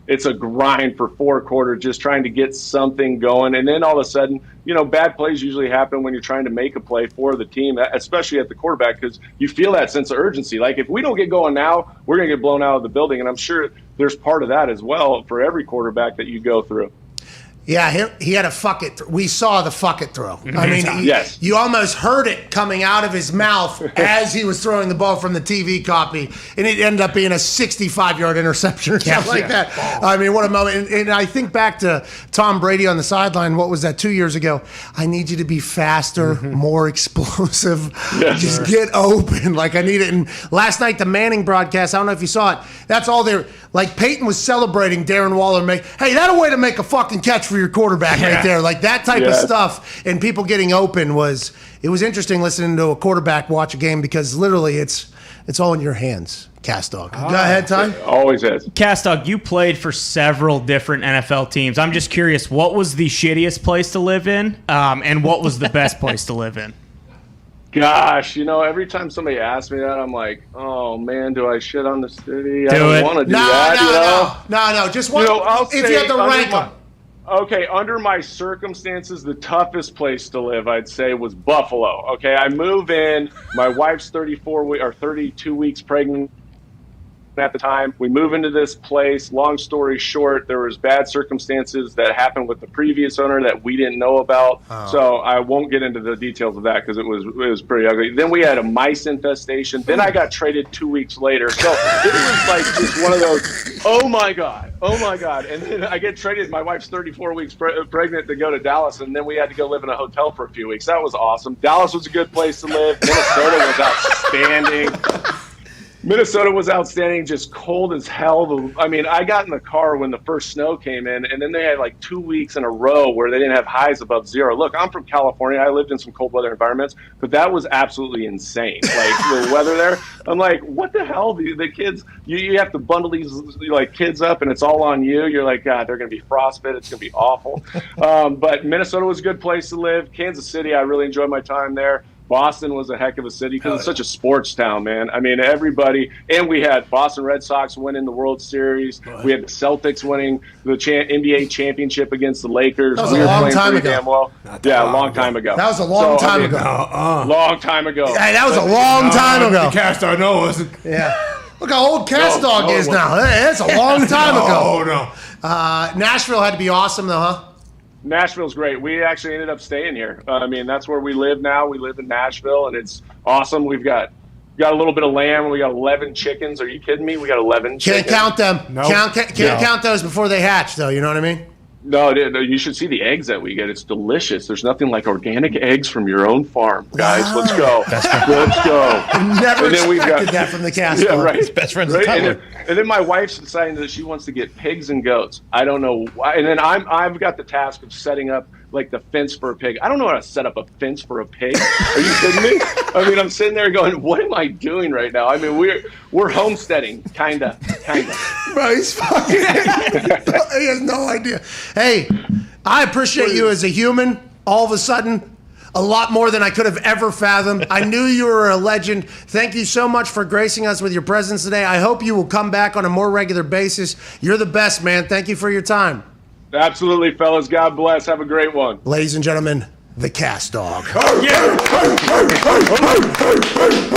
it's a grind for 4 quarters just trying to get something going. And then all of a sudden, bad plays usually happen when you're trying to make a play for the team, especially at the quarterback, because you feel that sense of urgency. Like, if we don't get going now, we're going to get blown out of the building. And I'm sure there's part of that as well for every quarterback that you go through. Yeah, he had a fuck it. We saw the fuck it throw. I mean, yes. You almost heard it coming out of his mouth as he was throwing the ball from the TV copy, and it ended up being a 65-yard interception or something like that. I mean, what a moment. And I think back to Tom Brady on the sideline, what was that, 2 years ago? I need you to be faster, more explosive. Just get open. Like, I need it. And last night, the Manning broadcast, I don't know if you saw it, that's all they're Like Peyton was celebrating Darren Waller. Hey, that a way to make a fucking catch for your quarterback right there. Like that type of stuff, and people getting open it was interesting listening to a quarterback watch a game because literally it's all in your hands. Cast Dog. Go ahead, Ty. Always is. Cast Dog, you played for several different NFL teams. I'm just curious, what was the shittiest place to live in, and what was the best place to live in? Gosh, every time somebody asks me that, I'm like, oh man, do I shit on the city? I don't want to do that. No. Just one. If you had to rank them. Okay, under my circumstances, the toughest place to live, I'd say, was Buffalo. Okay, I move in. My wife's 32 weeks pregnant at the time. We move into this place. Long story short, there was bad circumstances that happened with the previous owner that we didn't know about. So I won't get into the details of that because it was pretty ugly. Then we had a mice infestation. Then I got traded 2 weeks later. So it was like just one of those, oh my God. And then I get traded. My wife's 34 weeks pregnant to go to Dallas, and then we had to go live in a hotel for a few weeks. That was awesome. Dallas was a good place to live. Minnesota was outstanding. Minnesota was outstanding, just cold as hell. I got in the car when the first snow came in, and then they had like 2 weeks in a row where they didn't have highs above zero. Look, I'm from California. I lived in some cold weather environments, but that was absolutely insane. Like the weather there, I'm like, what the hell? The kids, you have to bundle these like kids up, and it's all on you. You're like, God, they're going to be frostbite. It's going to be awful. But Minnesota was a good place to live. Kansas City, I really enjoyed my time there. Boston was a heck of a city because it's such a sports town, man. I mean, everybody, and we had Boston Red Sox winning the World Series. We had the Celtics winning the NBA championship against the Lakers. That was a long time ago. Damn well. Yeah, a long time ago. That was a long time ago. Long time ago. Hey, that was a long time ago. The Cast Dog, no, it wasn't. Yeah. Look how old Cast Dog is now. Hey, that's a long time ago. Oh, no. Nashville had to be awesome, though, huh? Nashville's great. We actually ended up staying here. That's where we live now. We live in Nashville, and it's awesome. We've got a little bit of lamb. We got 11 chickens. Are you kidding me? We got 11 chickens. Can't count them. Nope. Can't count those before they hatch, though. You know what I mean? No, you should see the eggs that we get. It's delicious. There's nothing like organic eggs from your own farm, guys. Let's go. Let's go. Never expected that from the Cast. Yeah, right. Best friends right? in And then my wife's deciding that she wants to get pigs and goats. I don't know why. And then I've got the task of setting up like the fence for a pig. I don't know how to set up a fence for a pig. Are you kidding me? I'm sitting there going, what am I doing right now? We're homesteading, kinda. Bro, he's fucking. He has no idea. Hey, I appreciate you as a human. All of a sudden, a lot more than I could have ever fathomed. I knew you were a legend. Thank you so much for gracing us with your presence today. I hope you will come back on a more regular basis. You're the best, man. Thank you for your time. Absolutely, fellas. God bless. Have a great one. Ladies and gentlemen, the Cast Dog. Yeah.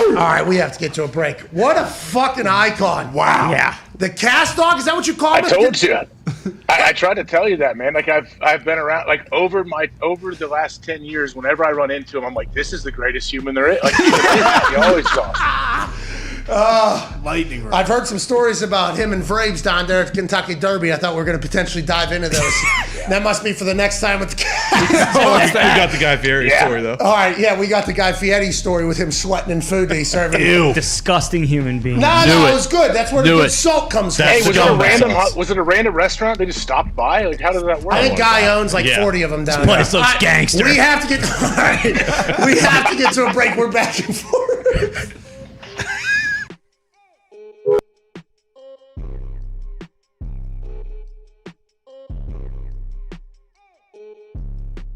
All right, we have to get to a break. What a fucking icon. Wow. Yeah. The Cast Dog? Is that what you call it? I told you. I tried to tell you that, man. Like I've been around like over the last 10 years, whenever I run into him, I'm like, this is the greatest human there is. Like he always thought. Lightning round. I've heard some stories about him and Braves down there at Kentucky Derby. I thought we were going to potentially dive into those. That must be for the next time with the Cast. We got the Guy Fieri story, though. All right, yeah, we got the Guy Fieri story with him sweating in food that he's serving. Ew. Disgusting human being. No, it was good. That's where the good salt comes from. Hey, was it a random restaurant? They just stopped by? Like, how does that work? I think Guy owns like 40 of them down there. This place looks gangster. We have to get to a break. We're back and forth.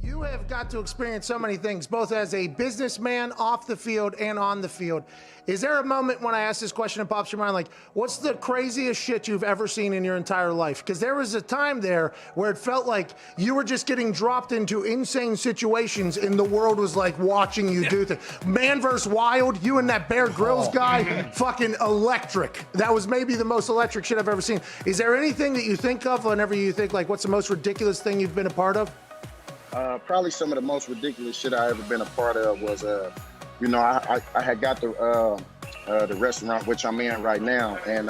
You have got to experience so many things, both as a businessman off the field and on the field. Is there a moment when I ask this question, it pops your mind, like, what's the craziest shit you've ever seen in your entire life? Because there was a time there where it felt like you were just getting dropped into insane situations and the world was like watching you do things. Man vs. Wild, you and that Bear Grylls guy, fucking electric. That was maybe the most electric shit I've ever seen. Is there anything that you think of whenever you think, like, what's the most ridiculous thing you've been a part of? Probably some of the most ridiculous shit I ever been a part of was, I had got the restaurant which I'm in right now, and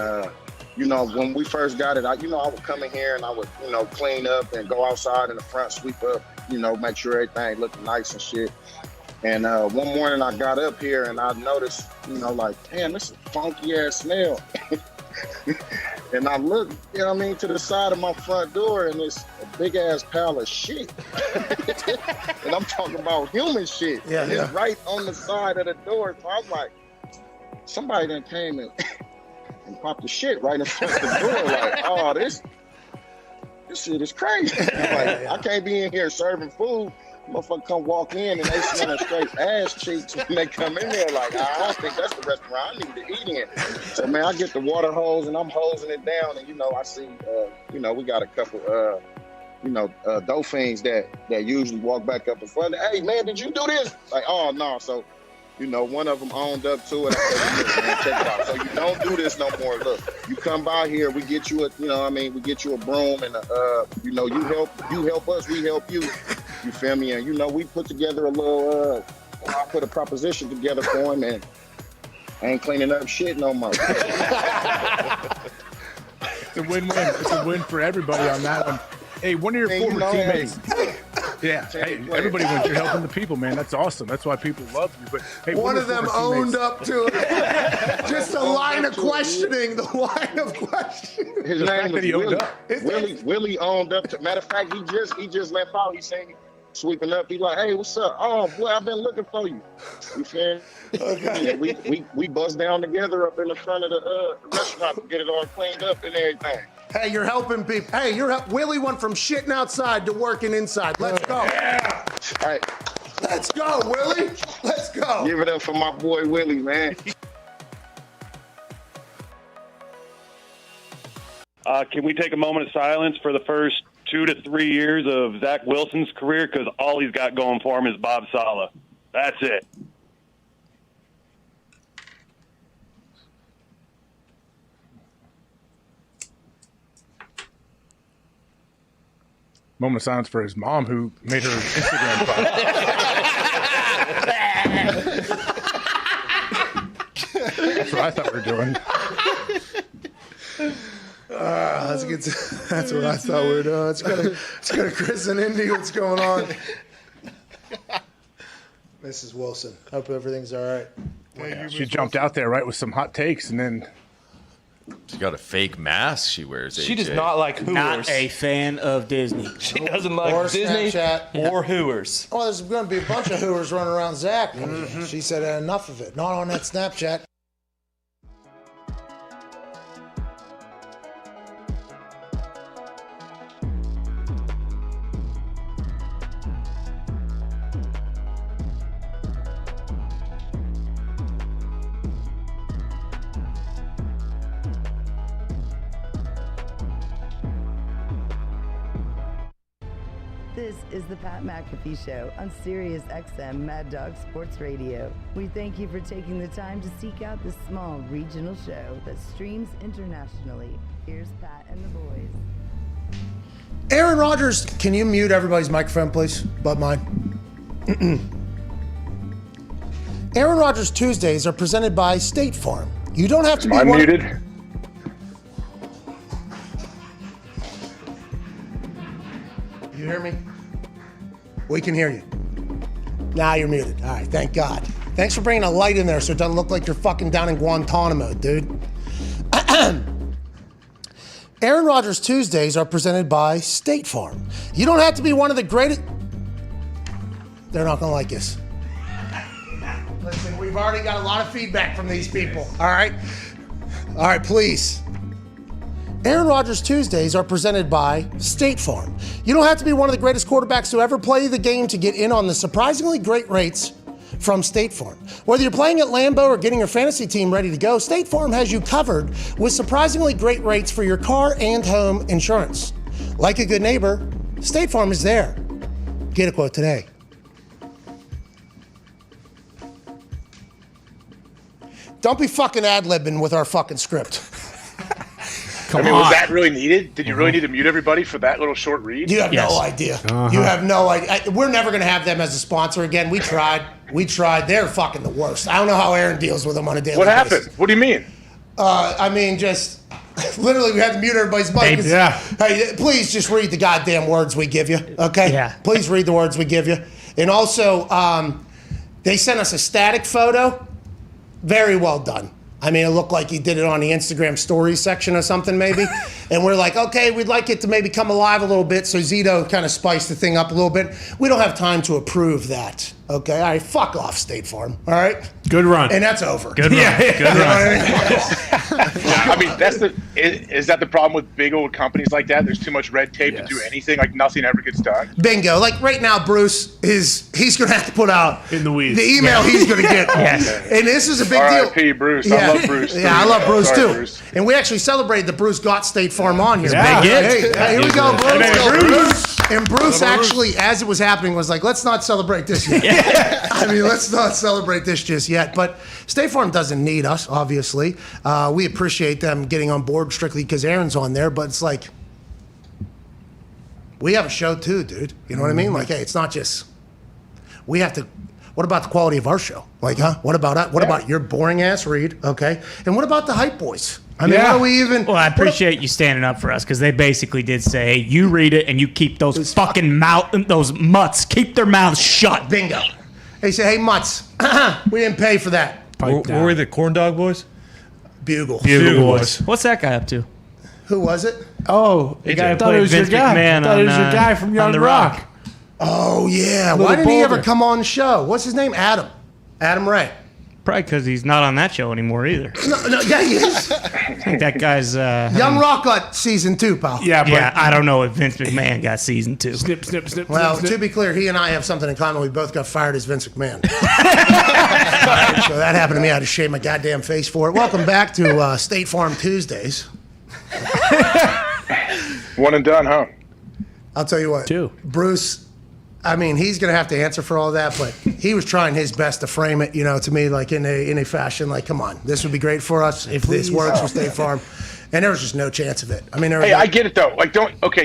when we first got it, I would come in here and I would clean up and go outside in the front, sweep up, make sure everything looked nice and shit. And one morning I got up here and I noticed, like, damn, this is a funky ass smell. And I look, you know what I mean, to the side of my front door, and it's a big ass pile of shit. And I'm talking about human shit. Yeah, and it's right on the side of the door. So I'm like, somebody done came and popped the shit right in front of the door. Like, oh, this shit is crazy. Like, I can't be in here serving food. Motherfucker come walk in and they smell straight ass cheeks when they come in there. Like, I don't think that's the restaurant I need to eat in. So, man, I get the water hose and I'm hosing it down. And, you know, I see, you know, we got a couple, you know, dolphins that usually walk back up in front. Hey, man, did you do this? Like, oh, no. So, you know, one of them owned up to it. I said, look, man, check it out. So you don't do this no more. Look, you come by here, we get you a, you know what I mean, we get you a broom and, you know, you help us, we help you. You feel me? And, you know, we put together a little, I put a proposition together for him and I ain't cleaning up shit no more. It's a win-win. It's a win for everybody on that one. Hey, one of your former teammates. Yeah, hey, everybody wins. You're helping the people, man. That's awesome. That's why people love you. But hey, one of them owned up to it. Just a line of questioning. The line of questioning. His name was Willie. Willie owned up to. Matter of fact, he just left out. He saying sweeping up. He like, hey, what's up? Oh boy, I've been looking for you. You feel me? Okay. Yeah, we bust down together up in the front of the restaurant to get it all cleaned up and everything. Hey, you're helping people. Hey, Willie went from shitting outside to working inside. Let's go. Yeah. All right. Let's go, Willie. Let's go. Give it up for my boy Willie, man. Can we take a moment of silence for the first 2 to 3 years of Zach Wilson's career? Because all he's got going for him is Bob Saleh. That's it. Moment of silence for his mom, who made her Instagram follow. That's what I thought we were doing. That's what I thought we were doing. Let's go to Chris and Indy. What's going on? Mrs. Wilson. Hope everything's all right. Yeah, she jumped out there, right, with some hot takes, and then... She got a fake mask she wears. She does not like Hooers. Not a fan of Disney. She doesn't like Or Disney Snapchat. or Hooers. Oh, there's going to be a bunch of Hoovers running around Zach. She said enough of it. Not on that Snapchat. This is the Pat McAfee Show on Sirius XM Mad Dog Sports Radio. We thank you for taking the time to seek out this small regional show that streams internationally. Here's Pat and the boys. Aaron Rodgers, can you mute everybody's microphone, please? But mine. Aaron Rodgers Tuesdays are presented by State Farm. You don't have to be muted. You hear me? We can hear you. Now you're muted. All right, thank God. Thanks for bringing a light in there so it doesn't look like you're fucking down in Guantanamo, dude. Aaron Rodgers Tuesdays are presented by State Farm. You don't have to be one of the greatest... They're not gonna like this. Listen, we've already got a lot of feedback from these people, all right? All right, please. Aaron Rodgers Tuesdays are presented by State Farm. You don't have to be one of the greatest quarterbacks to ever play the game to get in on the surprisingly great rates from State Farm. Whether you're playing at Lambeau or getting your fantasy team ready to go, State Farm has you covered with surprisingly great rates for your car and home insurance. Like a good neighbor, State Farm is there. Get a quote today. Don't be fucking ad-libbing with our fucking script. Was that really needed? Did you really need to mute everybody for that little short read? You have no idea. You have no idea. We're never going to have them as a sponsor again. We tried. They're fucking the worst. I don't know how Aaron deals with them on a daily basis. What happened? What do you mean? I mean, just literally we had to mute everybody's mic. Yeah. Hey, please just read the goddamn words we give you, okay? Yeah. Please read the words we give you. And also, they sent us a static photo. Very well done. I mean, it looked like he did it on the Instagram stories section or something maybe. And we're like, okay, we'd like it to maybe come alive a little bit. So Zito kind of spiced the thing up a little bit. We don't have time to approve that. Okay, all right, fuck off, State Farm. All right? Good run. And that's over. Good run. Good run. I mean, is that the problem with big old companies like that? There's too much red tape to do anything. Like nothing ever gets done. Bingo. Like right now, Bruce he's going to have to put out in the weeds the email he's going to get. And this is a big deal. R.I.P. Bruce. I love Bruce. Yeah, I love Bruce Sorry, too. Bruce. And we actually celebrated that Bruce got State Farm on here. Yeah. Hey, here we go, Bruce. Hey, Bruce. And Bruce actually, as it was happening, was like, let's not celebrate this yet. I mean, let's not celebrate this just yet. But State Farm doesn't need us, obviously. We appreciate them getting on board strictly because Aaron's on there. But it's like, we have a show too, dude. You know what I mean? Like, hey, it's not just, we have to, what about the quality of our show? Like, huh? What about What about your boring ass read? Okay. And what about the hype boys? I mean, what do we even? Well, I appreciate you standing up for us because they basically did say, hey, you read it and you keep those fucking those mutts, keep their mouths shut. Bingo. They say, hey, mutts, we didn't pay for that. Were we the Corn Dog Boys? Bugle. Bugle Boys. What's that guy up to? Who was it? Oh, The guy who I thought played it was your Vince guy. McMahon I thought it was on, your guy from on Young The Rock. Rock. Oh, yeah. Little Why didn't he ever Boulder. come on the show? What's his name? Adam Ray. Probably because he's not on that show anymore either. No, yeah, he is. I think that guy's... Young Rock got season 2, pal. Yeah, but I don't know if Vince McMahon got season 2. snip, snip, snip. Well, snip, to snip. be clear, he and I have something in common. We both got fired as Vince McMahon. So that happened to me. I had to shave my goddamn face for it. Welcome back to State Farm Tuesdays. One and done, huh? I'll tell you what. Two. Bruce, I mean, he's going to have to answer for all that, but he was trying his best to frame it, to me, like in a fashion, like, come on, this would be great for us if this works for State Farm. And there was just no chance of it. I mean, Hey, I get it though. Like,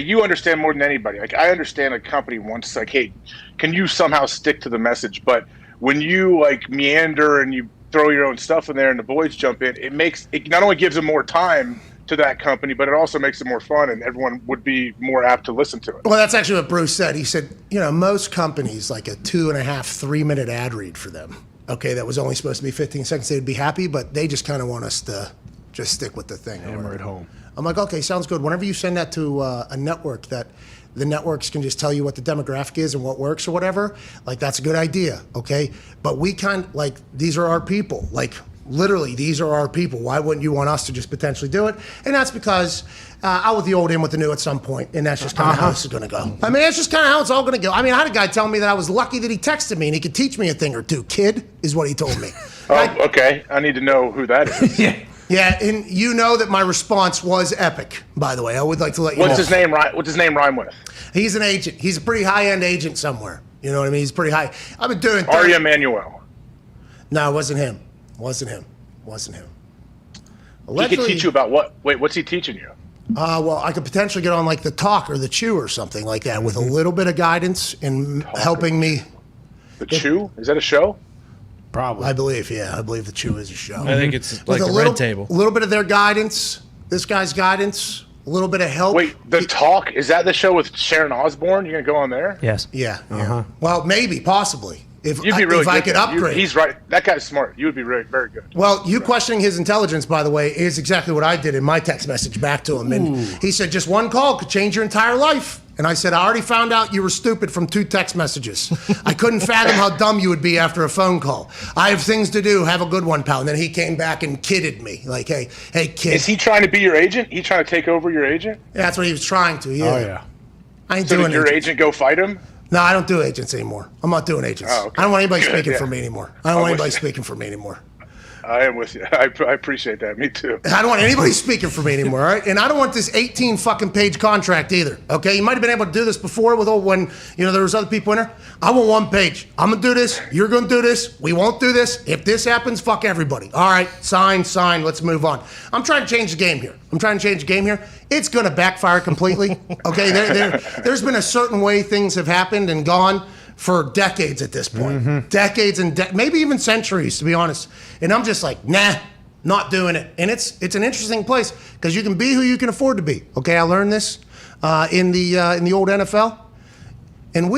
you understand more than anybody. Like, I understand a company wants, like, hey, can you somehow stick to the message? But when you like meander and you throw your own stuff in there and the boys jump in, it not only gives them more time to that company, but it also makes it more fun and everyone would be more apt to listen to it. Well, that's actually what Bruce said. He said, most companies, like a 2.5, 3 minute ad read for them. Okay, that was only supposed to be 15 seconds. They'd be happy, but they just kind of want us to just stick with the thing. Hammer it home. I'm like, okay, sounds good. Whenever you send that to a network that the networks can just tell you what the demographic is and what works or whatever, like that's a good idea, okay? But we these are our people. Like, literally, these are our people. Why wouldn't you want us to just potentially do it? And that's because out with the old, in with the new at some point, and that's just kind of how this is going to go. I mean, that's just kind of how it's all going to go. I mean, I had a guy tell me that I was lucky that he texted me and he could teach me a thing or two. Kid, is what he told me. Okay. I need to know who that is. Yeah, and you know that my response was epic, by the way. I would like to let you know. What's his name rime with? He's an agent. He's a pretty high-end agent somewhere. You know what I mean? He's pretty high. I've been doing... Ari Emanuel. No, it wasn't him. Wasn't him. He could teach you about what? Wait, what's he teaching you? Well, I could potentially get on like the Talk or the Chew or something like that with a little bit of guidance and helping me. The Chew? Is that a show? Probably. I believe the Chew is a show. I think it's like the Red Table. A little bit of their guidance, this guy's guidance, a little bit of help. Wait, the Talk? Is that the show with Sharon Osbourne? You're going to go on there? Yes. Yeah. Well, maybe, possibly. If You'd be really if I good could there. upgrade. He's right. That guy's smart. You would be very, very good. Well, you questioning his intelligence, by the way, is exactly what I did in my text message back to him. And he said, just one call could change your entire life. And I said, I already found out you were stupid from 2 text messages. I couldn't fathom how dumb you would be after a phone call. I have things to do. Have a good one, pal. And then he came back and kidded me. Like, hey, kid. Is he trying to be your agent? He trying to take over your agent? That's what he was trying to, yeah. Oh, yeah. I ain't So doing did your agents. agent go fight him? No, I don't do agents anymore. I'm not doing agents. Oh, okay. I don't want anybody Good, speaking yeah. for me anymore. I don't I'm want with anybody you. speaking for me anymore. I am with you. I appreciate that. Me too. I don't want anybody speaking for me anymore, all right? And I don't want this 18 fucking page contract either, okay? You might have been able to do this before with when, there was other people in there. I want 1 page. I'm going to do this. You're going to do this. We won't do this. If this happens, fuck everybody. All right, sign. Let's move on. I'm trying to change the game here. It's going to backfire completely, okay? There's been a certain way things have happened and gone for decades at this point. Decades and maybe even centuries, to be honest. And I'm just like, nah, not doing it. And it's an interesting place because you can be who you can afford to be. Okay, I learned this in the old NFL. And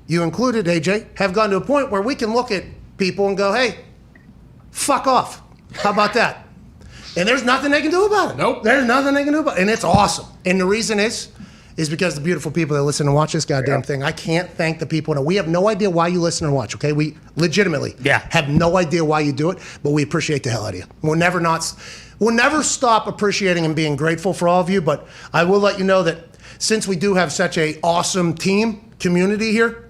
you included, AJ, have gotten to a point where we can look at people and go, hey, fuck off. How about that? And there's nothing they can do about it. Nope. There's nothing they can do about it. And it's awesome. And the reason is because the beautiful people that listen and watch this goddamn thing. I can't thank the people. We have no idea why you listen and watch, okay? We legitimately have no idea why you do it, but we appreciate the hell out of you. We'll never stop appreciating and being grateful for all of you, but I will let you know that since we do have such a awesome community here,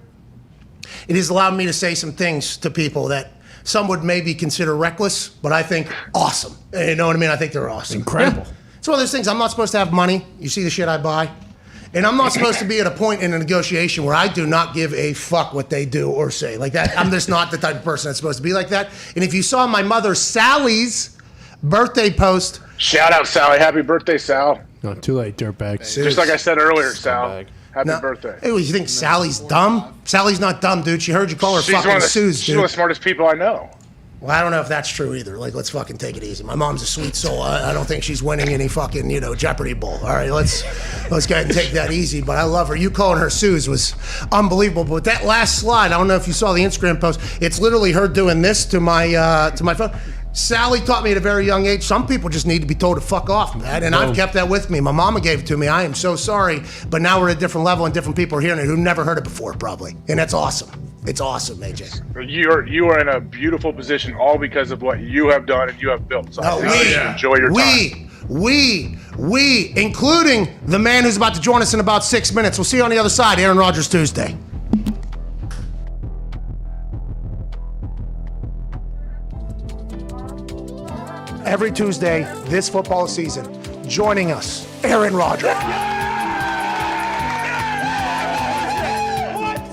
it has allowed me to say some things to people that some would maybe consider reckless, but I think awesome. You know what I mean? I think they're awesome. Incredible. Yeah. It's one of those things. I'm not supposed to have money. You see the shit I buy? And I'm not supposed to be at a point in a negotiation where I do not give a fuck what they do or say. Like that, I'm just not the type of person that's supposed to be like that. And if you saw my mother Sally's birthday post. Shout out, Sally. Happy birthday, Sal. No, too late, dirtbag. Just like I said earlier, Sal. Happy birthday. Hey, you think Sally's dumb? Sally's not dumb, dude. She heard you call her fucking Suze, dude. She's one of the smartest people I know. Well, I don't know if that's true either. Like, let's fucking take it easy. My mom's a sweet soul. I don't think she's winning any fucking, Jeopardy bowl. All right, let's go ahead and take that easy. But I love her. You calling her Suze was unbelievable. But that last slide, I don't know if you saw the Instagram post. It's literally her doing this to my phone. Sally taught me at a very young age, some people just need to be told to fuck off, man. And I've kept that with me. My mama gave it to me. I am so sorry. But now we're at a different level and different people are hearing it who never heard it before, probably. And that's awesome. It's awesome, AJ. You are in a beautiful position all because of what you have done and you have built. So I think you should enjoy your time. We, including the man who's about to join us in about 6 minutes. We'll see you on the other side, Aaron Rodgers Tuesday. Every Tuesday this football season, joining us, Aaron Rodgers.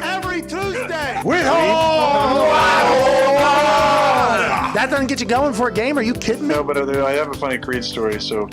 Every Tuesday. With That doesn't get you going for a game? Are you kidding me? No, but I have a funny Creed story. So,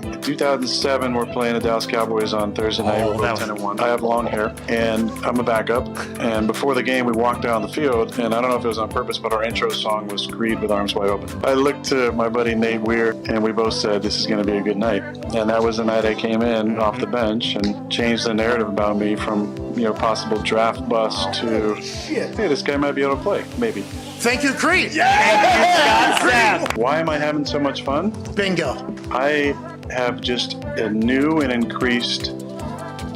in 2007, we're playing the Dallas Cowboys on Thursday night. We're both 10-1. I have long hair, and I'm a backup. And before the game, we walked down the field, and I don't know if it was on purpose, but our intro song was Creed with Arms Wide Open. I looked to my buddy Nate Weir, and we both said, this is going to be a good night. And that was the night I came in off the bench and changed the narrative about me from, possible draft bust to, hey, this guy might be able to play, maybe. Thank you, Creed. Yeah! Why am I having so much fun? Bingo. I have just a new and increased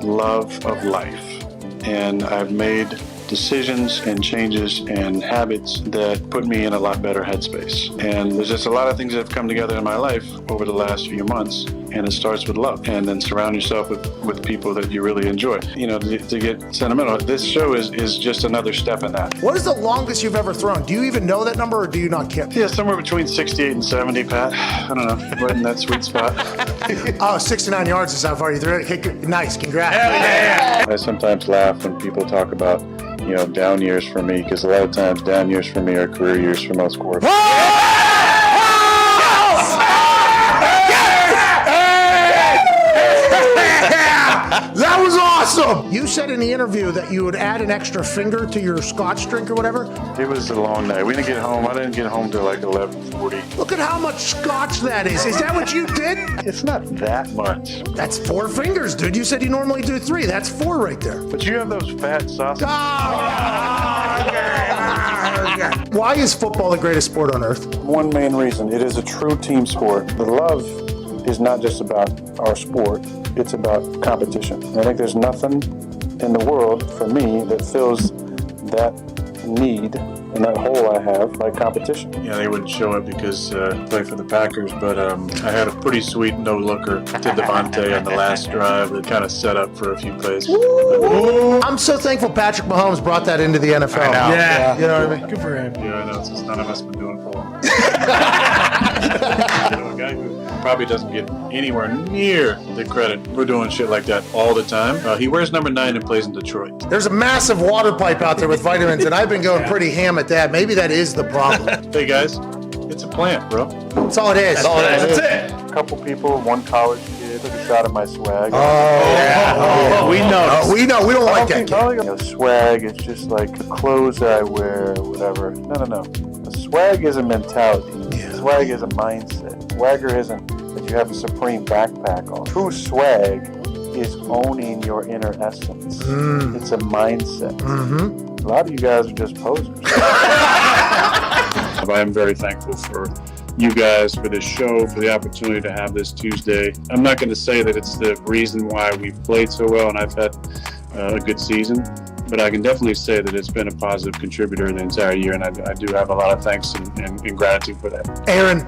love of life. And I've made decisions and changes and habits that put me in a lot better headspace. And there's just a lot of things that have come together in my life over the last few months. And it starts with love. And then surround yourself with people that you really enjoy. To get sentimental, this show is just another step in that. What is the longest you've ever thrown? Do you even know that number or do you not care? Yeah, somewhere between 68 and 70, Pat. I don't know. Right in that sweet spot. 69 yards is how far you threw it. Nice, congrats. I sometimes laugh when people talk about, down years for me, because a lot of times down years for me are career years for most quarterbacks. That was awesome! You said in the interview that you would add an extra finger to your scotch drink or whatever? It was a long night. We didn't get home. I didn't get home till like 11:40. Look at how much scotch that is. Is that what you did? It's not that much. That's 4 fingers, dude. You said you normally do 3. That's 4 right there. But you have those fat sausages. Why is football the greatest sport on earth? One main reason. It is a true team sport. The love is not just about our sport. It's about competition. I think there's nothing in the world for me that fills that need and that hole I have like competition. Yeah, they wouldn't show it because I play for the Packers, but I had a pretty sweet no-looker to Devontae on the last drive that kind of set up for a few plays. I'm so thankful Patrick Mahomes brought that into the NFL. I know. Yeah. You know what I mean? Good for him. Yeah, I know. It's just none of us been doing it for long. A guy who probably doesn't get anywhere near the credit. We're doing shit like that all the time. He wears number 9 and plays in Detroit. There's a massive water pipe out there with vitamins, and I've been going pretty ham at that. Maybe that is the problem. Hey guys, it's a plant, bro. That's all it is. That's all it is. That's it. A couple people, one college kid, took a shot at my swag. We know. We know. We don't like that kid. Swag is just like the clothes I wear or whatever. No. A swag is a mentality. Swag is a mindset. Swagger isn't that you have a Supreme backpack on. True swag is owning your inner essence. It's a mindset. A lot of you guys are just posers. I am very thankful for you guys for this show, for the opportunity to have this Tuesday. I'm not going to say that it's the reason why we've played so well and I've had a good season, but I can definitely say that it's been a positive contributor the entire year, and I do have a lot of thanks and gratitude for that. Aaron,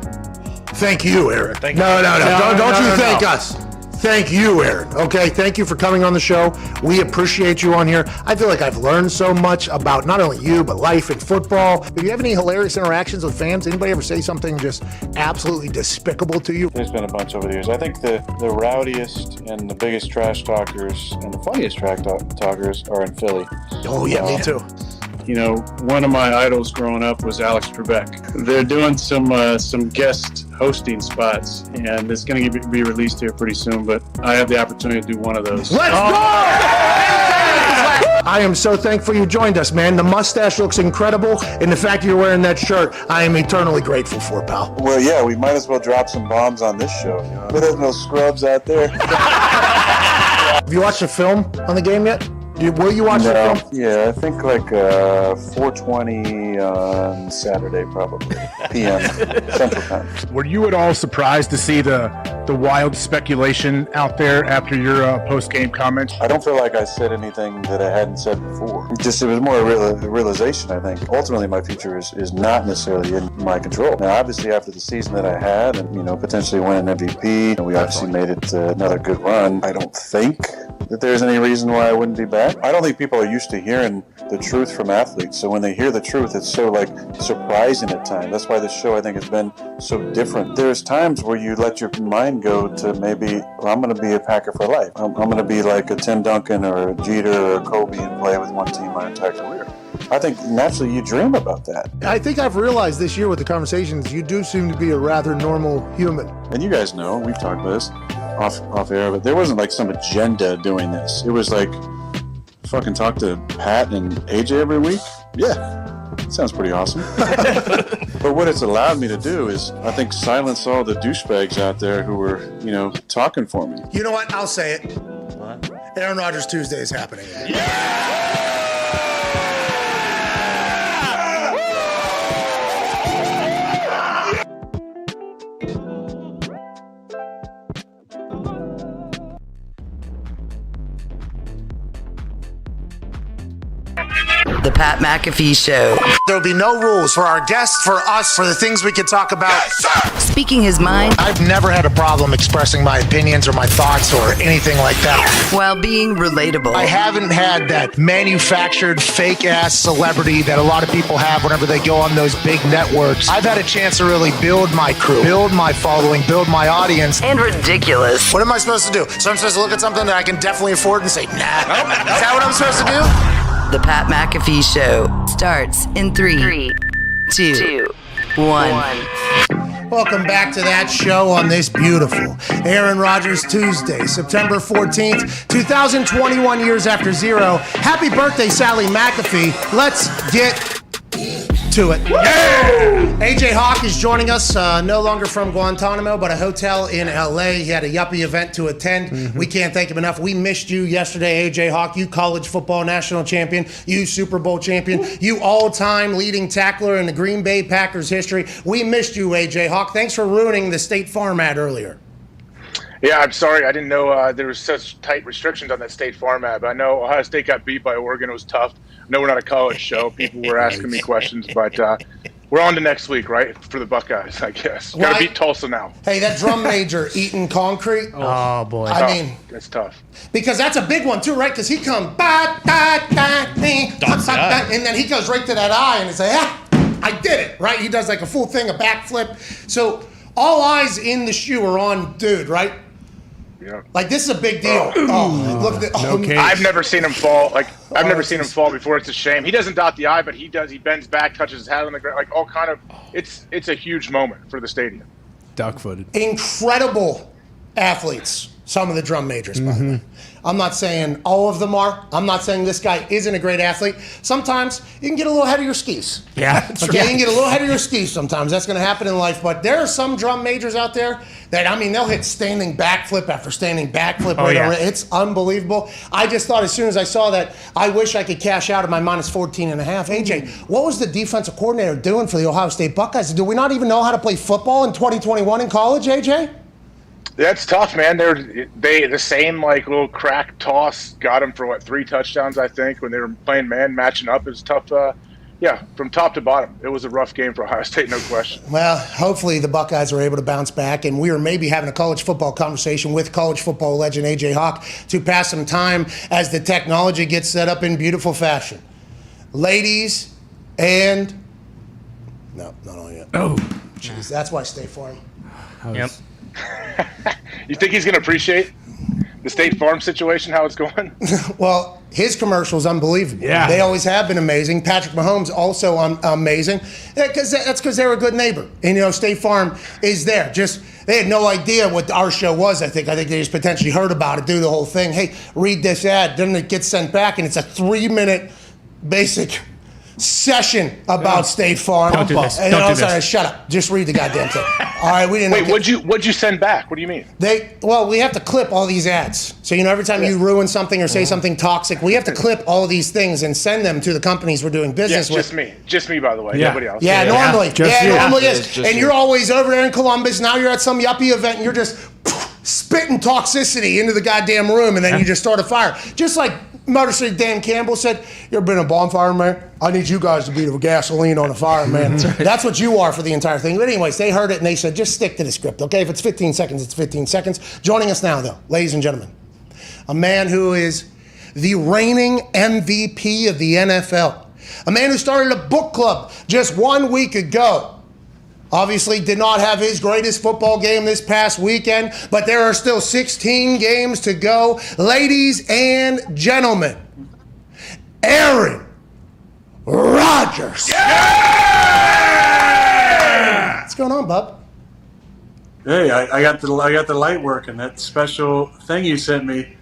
thank you, Aaron. Thank No, don't you thank no. us. Thank you, Aaron. Okay, thank you for coming on the show. We appreciate you on here. I feel like I've learned so much about not only you, but life and football. Do you have any hilarious interactions with fans? Anybody ever say something just absolutely despicable to you? There's been a bunch over the years. I think the rowdiest and the biggest trash talkers and the funniest trash talkers are in Philly. Oh, yeah, me too. You know, one of my idols growing up was Alex Trebek. They're doing some guest hosting spots, and it's going to be released here pretty soon, but I have the opportunity to do one of those. Let's go! I am so thankful you joined us, man. The mustache looks incredible, and the fact you're wearing that shirt, I am eternally grateful for, pal. Well, yeah, we might as well drop some bombs on this show. You know? There's no scrubs out there. Have you watched the film on the game yet? Will you watch the film? Yeah, I think like 4:20 on Saturday, probably p.m. Central Time. Were you at all surprised to see the wild speculation out there after your post-game comments? I don't feel like I said anything that I hadn't said before. It was more a realization, I think. Ultimately, my future is not necessarily in my control. Now, obviously, after the season that I had and, potentially win an MVP, and we obviously made it another good run, I don't think that there's any reason why I wouldn't be back. I don't think people are used to hearing the truth from athletes. So when they hear the truth, it's so surprising at times. That's why this show, I think, has been so different. There's times where you let your mind go to maybe, I'm going to be a Packer for life. I'm going to be like a Tim Duncan or a Jeter or a Kobe and play with one team my entire career. I think naturally you dream about that. I think I've realized this year with the conversations, you do seem to be a rather normal human. And you guys know, we've talked about this off air, but there wasn't like some agenda doing this. It was like, fucking talk to Pat and AJ every week? Yeah, sounds pretty awesome. But what it's allowed me to do is, I think, silence all the douchebags out there who were, talking for me. You know what? I'll say it. What? Aaron Rodgers Tuesday is happening. The Pat McAfee Show. There'll be no rules for our guests, for us, for the things we can talk about. Yes, speaking his mind. I've never had a problem expressing my opinions or my thoughts or anything like that. While being relatable. I haven't had that manufactured fake-ass celebrity that a lot of people have whenever they go on those big networks. I've had a chance to really build my crew, build my following, build my audience. And ridiculous. What am I supposed to do? So I'm supposed to look at something that I can definitely afford and say, nah. Is that what I'm supposed to do? The Pat McAfee Show starts in 3, 2, 1. Welcome back to that show on this beautiful Aaron Rodgers Tuesday, September 14th, 2021 years after zero. Happy birthday, Sally McAfee. Let's get to it. Yeah! AJ Hawk is joining us, no longer from Guantanamo, but a hotel in LA. He had a yuppie event to attend. Mm-hmm. We can't thank him enough. We missed you yesterday, AJ Hawk. You college football national champion, you Super Bowl champion, you all-time leading tackler in the Green Bay Packers history. We missed you, AJ Hawk. Thanks for ruining the State Farm ad earlier. Yeah, I'm sorry. I didn't know there was such tight restrictions on that State Farm ad. But I know Ohio State got beat by Oregon. It was tough. I know we're not a college show. People were asking me questions, but we're on to next week, right? For the Buckeyes, I guess. Got to beat Tulsa now. Hey, that drum major eating concrete. Oh, boy. I mean, it's tough. Because that's a big one, too, right? Because he comes, and then he goes right to that eye, and it's like, I did it, right? He does like a full thing, a backflip. So all eyes in the shoe are on dude, right? Yeah. Like, this is a big deal. Look at I've never seen him fall. I've never seen him fall before. It's a shame. He doesn't dot the I, but he does. He bends back, touches his head on the ground, like all kind of. It's a huge moment for the stadium. Duck-footed. Incredible athletes. Some of the drum majors, by the way. I'm not saying all of them are. I'm not saying this guy isn't a great athlete. Sometimes you can get a little ahead of your skis. Yeah. Okay, you can get a little ahead of your skis sometimes. That's going to happen in life. But there are some drum majors out there that, I mean, they'll hit standing backflip after standing backflip. It's unbelievable. I just thought as soon as I saw that, I wish I could cash out of my minus 14.5. AJ, what was the defensive coordinator doing for the Ohio State Buckeyes? Do we not even know how to play football in 2021 in college, AJ? That's tough, man. They the same like little crack toss got them for 3 touchdowns, I think, when they were playing man matching up. It was tough. From top to bottom, it was a rough game for Ohio State, no question. Well, hopefully the Buckeyes are able to bounce back, and we are maybe having a college football conversation with college football legend AJ Hawk to pass some time as the technology gets set up in beautiful fashion. Ladies and no, not on yet. Oh, jeez, that's why State Farm. Yep. You think he's going to appreciate the State Farm situation, how it's going? Well, his commercial is unbelievable. Yeah. They always have been amazing. Patrick Mahomes also amazing. That's because they're a good neighbor. And, State Farm is there. They had no idea what our show was, I think. They just potentially heard about it, do the whole thing. Hey, read this ad. Then it gets sent back, and it's a 3-minute basic session about State Farm. Don't do this. Sorry, shut up. Just read the goddamn thing. All right, we didn't. Wait, what'd you send back? What do you mean? We have to clip all these ads. So every time you ruin something or say something toxic, we have to clip all these things and send them to the companies we're doing business with. Just me, by the way. Nobody else. Yeah, normally. Normally is. And you. you're always over there in Columbus. Now you're at some yuppie event and you're just spitting toxicity into the goddamn room, and then you just start a fire. Just like Motor City Dan Campbell said, you ever been a bonfire, man? I need you guys to be the gasoline on a fire, man. That's what you are for the entire thing. But anyways, they heard it and they said, just stick to the script, okay? If it's 15 seconds, it's 15 seconds. Joining us now, though, ladies and gentlemen, a man who is the reigning MVP of the NFL. A man who started a book club just 1 week ago. Obviously did not have his greatest football game this past weekend, but there are still 16 games to go. Ladies and gentlemen, Aaron Rodgers. Yeah! What's going on, bub? Hey, I got the light working. That special thing you sent me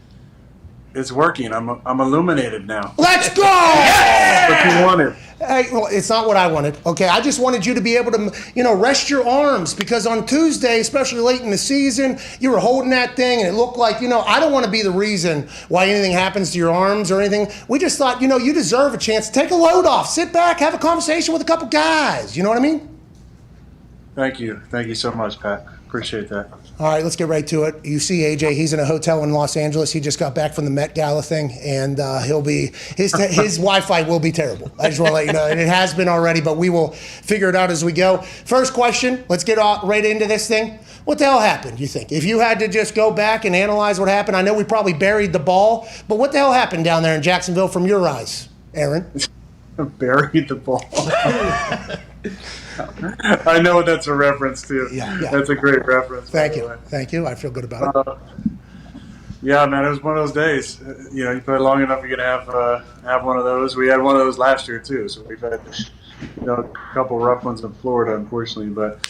is working. I'm illuminated now. Let's go! That's what you wanted. Hey, well, it's not what I wanted. Okay, I just wanted you to be able to, rest your arms, because on Tuesday, especially late in the season, you were holding that thing and it looked like, I don't want to be the reason why anything happens to your arms or anything. We just thought, you deserve a chance to take a load off, sit back, have a conversation with a couple guys. You know what I mean? Thank you. Thank you so much, Pat. Appreciate that. All right, let's get right to it. You see AJ, he's in a hotel in Los Angeles. He just got back from the Met Gala thing, and his Wi-Fi will be terrible. I just want to let you know. And it has been already, but we will figure it out as we go. First question, let's get right into this thing. What the hell happened, you think? If you had to just go back and analyze what happened, I know we probably buried the ball, but what the hell happened down there in Jacksonville from your eyes, Aaron? Buried the ball. I know what that's a reference to. Yeah. That's a great reference. Thank you. I feel good about it. Yeah, man, it was one of those days. You play long enough, you're gonna have one of those. We had one of those last year too, so we've had a couple rough ones in Florida, unfortunately. But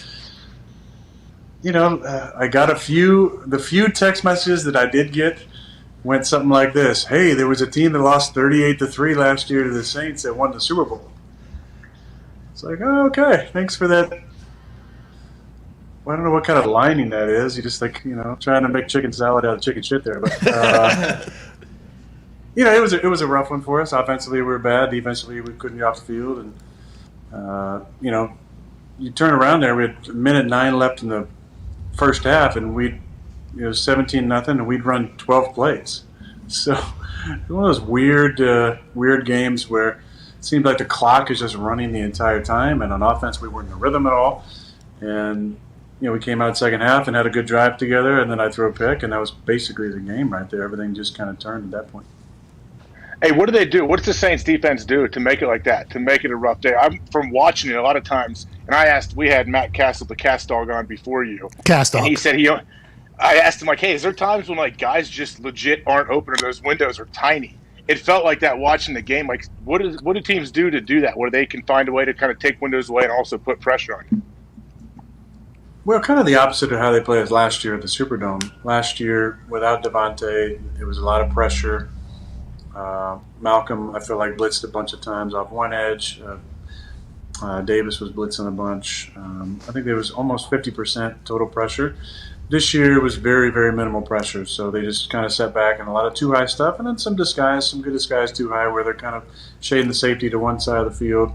I got the few text messages that I did get went something like this: "Hey, there was a team that lost 38-3 last year to the Saints that won the Super Bowl." It's like, oh, okay, thanks for that. Well, I don't know what kind of lining that is. You just trying to make chicken salad out of chicken shit there. But, it was a rough one for us. Offensively, we were bad. Defensively, we couldn't get off the field. And, you turn around there, we had 1:09 left in the first half, and it was 17-0, and we'd run 12 plays. So it was one of those weird games where it seemed like the clock is just running the entire time, and on offense we weren't in the rhythm at all. And we came out second half and had a good drive together, and then I threw a pick, and that was basically the game right there. Everything just kind of turned at that point. Hey, what do they do? What does the Saints defense do to make it like that, to make it a rough day? I'm from watching it a lot of times, and we had Matt Castle, the Cast Dog, on before you. Cast Dog. And he said I asked him, hey, is there times when guys just legit aren't open or those windows are tiny? It felt like that watching the game. What do teams do that, where they can find a way to kind of take windows away and also put pressure on you? Well, kind of the opposite of how they played us last year at the Superdome. Last year, without Devontae, it was a lot of pressure. Malcolm, I feel like, blitzed a bunch of times off one edge. Davis was blitzing a bunch. I think there was almost 50% total pressure. This year was very, very minimal pressure, so they just kind of sat back and a lot of too high stuff, and then some good disguise too high, where they're kind of shading the safety to one side of the field,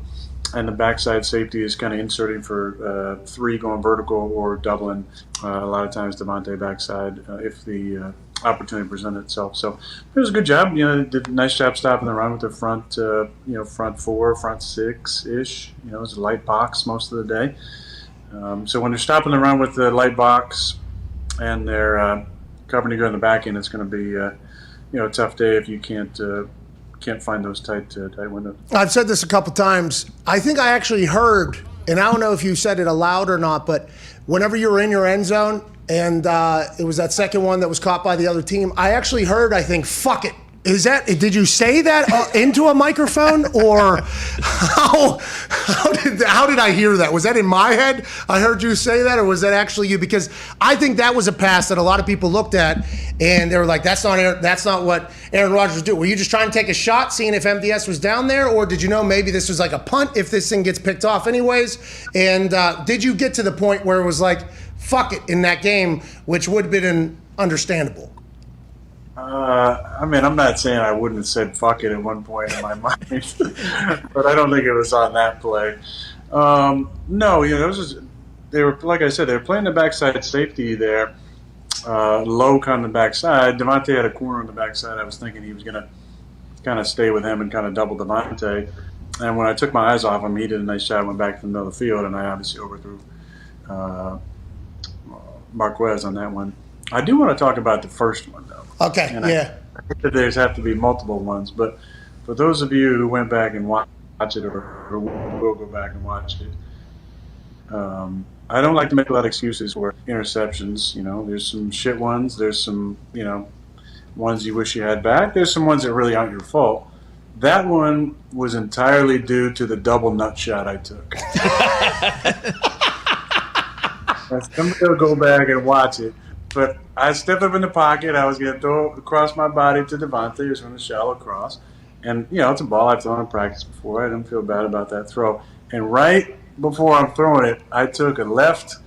and the backside safety is kind of inserting for 3 going vertical or doubling a lot of times Devontae backside if the opportunity presented itself. So it was a good job. Did a nice job stopping the run with the front, front 4, front 6-ish. It was a light box most of the day. So when they're stopping the run with the light box and they're covering to go in the back end, it's going to be a tough day if you can't find those tight windows. I've said this a couple times. I think I actually heard, and I don't know if you said it aloud or not, but whenever you were in your end zone and it was that second one that was caught by the other team, I actually heard, I think, fuck it. Did you say that into a microphone, or how did I hear that? Was that in my head? I heard you say that, or was that actually you? Because I think that was a pass that a lot of people looked at and they were like, that's not what Aaron Rodgers do. Were you just trying to take a shot, seeing if MVS was down there, or did you know maybe this was like a punt if this thing gets picked off anyways? And did you get to the point where it was like, fuck it in that game, which would have been understandable? I'm not saying I wouldn't have said fuck it at one point in my mind, but I don't think it was on that play. No, they were, like I said, they were playing the backside safety there, low on the backside. Devontae had a corner on the backside. I was thinking he was going to kind of stay with him and kind of double Devontae. And when I took my eyes off him, he did a nice shot, went back to the middle of the field, and I obviously overthrew Marquez on that one. I do want to talk about the first one, though. Okay, and yeah. I think that there's have to be multiple ones, but for those of you who went back and watched it or will go back and watch it, I don't like to make a lot of excuses for interceptions. There's some shit ones. There's some, ones you wish you had back. There's some ones that really aren't your fault. That one was entirely due to the double nut shot I took. Somebody will go back and watch it. But I stepped up in the pocket. I was going to throw across my body to Devontae. He was going to shallow cross. And, it's a ball I've thrown in practice before. I didn't feel bad about that throw. And right before I'm throwing it, I took a left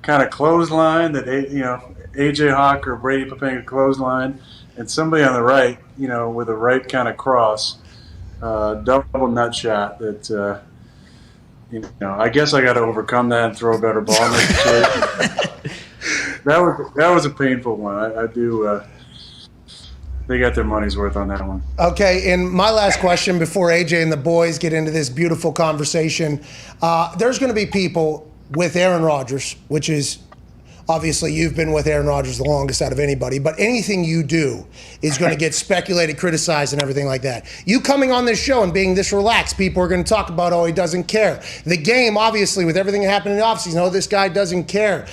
kind of clothesline that, A.J. Hawk or Brady Papanga clothesline. And somebody on the right, with a right kind of cross, double nut shot that, I guess I got to overcome that and throw a better ball. That was a painful one. I do. They got their money's worth on that one. Okay, and my last question before AJ and the boys get into this beautiful conversation, there's going to be people with Aaron Rodgers, which is obviously you've been with Aaron Rodgers the longest out of anybody, but anything you do is going to get speculated, criticized, and everything like that. You coming on this show and being this relaxed, people are going to talk about, he doesn't care. The game, obviously, with everything that happened in the offseason, this guy doesn't care.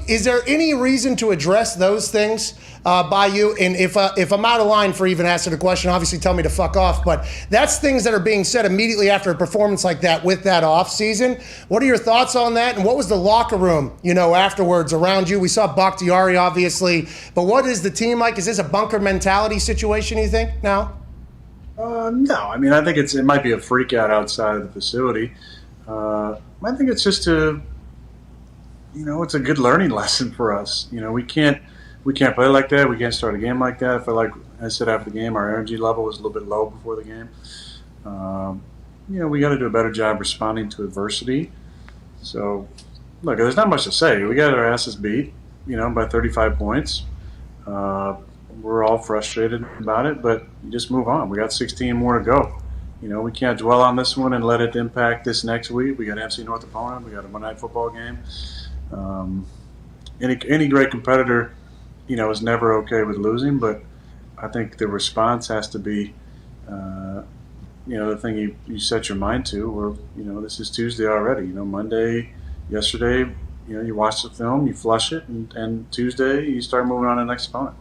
Is there any reason to address those things by you? And if I'm out of line for even asking a question, obviously tell me to fuck off, but that's things that are being said immediately after a performance like that with that offseason. What are your thoughts on that? And what was the locker room, afterwards around you? We saw Bakhtiari, obviously, but what is the team like? Is this a bunker mentality situation, you think, now? No. I think it might be a freak out outside of the facility. I think it's just it's a good learning lesson for us. We can't play like that. We can't start a game like that. I feel like I said after the game, our energy level was a little bit low before the game. We got to do a better job responding to adversity. So, look, there's not much to say. We got our asses beat, by 35 points. We're all frustrated about it, but you just move on. We got 16 more to go. We can't dwell on this one and let it impact this next week. We got NFC North opponent. We got a Monday Night Football game. Any great competitor, is never okay with losing, but I think the response has to be, the thing you set your mind to, or, this is Tuesday already. Monday, yesterday, you watch the film, you flush it, and Tuesday you start moving on to the next opponent.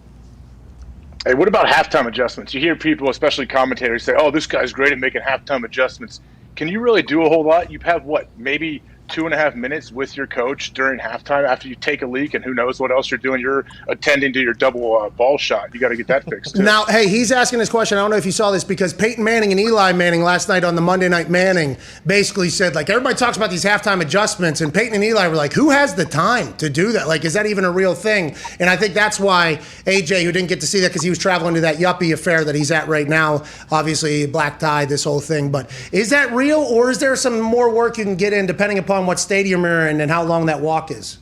Hey, what about halftime adjustments? You hear people, especially commentators, say, this guy's great at making halftime adjustments. Can you really do a whole lot? You have, maybe 2.5 minutes with your coach during halftime after you take a leak and who knows what else you're doing. You're attending to your double ball shot. You got to get that fixed too. Now, hey, he's asking this question. I don't know if you saw this because Peyton Manning and Eli Manning last night on the Monday Night Manning basically said, like, everybody talks about these halftime adjustments, and Peyton and Eli were like, who has the time to do that? Like, is that even a real thing? And I think that's why AJ, who didn't get to see that because he was traveling to that yuppie affair that he's at right now, obviously black tie, this whole thing. But is that real, or is there some more work you can get in depending upon what stadium you're in and how long that walk is?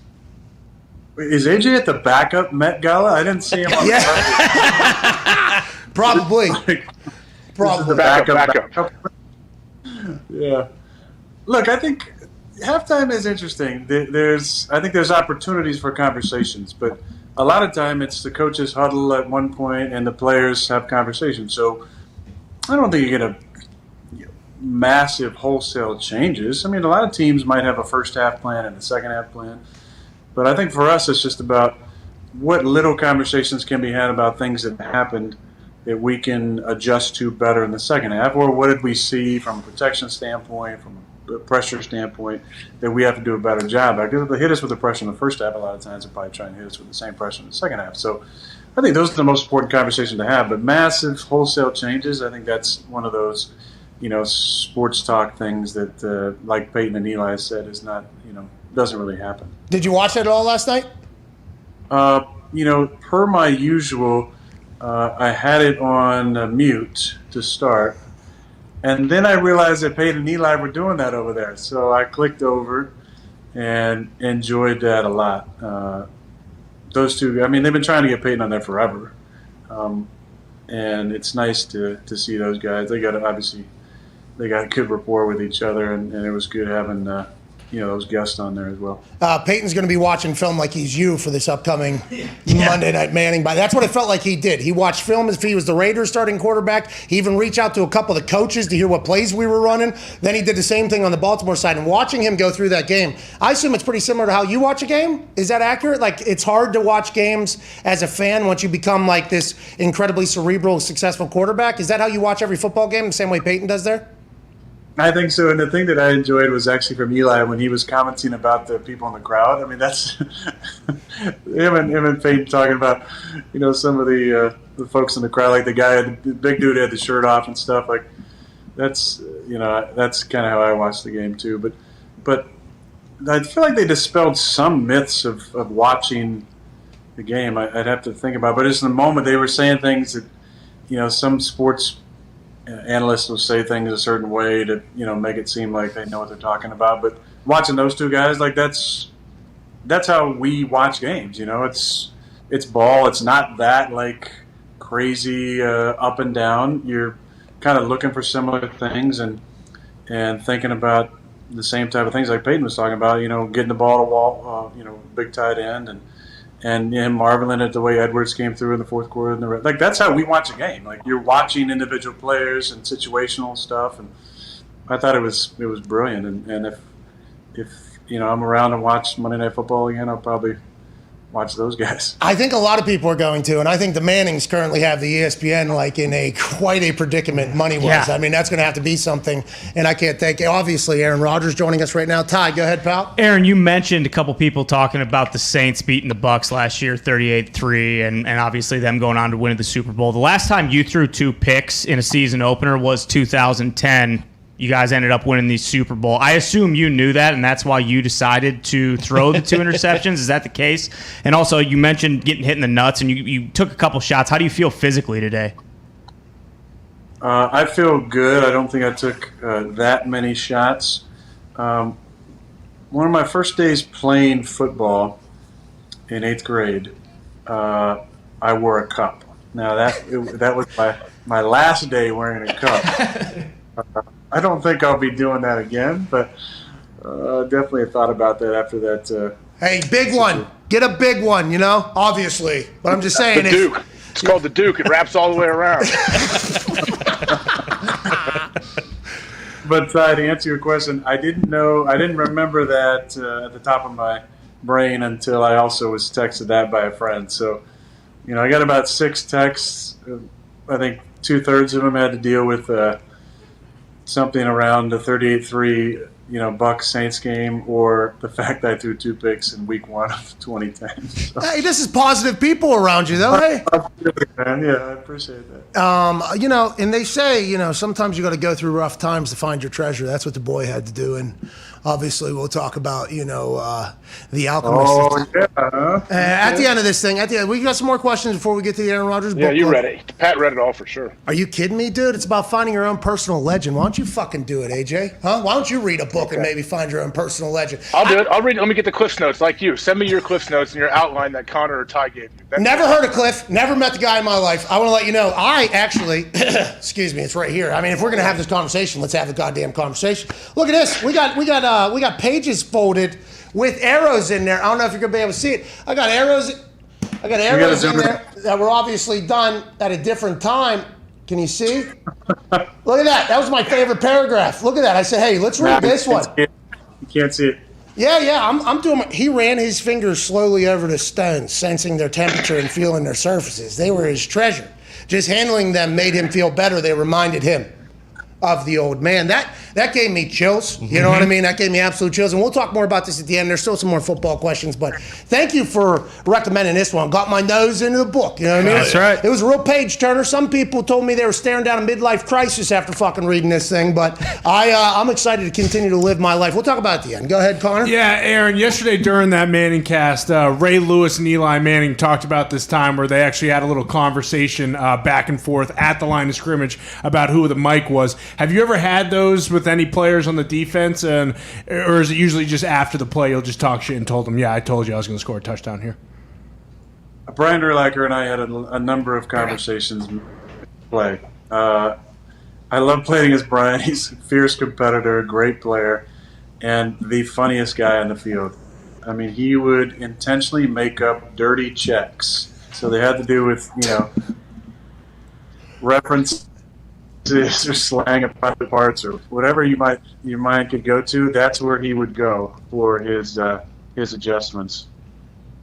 Is AJ at the backup Met Gala? I didn't see him on Probably. Probably. Backup. Yeah. Look, I think halftime is interesting. I think there's opportunities for conversations, but a lot of time it's the coaches huddle at one point and the players have conversations. So I don't think you get a massive wholesale changes. I mean, a lot of teams might have a first half plan and a second half plan, but I think for us it's just about what little conversations can be had about things that happened that we can adjust to better in the second half, or what did we see from a protection standpoint, from a pressure standpoint, that we have to do a better job at. Because if they hit us with the pressure in the first half, a lot of times they'll probably try and hit us with the same pressure in the second half. So I think those are the most important conversations to have. But massive wholesale changes, I think that's one of those sports talk things that, like Peyton and Eli said, is not, doesn't really happen. Did you watch that at all last night? Per my usual, I had it on mute to start, and then I realized that Peyton and Eli were doing that over there, so I clicked over and enjoyed that a lot. Those two, I mean, they've been trying to get Peyton on there forever, and it's nice to see those guys. They got a good rapport with each other, and it was good having those guests on there as well. Peyton's going to be watching film like he's you for this upcoming Monday Night Manning. That's what it felt like he did. He watched film as if he was the Raiders starting quarterback. He even reached out to a couple of the coaches to hear what plays we were running. Then he did the same thing on the Baltimore side. And watching him go through that game, I assume it's pretty similar to how you watch a game. Is that accurate? Like, it's hard to watch games as a fan once you become like this incredibly cerebral, successful quarterback. Is that how you watch every football game, the same way Peyton does there? I think so, and the thing that I enjoyed was actually from Eli when he was commenting about the people in the crowd. I mean, that's him and Peyton talking about, some of the folks in the crowd, like the big dude had the shirt off and stuff. Like, that's that's kind of how I watched the game too. But I feel like they dispelled some myths of watching the game. I'd have to think about it. But just in the moment, they were saying things that some sports analysts will say things a certain way to make it seem like they know what they're talking about. But watching those two guys, like that's how we watch games. It's ball. It's not that like crazy up and down. You're kind of looking for similar things and thinking about the same type of things like Peyton was talking about. Getting the ball to wall. Big tight end and him marveling at the way Edwards came through in the fourth quarter. Like, that's how we watch a game. Like, you're watching individual players and situational stuff, and I thought it was brilliant. And if I'm around and watch Monday Night Football again, I'll probably watch those guys. I think a lot of people are going to, and I think the Mannings currently have the ESPN like in quite a predicament money-wise. Yeah. I mean, that's going to have to be something, and I can't thank, obviously, Aaron Rodgers joining us right now. Ty, go ahead, pal. Aaron, you mentioned a couple people talking about the Saints beating the Bucs last year, 38-3, and obviously them going on to win the Super Bowl. The last time you threw 2 picks in a season opener was 2010. You guys ended up winning the Super Bowl. I assume you knew that, and that's why you decided to throw the 2 interceptions. Is that the case? And also, you mentioned getting hit in the nuts, and you took a couple shots. How do you feel physically today? I feel good. I don't think I took that many shots. One of my first days playing football in 8th grade, I wore a cup. Now, that was my last day wearing a cup. I don't think I'll be doing that again, but definitely thought about that after that. Hey, big one. Get a big one, obviously. But I'm just saying. The Duke. It's called the Duke. It wraps all the way around. But to answer your question, I didn't remember that at the top of my brain until I also was texted that by a friend. So, I got about 6 texts. I think 2/3 of them had to deal with something around the 38-3 Bucs Saints game, or the fact that I threw 2 picks in week 1 of 2010. So. Hey, this is positive people around you, though. Hey, man. Yeah, I appreciate that. And they say, sometimes you got to go through rough times to find your treasure. That's what the boy had to do, and obviously we'll talk about, the Alchemist. Oh yeah. At the end of this thing, we got some more questions before we get to the Aaron Rodgers book. Yeah, you read it. Pat read it all for sure. Are you kidding me, dude? It's about finding your own personal legend. Why don't you fucking do it, AJ? Huh? Why don't you read a book and maybe find your own personal legend? I'll do it. I'll read it. Let me get the Cliff Notes like you. Send me your Cliff Notes and your outline that Connor or Ty gave you. Never heard of Cliff. Never met the guy in my life. I want to let you know. I actually, excuse me, it's right here. I mean, if we're gonna have this conversation, let's have the goddamn conversation. Look at this. We got pages folded with arrows in there. I don't know if you're gonna be able to see it. I got arrows in there that were obviously done at a different time. Can you see? Look at that. That was my favorite paragraph. Look at that. I said, hey, let's read this one. You can't see it. Yeah. I'm doing. He ran his fingers slowly over the stones, sensing their temperature and feeling their surfaces. They were his treasure. Just handling them made him feel better. They reminded him of the old man. That gave me chills. You know what I mean? That gave me absolute chills. And we'll talk more about this at the end. There's still some more football questions, but thank you for recommending this one. Got my nose into the book. You know what I mean? That's right. It was a real page turner. Some people told me they were staring down a midlife crisis after fucking reading this thing, but I'm excited to continue to live my life. We'll talk about it at the end. Go ahead, Connor. Yeah, Aaron, yesterday during that Manning cast, Ray Lewis and Eli Manning talked about this time where they actually had a little conversation back and forth at the line of scrimmage about who the mic was. Have you ever had those with any players on the defense, or is it usually just after the play you'll just talk shit and told them, yeah, I told you I was going to score a touchdown here? Brian Urlacher and I had a number of conversations play. I love playing against Brian. He's a fierce competitor, a great player, and the funniest guy on the field. I mean, he would intentionally make up dirty checks. So they had to do with, references or slang of private parts or whatever your mind could go to. That's where he would go for his adjustments.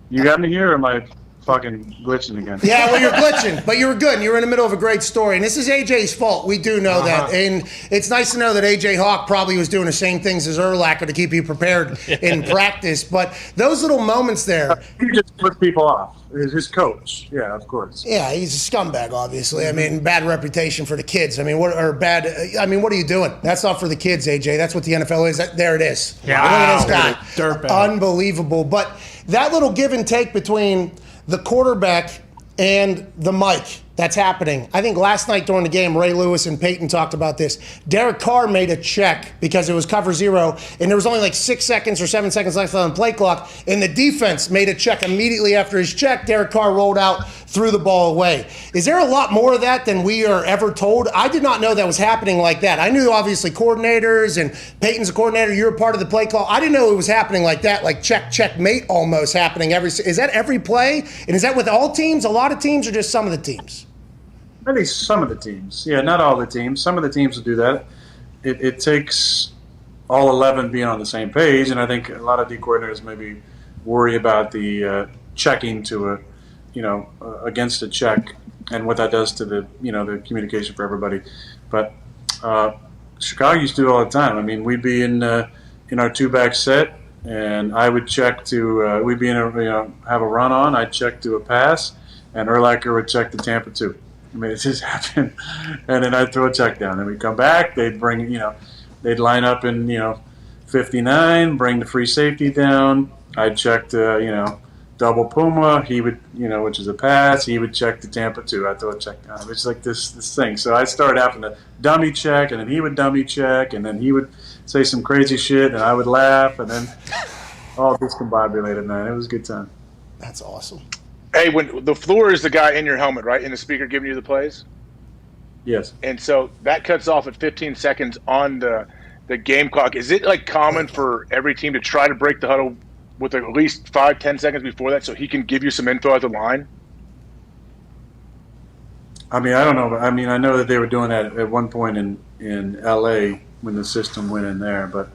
You got me here, or am I fucking glitching again? Yeah, well, you're glitching, but you were good, and you were in the middle of a great story. And this is AJ's fault. We do know that. And it's nice to know that AJ Hawk probably was doing the same things as Urlacher to keep you prepared in practice. But those little moments there. He just puts people off. His coach. Yeah, of course. Yeah, he's a scumbag, obviously. I mean, bad reputation for the kids. I mean, what are you doing? That's not for the kids, AJ. That's what the NFL is. There it is. Yeah, look at this guy. Dirtbag. Unbelievable. But that little give and take between the quarterback and the mic, that's happening. I think last night during the game, Ray Lewis and Peyton talked about this. Derek Carr made a check because it was cover 0, and there was only like 6 seconds or 7 seconds left on the play clock, and the defense made a check immediately after his check. Derek Carr rolled out, threw the ball away. Is there a lot more of that than we are ever told? I did not know that was happening like that. I knew, obviously, coordinators, and Peyton's a coordinator. You're a part of the play call. I didn't know it was happening like that, like checkmate almost happening. Is that every play? And is that with all teams, a lot of teams, or just some of the teams? I think some of the teams. Yeah, not all the teams. Some of the teams will do that. It takes all 11 being on the same page, and I think a lot of D coordinators maybe worry about the checking to against a check and what that does to the the communication for everybody. But Chicago used to do it all the time. I mean, we'd be in our 2-back set, and I would check to we'd be in have a run on. I'd check to a pass, and Urlacher would check to Tampa 2. I mean, it just happened, and then I'd throw a check down. Then we'd come back. They'd bring, they'd line up in 59, bring the free safety down. I'd check to double Puma. He would, which is a pass. He would check to Tampa 2. I'd throw a check down. It's like this thing. So I started having to dummy check, and then he would dummy check, and then he would say some crazy shit, and I would laugh, and then all discombobulated, man. It was a good time. That's awesome. Hey, when the floor is the guy in your helmet, right? In the speaker giving you the plays? Yes. And so that cuts off at 15 seconds on the game clock. Is it like common for every team to try to break the huddle with at least 5-10 seconds before that so he can give you some info at the line? I mean, I don't know. I mean, I know that they were doing that at one point in L.A. when the system went in there, but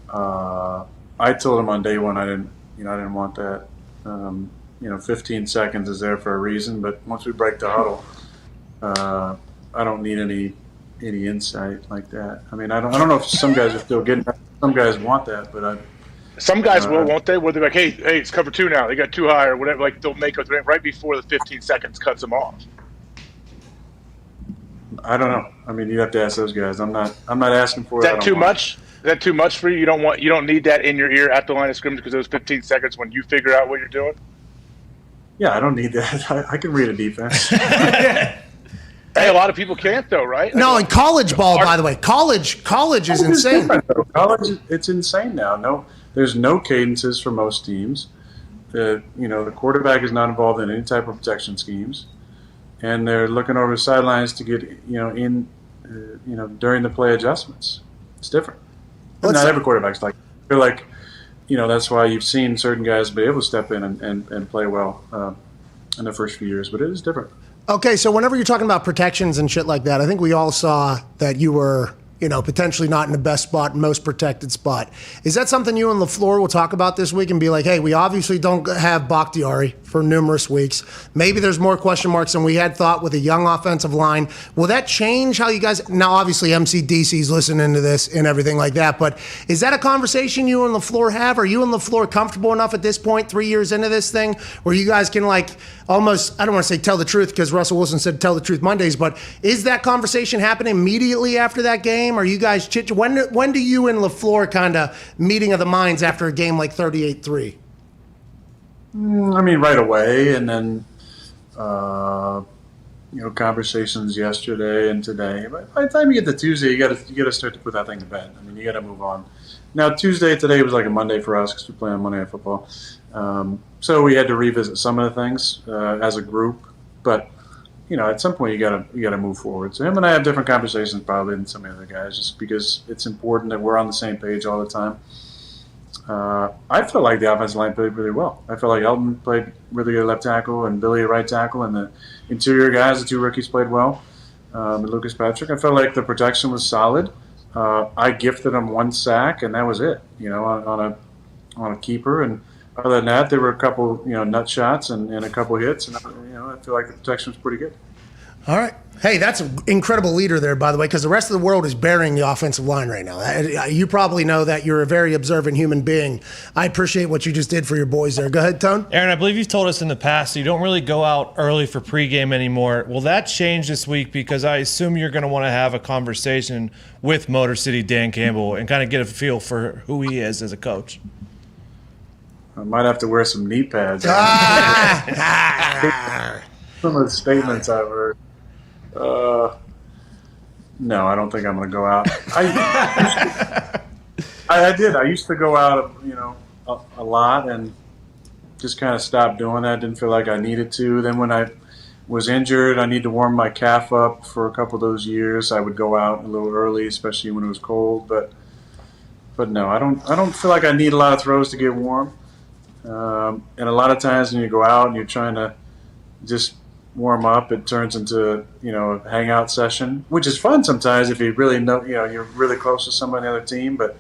I told him on day one I didn't want that. 15 seconds is there for a reason, but once we break the huddle, I don't need any insight like that. I mean, I don't know if some guys are still getting that. some guys want that, but some guys will, won't they? Where they're like, hey, it's cover 2 now. They got 2 high or whatever. Like they'll make it right before the 15 seconds cuts them off. I don't know. I mean, you have to ask those guys. I'm not asking for Is it. that too much? Is that too much for you? You don't need that in your ear at the line of scrimmage because those 15 seconds when you figure out what you're doing? Yeah, I don't need that. I can read a defense. Hey, a lot of people can't though, right? No, in college ball, by the way, college is insane. College, it's insane now. No, there's no cadences for most teams. The quarterback is not involved in any type of protection schemes, and they're looking over the sidelines to get in during the play adjustments. It's different. Not every quarterback's like. They're like, that's why you've seen certain guys be able to step in and play well in the first few years, but it is different. Okay, so whenever you're talking about protections and shit like that, I think we all saw that you were, potentially not in the best spot, most protected spot. Is that something you and LaFleur will talk about this week and be like, hey, we obviously don't have Bakhtiari for numerous weeks. Maybe there's more question marks than we had thought with a young offensive line. Will that change how you guys – now, obviously, MCDC's listening to this and everything like that, but is that a conversation you and LaFleur have? Are you and LaFleur comfortable enough at this point, 3 years into this thing, where you guys can almost, I don't want to say tell the truth because Russell Wilson said tell the truth Mondays, but is that conversation happening immediately after that game? Are you guys when do you and LaFleur kind of meeting of the minds after a game like 38-3? I mean, right away, and then conversations yesterday and today. But by the time you get to Tuesday, you got to start to put that thing to bed. I mean, you got to move on. Now, today was like a Monday for us because we play on Monday Night Football. So we had to revisit some of the things as a group, but at some point you gotta move forward. So him and I have different conversations probably than some of the other guys, just because it's important that we're on the same page all the time. I feel like the offensive line played really well. I feel like Elton played really good left tackle and Billy at right tackle, and the interior guys, the 2 rookies, played well. And Lucas Patrick, I felt like the protection was solid. I gifted them 1 sack, and that was it. On a keeper, and other than that, there were a couple, nut shots and a couple hits, and I feel like the protection was pretty good. All right. Hey, that's an incredible leader there, by the way, because the rest of the world is burying the offensive line right now. You probably know that. You're a very observant human being. I appreciate what you just did for your boys there. Go ahead, Tone. Aaron, I believe you've told us in the past you don't really go out early for pregame anymore. Will that change this week? Because I assume you're going to want to have a conversation with Motor City Dan Campbell and kind of get a feel for who he is as a coach. I might have to wear some knee pads. Some of the statements I've heard. No, I don't think I'm going to go out. I did. I used to go out, a lot, and just kind of stopped doing that. Didn't feel like I needed to. Then when I was injured, I need to warm my calf up for a couple of those years. I would go out a little early, especially when it was cold. But no, I don't feel like I need a lot of throws to get warm. And a lot of times when you go out and you're trying to just warm up, it turns into a hangout session, which is fun sometimes if you really know you're really close to somebody on the other team. But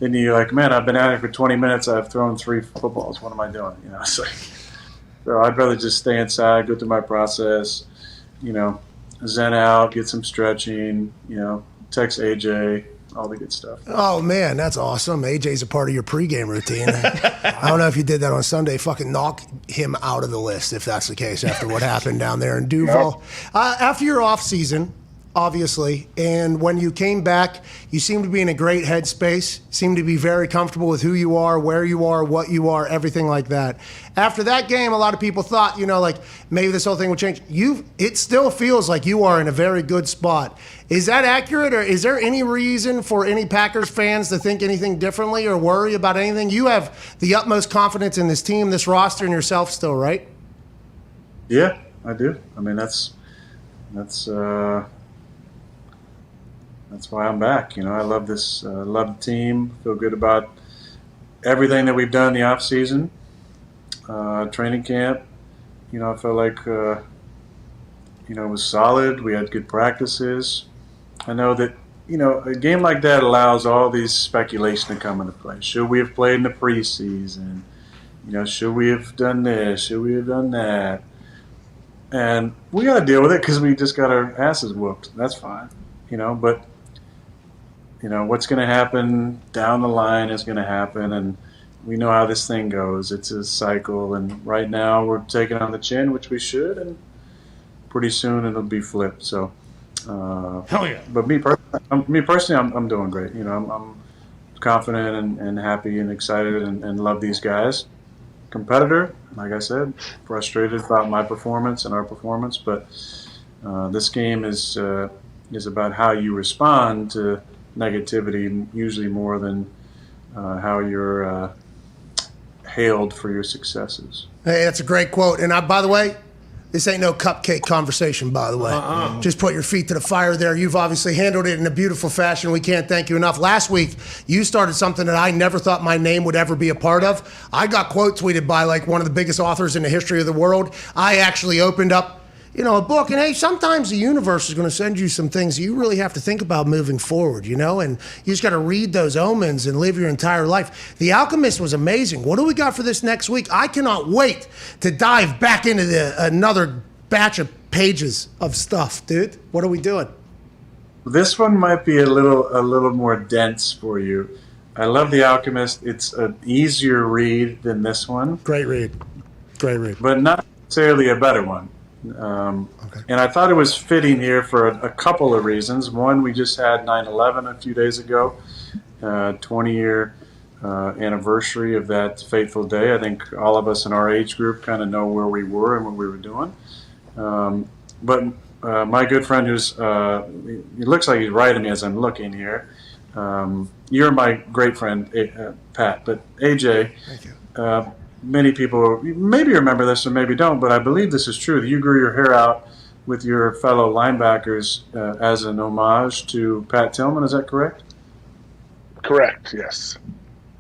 then you're like, man, I've been out here for 20 minutes. I've thrown 3 footballs. What am I doing? It's like, so I'd rather just stay inside, go through my process, zen out, get some stretching, text AJ. All the good stuff. Oh, man, that's awesome. AJ's a part of your pregame routine. I don't know if you did that on Sunday. Fucking knock him out of the list if that's the case after what happened down there in Duval. After your off season, obviously, and when you came back, you seemed to be in a great headspace, seemed to be very comfortable with who you are, where you are, what you are, everything like that. After that game, a lot of people thought, maybe this whole thing would change. It still feels like you are in a very good spot. Is that accurate, or is there any reason for any Packers fans to think anything differently or worry about anything? You have the utmost confidence in this team, this roster, and yourself still, right? Yeah, I do. I mean, that's why I'm back. I love this. Love the team. Feel good about everything that we've done in the off season, training camp. I felt like it was solid. We had good practices. I know that a game like that allows all these speculation to come into play. Should we have played in the preseason? Should we have done this? Should we have done that? And we got to deal with it because we just got our asses whooped. That's fine. But what's going to happen down the line is going to happen, and we know how this thing goes. It's a cycle, and right now we're taking on the chin, which we should, and pretty soon it'll be flipped. So, hell yeah! But me personally, I'm doing great. I'm confident and happy and excited and love these guys. Competitor, like I said, frustrated about my performance and our performance, but this game is about how you respond to negativity, usually more than how you're hailed for your successes. Hey, that's a great quote. And by the way, this ain't no cupcake conversation, by the way. Just put your feet to the fire there. You've obviously handled it in a beautiful fashion. We can't thank you enough. Last week, you started something that I never thought my name would ever be a part of. I got quote tweeted by like one of the biggest authors in the history of the world. I actually opened up a book, and hey, sometimes the universe is going to send you some things you really have to think about moving forward, and you just got to read those omens and live your entire life. The Alchemist was amazing. What do we got for this next week? I cannot wait to dive back into another batch of pages of stuff, dude. What are we doing? This one might be a little more dense for you. I love The Alchemist. It's an easier read than this one. Great read. But not necessarily a better one. And I thought it was fitting here for a couple of reasons. One, we just had 9/11 a few days ago, 20-year anniversary of that fateful day. I think all of us in our age group kind of know where we were and what we were doing. But my good friend who's, he looks like he's writing me as I'm looking here. You're my great friend, Pat, but AJ, thank you. Many people maybe remember this or maybe don't, but I believe this is true. You grew your hair out with your fellow linebackers as an homage to Pat Tillman. Is that correct? Correct, yes.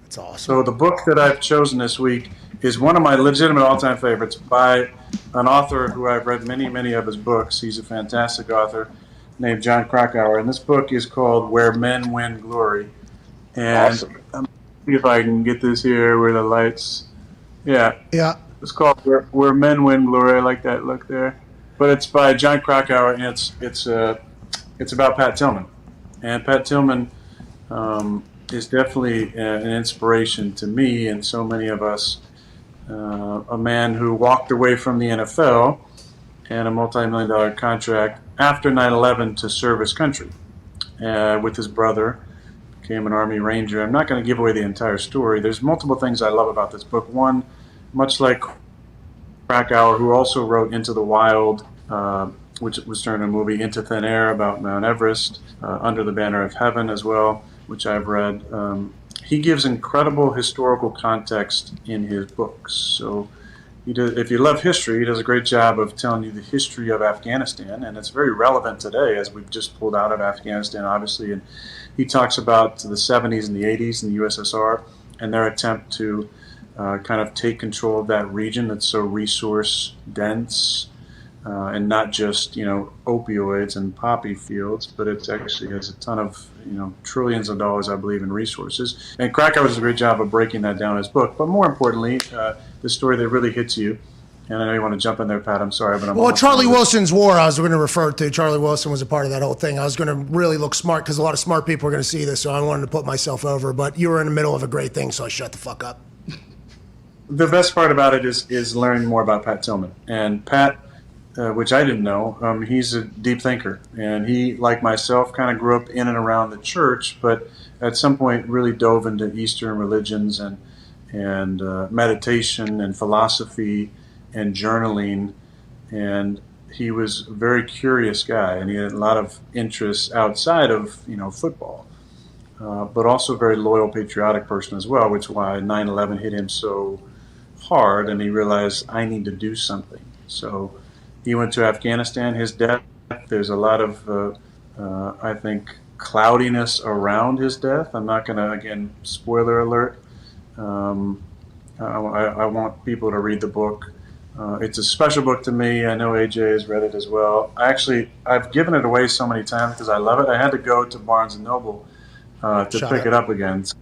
That's awesome. So the book that I've chosen this week is one of my legitimate all-time favorites by an author who I've read many, many of his books. He's a fantastic author named John Krakauer, and this book is called Where Men Win Glory. And awesome. See if I can get this here where the lights... Yeah. It's called Where Men Win Glory. I like that look there. But it's by John Krakauer, and it's about Pat Tillman. And Pat Tillman is definitely an inspiration to me and so many of us. A man who walked away from the NFL and a multi-million-dollar contract after 9/11 to serve his country with his brother. Became an Army Ranger. I'm not going to give away the entire story. There's multiple things I love about this book. One, much like Krakauer, who also wrote Into the Wild, which was turned into a movie, Into Thin Air about Mount Everest, Under the Banner of Heaven as well, which I've read. He gives incredible historical context in his books. So if you love history, he does a great job of telling you the history of Afghanistan, and it's very relevant today as we've just pulled out of Afghanistan, obviously. And he talks about the 70s and the 80s in the USSR and their attempt to kind of take control of that region that's so resource dense and not just, opioids and poppy fields, but it actually has a ton of, trillions of dollars, I believe, in resources. And Krakauer does a great job of breaking that down in his book. But more importantly, the story that really hits you, and I know you want to jump in there, Pat, I'm sorry, but Well, Charlie Wilson's War, I was going to refer to. Charlie Wilson was a part of that whole thing. I was going to really look smart because a lot of smart people are going to see this, so I wanted to put myself over. But you were in the middle of a great thing, so I shut the fuck up. The best part about it is learning more about Pat Tillman. And Pat, which I didn't know, he's a deep thinker. And he, like myself, kind of grew up in and around the church, but at some point really dove into Eastern religions and meditation and philosophy and journaling. And he was a very curious guy, and he had a lot of interests outside of football, but also a very loyal, patriotic person as well, which is why 9/11 hit him so hard, and he realized, I need to do something. So he went to Afghanistan. His death, there's a lot of, I think, cloudiness around his death. I'm not going to, again, spoiler alert. I want people to read the book. It's a special book to me. I know AJ has read it as well. I've given it away so many times because I love it. I had to go to Barnes & Noble to pick it up again. So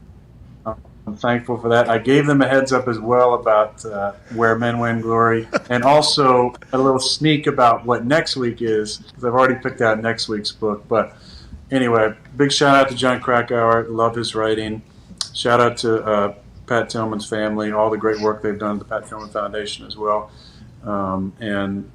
I'm thankful for that. I gave them a heads up as well about Where Men Win Glory, and also a little sneak about what next week is, because I've already picked out next week's book. But anyway, big shout out to John Krakauer. Love his writing. Shout out to Pat Tillman's family, all the great work they've done at the Pat Tillman Foundation as well. And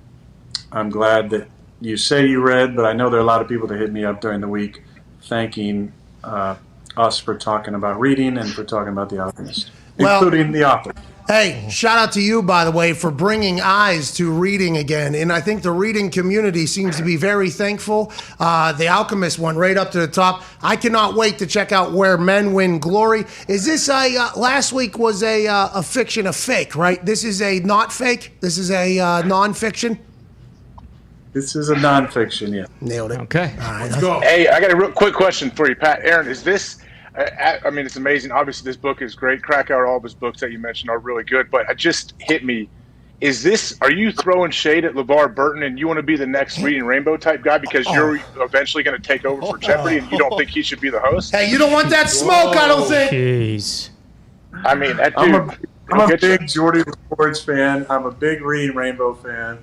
I'm glad that you say you read, but I know there are a lot of people that hit me up during the week thanking us for talking about reading and for talking about The Alchemist, including the author. Hey, shout out to you, by the way, for bringing eyes to reading again. And I think the reading community seems to be very thankful. The Alchemist one right up to the top. I cannot wait to check out Where Men Win Glory. Is this last week was a fiction, a fake, right? This is a not fake? This is a nonfiction? This is a nonfiction, yeah. Nailed it. Okay. All right, let's go. Hey, I got a real quick question for you, Pat. Aaron, is this... I mean, it's amazing. Obviously, this book is great. Krakauer, all of his books that you mentioned are really good. But it just hit me. Are you throwing shade at LeVar Burton and you want to be the next Reading Rainbow type guy because you're eventually going to take over for Jeopardy and you don't think he should be the host? Hey, you don't want that smoke, I don't think. Jeez. I mean, that dude. I'm a big Jordy Rewards fan. I'm a big Reading Rainbow fan.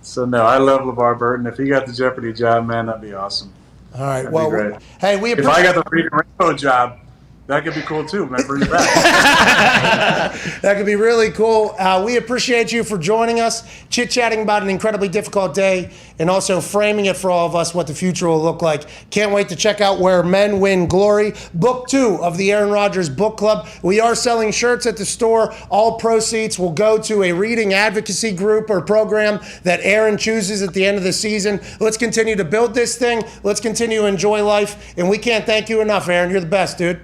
So, no, I love LeVar Burton. If he got the Jeopardy job, man, that'd be awesome. All right. That'd well, be great. Hey, we if I got the Reading Rainbow job, that could be cool too. Man, bring it back. That could be really cool. We appreciate you for joining us, chit-chatting about an incredibly difficult day, and also framing it for all of us what the future will look like. Can't wait to check out Where Men Win Glory, Book 2 of the Aaron Rodgers Book Club. We are selling shirts at the store. All proceeds will go to a reading advocacy group or program that Aaron chooses at the end of the season. Let's continue to build this thing. Let's continue to enjoy life. And we can't thank you enough, Aaron. You're the best, dude.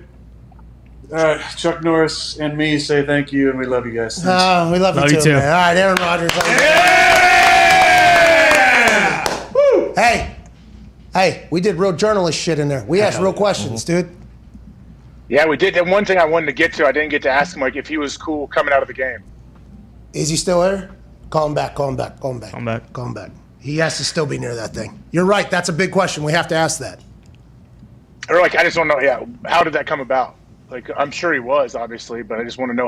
Chuck Norris and me say thank you, and we love you guys. We love you too, man. All right, Aaron Rodgers. Yeah! Woo! Hey, we did real journalist shit in there. We asked real questions, dude. Yeah, we did. And one thing I wanted to get to, I didn't get to ask him, like, if he was cool coming out of the game. Is he still there? Call him back. He has to still be near that thing. You're right. That's a big question. We have to ask that. Or, like, I just want to know, how did that come about? Like, I'm sure he was, obviously, but I just want to know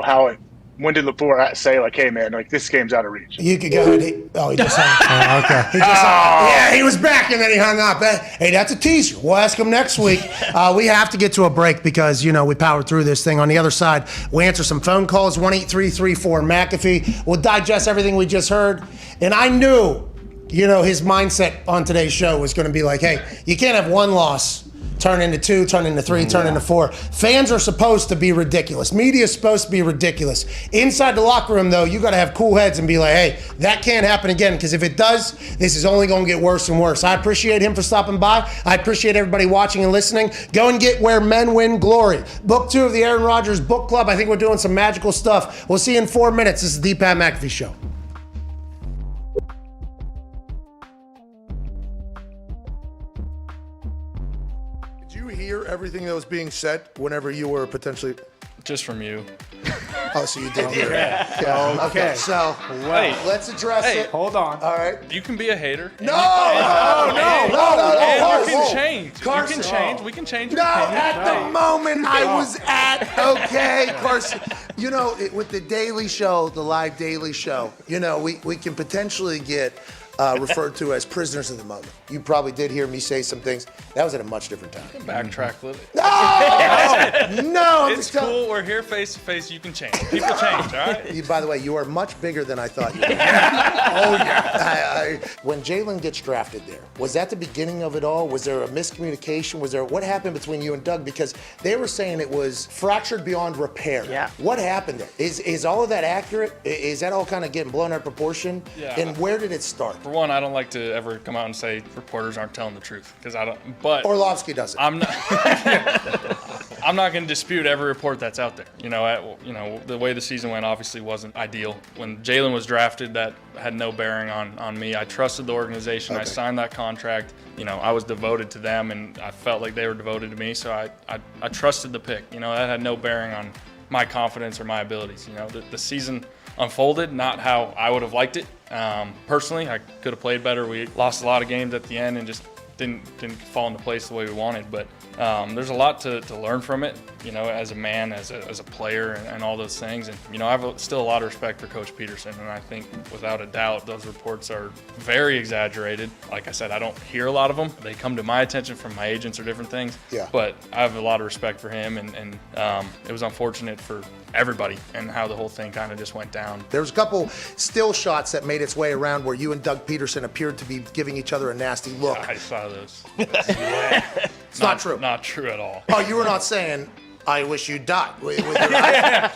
when did LaFleur say, like, hey, man, like, this game's out of reach? You could go ahead. He just hung up. Okay. Yeah, he was back, and then he hung up. Hey, that's a teaser. We'll ask him next week. We have to get to a break because, we powered through this thing. On the other side, we answer some phone calls, 1-833-4-McAfee. We'll digest everything we just heard. And I knew, his mindset on today's show was going to be like, hey, you can't have one loss turn into 2, turn into 3, turn into 4. Fans are supposed to be ridiculous. Media is supposed to be ridiculous. Inside the locker room, though, you got to have cool heads and be like, hey, that can't happen again, because if it does, this is only going to get worse and worse. I appreciate him for stopping by. I appreciate everybody watching and listening. Go and get Where Men Win Glory. Book 2 of the Aaron Rodgers Book Club. I think we're doing some magical stuff. We'll see you in 4 minutes. This is the Pat McAfee Show. Hear everything that was being said whenever you were potentially just from you. Oh, so you did hear it. Yeah. Okay, so let's address it. Hold on. All right. You can be a hater. No. And you can change. Carson. You can change. We can change. No, at the moment I was at, Carson. With the Daily Show, the live Daily Show, we can potentially get referred to as prisoners of the moment. You probably did hear me say some things. That was at a much different time. You can backtrack a little. No! It's cool. We're here face to face. You can change. People change, all right? By the way, you are much bigger than I thought you were. Oh, yeah. When Jalen gets drafted there, was that the beginning of it all? Was there a miscommunication? What happened between you and Doug? Because they were saying it was fractured beyond repair. Yeah. What happened there? Is all of that accurate? Is that all kind of getting blown out of proportion? Yeah. And where did it start? For one, I don't like to ever come out and say reporters aren't telling the truth because I don't. But Orlovsky does it. I'm not. I'm not going to dispute every report that's out there. The way the season went obviously wasn't ideal. When Jalen was drafted, that had no bearing on me. I trusted the organization. Okay. I signed that contract. I was devoted to them, and I felt like they were devoted to me. So I trusted the pick. That had no bearing on my confidence or my abilities. The season unfolded not how I would have liked it. Personally, I could have played better. We lost a lot of games at the end and just didn't fall into place the way we wanted. But there's a lot to learn from it, as a man, as a player, and all those things. And I have still a lot of respect for Coach Peterson, and I think without a doubt those reports are very exaggerated. Like I said, I don't hear a lot of them. They come to my attention from my agents or different things. Yeah. But I have a lot of respect for him, and it was unfortunate for everybody and how the whole thing kind of just went down. There was a couple still shots that made its way around where you and Doug Peterson appeared to be giving each other a nasty look. I saw those. It's not true. Not true at all. Oh, you were not saying, I wish you died. With your eyes?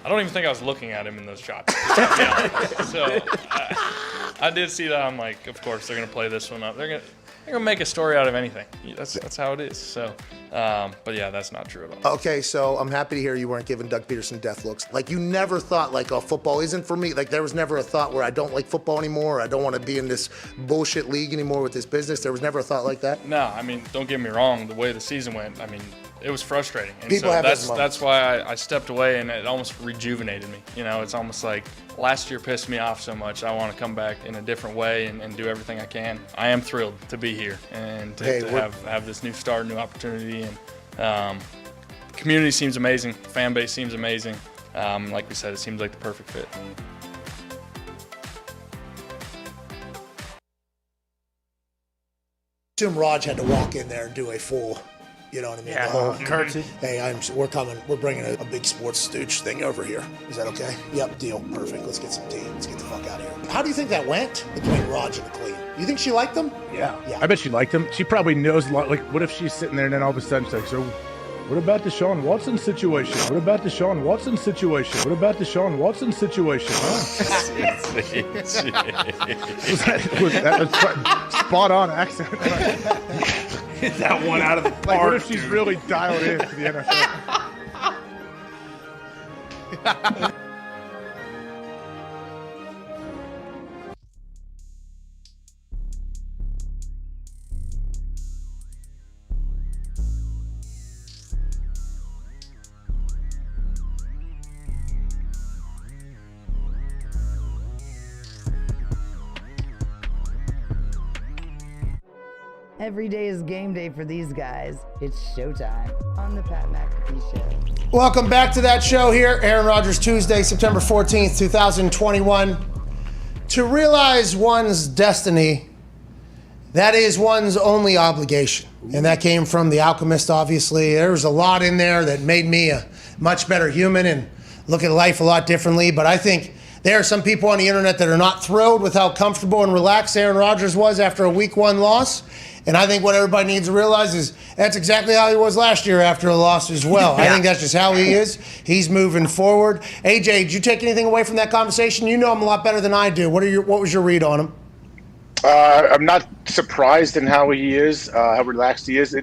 I don't even think I was looking at him in those shots. So I did see that. I'm like, of course, they're going to play this one up. They're gonna make a story out of anything. That's how it is. So, but yeah, that's not true at all. Okay, so I'm happy to hear you weren't giving Doug Peterson death looks. Like, you never thought, like, oh, football isn't for me. Like, there was never a thought where I don't like football anymore, or I don't want to be in this bullshit league anymore with this business. There was never a thought like that? No, I mean, don't get me wrong. The way the season went, I mean, it was frustrating. And People so have those moments. that's why I stepped away, and it almost rejuvenated me. It's almost like last year pissed me off so much. I want to come back in a different way and do everything I can. I am thrilled to be here and to have this new start, new opportunity. And the community seems amazing. The fan base seems amazing. Like we said, it seems like the perfect fit. Assume Raj had to walk in there and do a full, you know what I mean? Yeah, curtsy. Hey, we're coming. We're bringing a big sports stooge thing over here. Is that okay? Yep, deal. Perfect. Let's get some tea. Let's get the fuck out of here. How do you think that went between Raj and Clean? You think she liked them? Yeah. I bet she liked him. She probably knows a lot. Like, what if she's sitting there and then all of a sudden she's like, so what about Deshaun Watson situation? What about Deshaun Watson situation? What about Deshaun Watson situation? Huh? that was spot on accent. Hit that one out of the park. Like, what if she's really dialed in to the NFL? Every day is game day for these guys. It's showtime on the Pat McAfee Show. Welcome back to that show here. Aaron Rodgers, Tuesday, September 14th, 2021. To realize one's destiny, that is one's only obligation. And that came from The Alchemist, obviously. There was a lot in there that made me a much better human and look at life a lot differently. But I think there are some people on the internet that are not thrilled with how comfortable and relaxed Aaron Rodgers was after a week 1 loss. And I think what everybody needs to realize is that's exactly how he was last year after a loss as well. Yeah. I think that's just how he is. He's moving forward. AJ, did you take anything away from that conversation? You know him a lot better than I do. What was your read on him? I'm not surprised in how he is, how relaxed he is.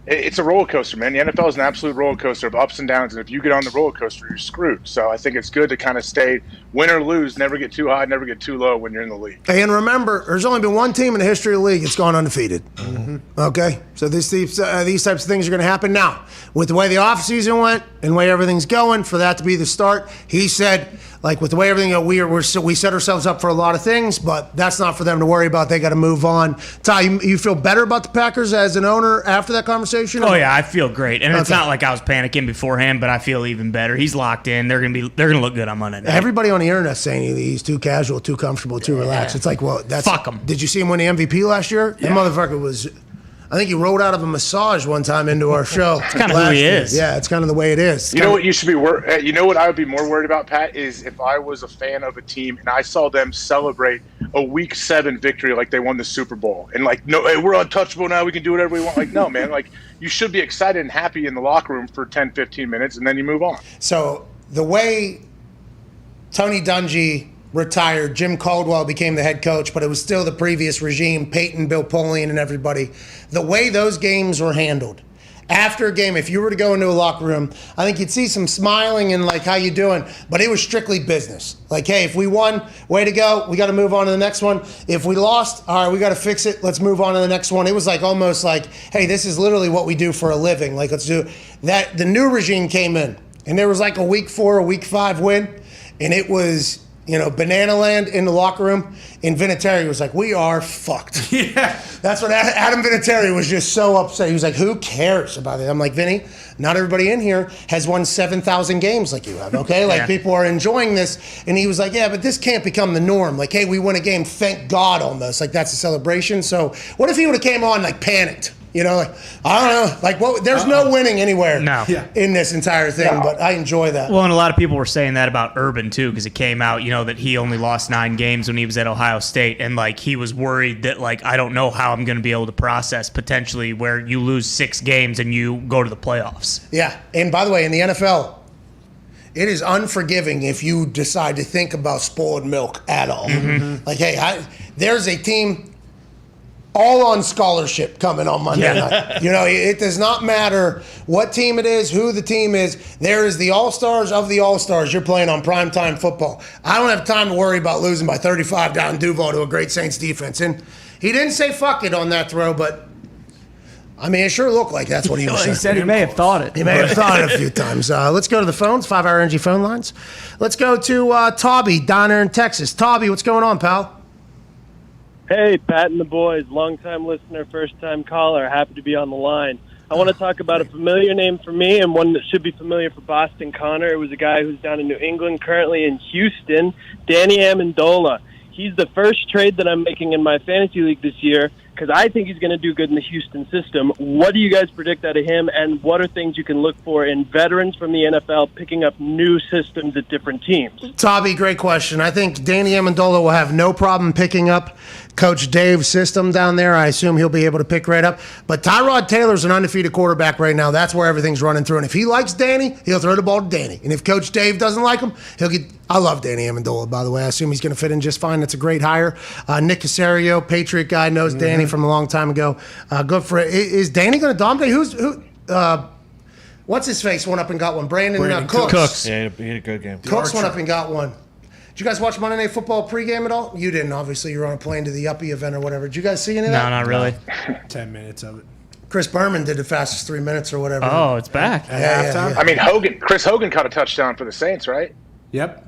It's a roller coaster, man. The NFL is an absolute roller coaster of ups and downs, and if you get on the roller coaster, you're screwed. So I think it's good to kind of stay win or lose, never get too high, never get too low when you're in the league. And remember, there's only been one team in the history of the league that's gone undefeated. Mm-hmm. Okay? So these types of things are going to happen. Now, with the way the offseason went and the way everything's going, for that to be the start, he said, like, with the way everything goes, we set ourselves up for a lot of things, but that's not for them to worry about. They got to move on. Ty, you feel better about the Packers as an owner after that conversation? Oh yeah, I feel great, and it's not like I was panicking beforehand, but I feel even better. He's locked in. They're gonna look good on Monday night. Everybody on the internet saying he's too casual, too comfortable, too relaxed. It's like, well, that's fuck him. Did you see him win the MVP last year? Yeah. That motherfucker was. I think he rolled out of a massage one time into our show. It's kind of who he is. Yeah, it's kind of the way it is. You know what you should be you know what I would be more worried about, Pat, is if I was a fan of a team and I saw them celebrate a Week 7 victory like they won the Super Bowl and like, no, hey, we're untouchable now, we can do whatever we want. Like, no, man, like you should be excited and happy in the locker room for 10, 15 minutes and then you move on. So the way Tony Dungy retired, Jim Caldwell became the head coach, but it was still the previous regime, Peyton, Bill Polian, and everybody. The way those games were handled, after a game, if you were to go into a locker room, I think you'd see some smiling and like, how you doing? But it was strictly business. Like, hey, if we won, way to go. We got to move on to the next one. If we lost, all right, we got to fix it. Let's move on to the next one. It was like almost like, hey, this is literally what we do for a living. Like, let's do that. The new regime came in, and there was like a Week 4, a Week 5 win, and it was Banana Land in the locker room, and Vinatieri was like, "We are fucked." Yeah. That's what Adam Vinatieri was just so upset. He was like, "Who cares about it?" I'm like, "Vinny, not everybody in here has won 7,000 games like you have, okay? Like, people are enjoying this." And he was like, "Yeah, but this can't become the norm. Like, hey, we won a game, thank God, almost. Like, that's a celebration." So what if he would have came on, like, panicked? Like, I don't know. Like, there's no winning anywhere in this entire thing, but I enjoy that. Well, and a lot of people were saying that about Urban, too, because it came out, that he only lost 9 games when he was at Ohio State, and, like, he was worried that, like, I don't know how I'm going to be able to process potentially where you lose 6 games and you go to the playoffs. Yeah, and by the way, in the NFL, it is unforgiving if you decide to think about spoiled milk at all. Mm-hmm. Like, hey, there's a team all on scholarship coming on Monday night. It does not matter what team it is, who the team is. There is the all-stars of the all-stars. You're playing on primetime football. I don't have time to worry about losing by 35 down in Duval to a great Saints defense. And he didn't say fuck it on that throw, but I mean, it sure looked like that's what he was saying. He said he may have thought it. He may have thought it a few times. Let's go to the phones, 5-Hour Energy phone lines. Let's go to Tobby down there in Texas. Tobby, what's going on, pal? Hey, Pat and the boys, long-time listener, first-time caller, happy to be on the line. I want to talk about a familiar name for me and one that should be familiar for Boston Connor. It was a guy who's down in New England, currently in Houston, Danny Amendola. He's the first trade that I'm making in my fantasy league this year because I think he's going to do good in the Houston system. What do you guys predict out of him, and what are things you can look for in veterans from the NFL picking up new systems at different teams? Tobby, great question. I think Danny Amendola will have no problem picking up Coach Dave's system down there. I assume he'll be able to pick right up. But Tyrod Taylor's an undefeated quarterback right now. That's where everything's running through. And if he likes Danny, he'll throw the ball to Danny. And if Coach Dave doesn't like him, he'll get... I love Danny Amendola, by the way. I assume he's going to fit in just fine. That's a great hire. Nick Caserio, Patriot guy, knows Danny from a long time ago. Good for it. Is Danny going to dominate? What's his face went up and got one? Brandon Cooks. Yeah, he had a good game. Cooks went up and got one. Did you guys watch Monday Night Football pregame at all? You didn't, obviously. You were on a plane to the Uppie event or whatever. Did you guys see any of that? No, not really. 10 minutes of it. Chris Berman did the fastest 3 minutes or whatever. Oh, it's back. Yeah. I mean, Chris Hogan caught a touchdown for the Saints, right? Yep.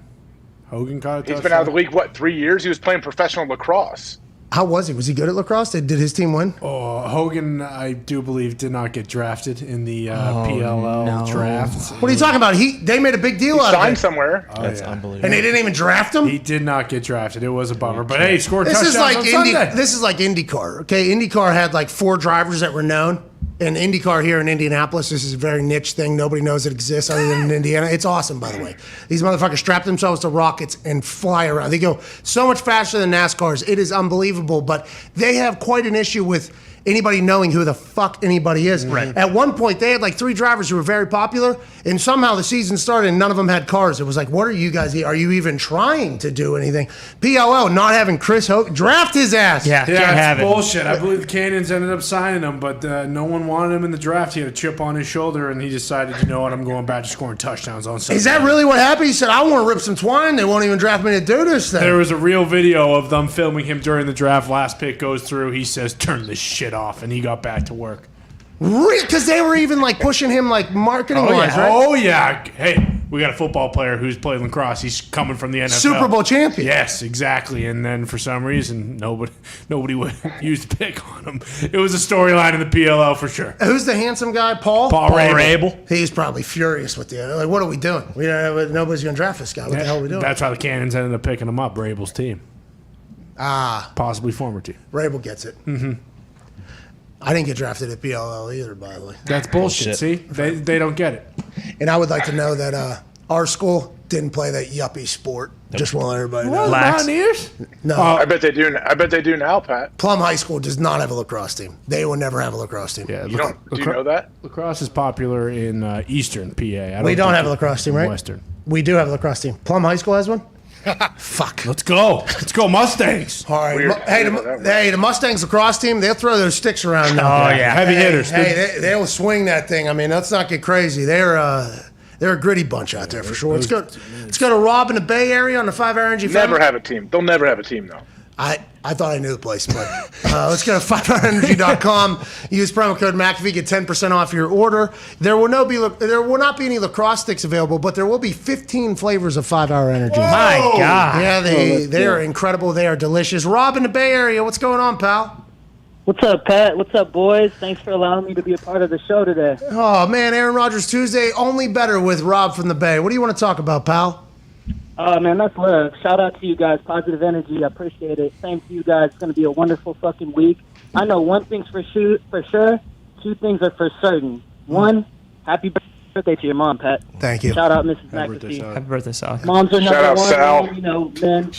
Hogan caught a touchdown. He's been out of the league, 3 years? He was playing professional lacrosse. How was he? Was he good at lacrosse? Did his team win? Oh, Hogan, I do believe, did not get drafted in the PLL draft. What are you talking about? They made a big deal out of it. Signed somewhere. That's unbelievable. And they didn't even draft him? He did not get drafted. It was a bummer. But hey, he scored This touchdowns is on Sunday. This is like IndyCar. Okay, IndyCar had like 4 drivers that were known. And IndyCar here in Indianapolis, this is a very niche thing. Nobody knows it exists other than in Indiana. It's awesome, by the way. These motherfuckers strap themselves to rockets and fly around. They go so much faster than NASCARs. It is unbelievable. But they have quite an issue with anybody knowing who the fuck anybody is. Right. At one point, they had like 3 drivers who were very popular, and somehow the season started and none of them had cars. It was like, what are you guys? Are you even trying to do anything? PLL not having Chris Hogan draft his ass. Yeah, can't have it. Bullshit. I believe the Canyons ended up signing him, but no one wanted him in the draft. He had a chip on his shoulder, and he decided, you know what, I'm going back to scoring touchdowns on Sunday. Is that really what happened? He said, I want to rip some twine. They won't even draft me to do this thing. There was a real video of them filming him during the draft. Last pick goes through. He says, turn this shit off, and he got back to work. Because they were even like pushing him like marketing-wise, right? Oh, yeah. Hey, we got a football player who's played lacrosse. He's coming from the NFL. Super Bowl champion. Yes, exactly. And then for some reason, nobody would use the pick on him. It was a storyline in the PLL for sure. Who's the handsome guy? Paul Rabel. He's probably furious with you. Like, what are we doing? Nobody's going to draft this guy. What the hell are we doing? That's how the Cannons ended up picking him up, Rabel's team. Possibly former team. Rabel gets it. Mm-hmm. I didn't get drafted at PLL either, by the way. That's bullshit. See? They don't get it. And I would like to know that our school didn't play that yuppie sport. Just want to let everybody know. Mountaineers? No. I bet they do. I bet they do now, Pat. Plum High School does not have a lacrosse team. They will never have a lacrosse team. Yeah, Do you know that? Lacrosse is popular in eastern PA. We don't have a lacrosse team, right? Western. We do have a lacrosse team. Plum High School has one? Fuck. Let's go. Let's go Mustangs. All right. Hey, the Mustangs lacrosse team, they'll throw those sticks around now. Oh, yeah. Heavy hitters. Hey, they'll swing that thing. I mean, let's not get crazy. They're a gritty bunch out there for sure. Let's go to Rob in the Bay Area on the 5-Hour Energy. Never have a team. They'll never have a team, though. I thought I knew the place, but let's go to 5hourenergy.com. Use promo code McAfee, get 10% off your order. There will not be any lacrosse sticks available, but there will be 15 flavors of 5 Hour Energy. My God. Yeah, they are incredible. They are delicious. Rob in the Bay Area, what's going on, pal? What's up, Pat? What's up, boys? Thanks for allowing me to be a part of the show today. Oh, man, Aaron Rodgers Tuesday, only better with Rob from the Bay. What do you want to talk about, pal? Oh, man, that's love. Shout out to you guys. Positive energy. I appreciate it. Same to you guys. It's going to be a wonderful fucking week. I know one thing's for sure. 2 things are for certain. 1, happy birthday to your mom, Pat. Thank you. Shout out Mrs. McAfee. Happy birthday, Sal. Moms are Shout out, number one. Sal. Man, you know, man,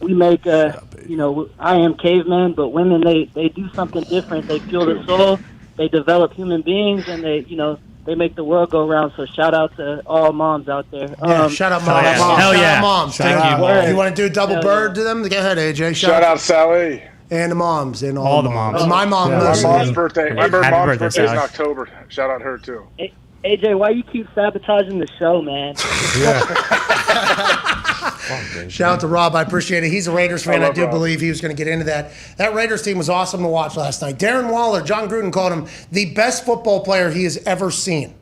we make, I am caveman, but women, they do something different. They fuel the soul. They develop human beings, and they make the world go round. So shout out to all moms out there. Yeah, shout out moms. Hell yeah. Moms. Thank you. You want to do a double bird to them? Go ahead, AJ. Shout out Sally. And the moms. And all the moms. And my mom. My mom's birthday. My mom's birthday, birthday is in Sally. October. Shout out her too. AJ, why you keep sabotaging the show, man? Shout out to Rob. I appreciate it. He's a Raiders fan. I love do Rob. believe he was going to get into that. That Raiders team was awesome to watch last night. Darren Waller, John Gruden called him the best football player he has ever seen.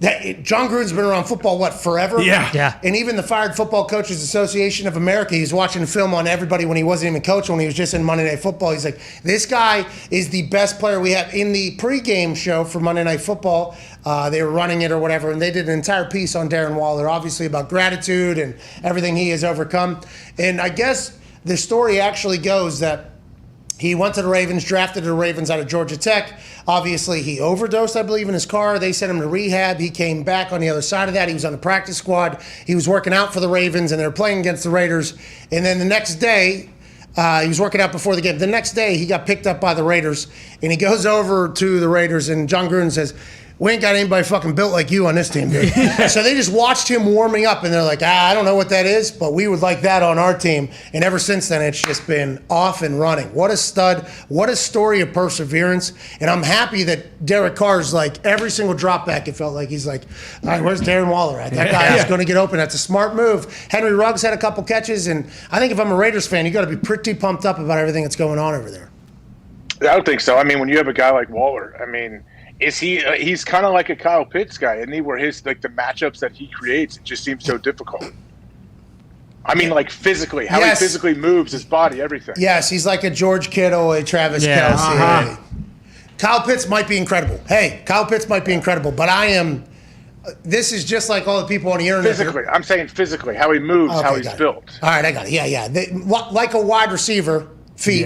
John Gruden's been around football, forever? Yeah. And even the Fired Football Coaches Association of America, he was watching film on everybody when he wasn't even coaching, when he was just in Monday Night Football. He's like, this guy is the best player we have. In the pregame show for Monday Night Football, they were running it or whatever, and they did an entire piece on Darren Waller, obviously about gratitude and everything he has overcome. And I guess the story actually goes that he went to the Ravens, drafted the Ravens out of Georgia Tech. Obviously, he overdosed, I believe, in his car. They sent him to rehab. He came back on the other side of that. He was on the practice squad. He was working out for the Ravens, and they were playing against the Raiders. And then the next day, he was working out before the game. The next day, he got picked up by the Raiders, and he goes over to the Raiders, and John Gruden says, we ain't got anybody fucking built like you on this team, dude. So they just watched him warming up, and they're like, I don't know what that is, but we would like that on our team. And ever since then, it's just been off and running. What a stud. What a story of perseverance. And I'm happy that Derek Carr's like, every single drop back, it felt like he's like, all right, where's Darren Waller at? That guy is going to get open. That's a smart move. Henry Ruggs had a couple catches, and I think if I'm a Raiders fan, you got to be pretty pumped up about everything that's going on over there. I don't think so. I mean, when you have a guy like Waller, I mean, is he? He's kind of like a Kyle Pitts guy, isn't he? Where the matchups that he creates, it just seems so difficult. I mean, like physically, how he physically moves his body, everything. Yes, he's like a George Kittle, a Travis Kelce. Uh-huh. Kyle Pitts might be incredible. Kyle Pitts might be incredible, but I am. This is just like all the people on the internet. Physically, I'm saying physically, how he moves, how he's built. All right, I got it. Yeah. Like a wide receiver, feet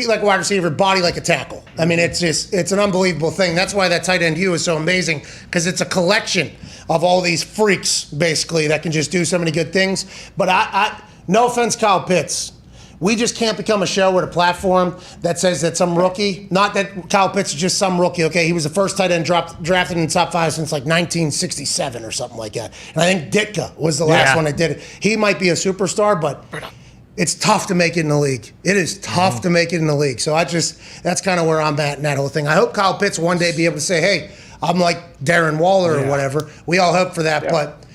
like a wide receiver, body like a tackle. I mean, it's an unbelievable thing. That's why that tight end U is so amazing, because it's a collection of all these freaks, basically, that can just do so many good things. But I no offense, Kyle Pitts, we just can't become a show with a platform that says that some rookie, not that Kyle Pitts is just some rookie, okay? He was the first tight end drafted in the top 5 since like 1967 or something like that. And I think Ditka was the last one that did it. He might be a superstar, but it's tough to make it in the league. It is tough to make it in the league. So that's kind of where I'm at in that whole thing. I hope Kyle Pitts one day be able to say, hey, I'm like Darren Waller or whatever. We all hope for that, but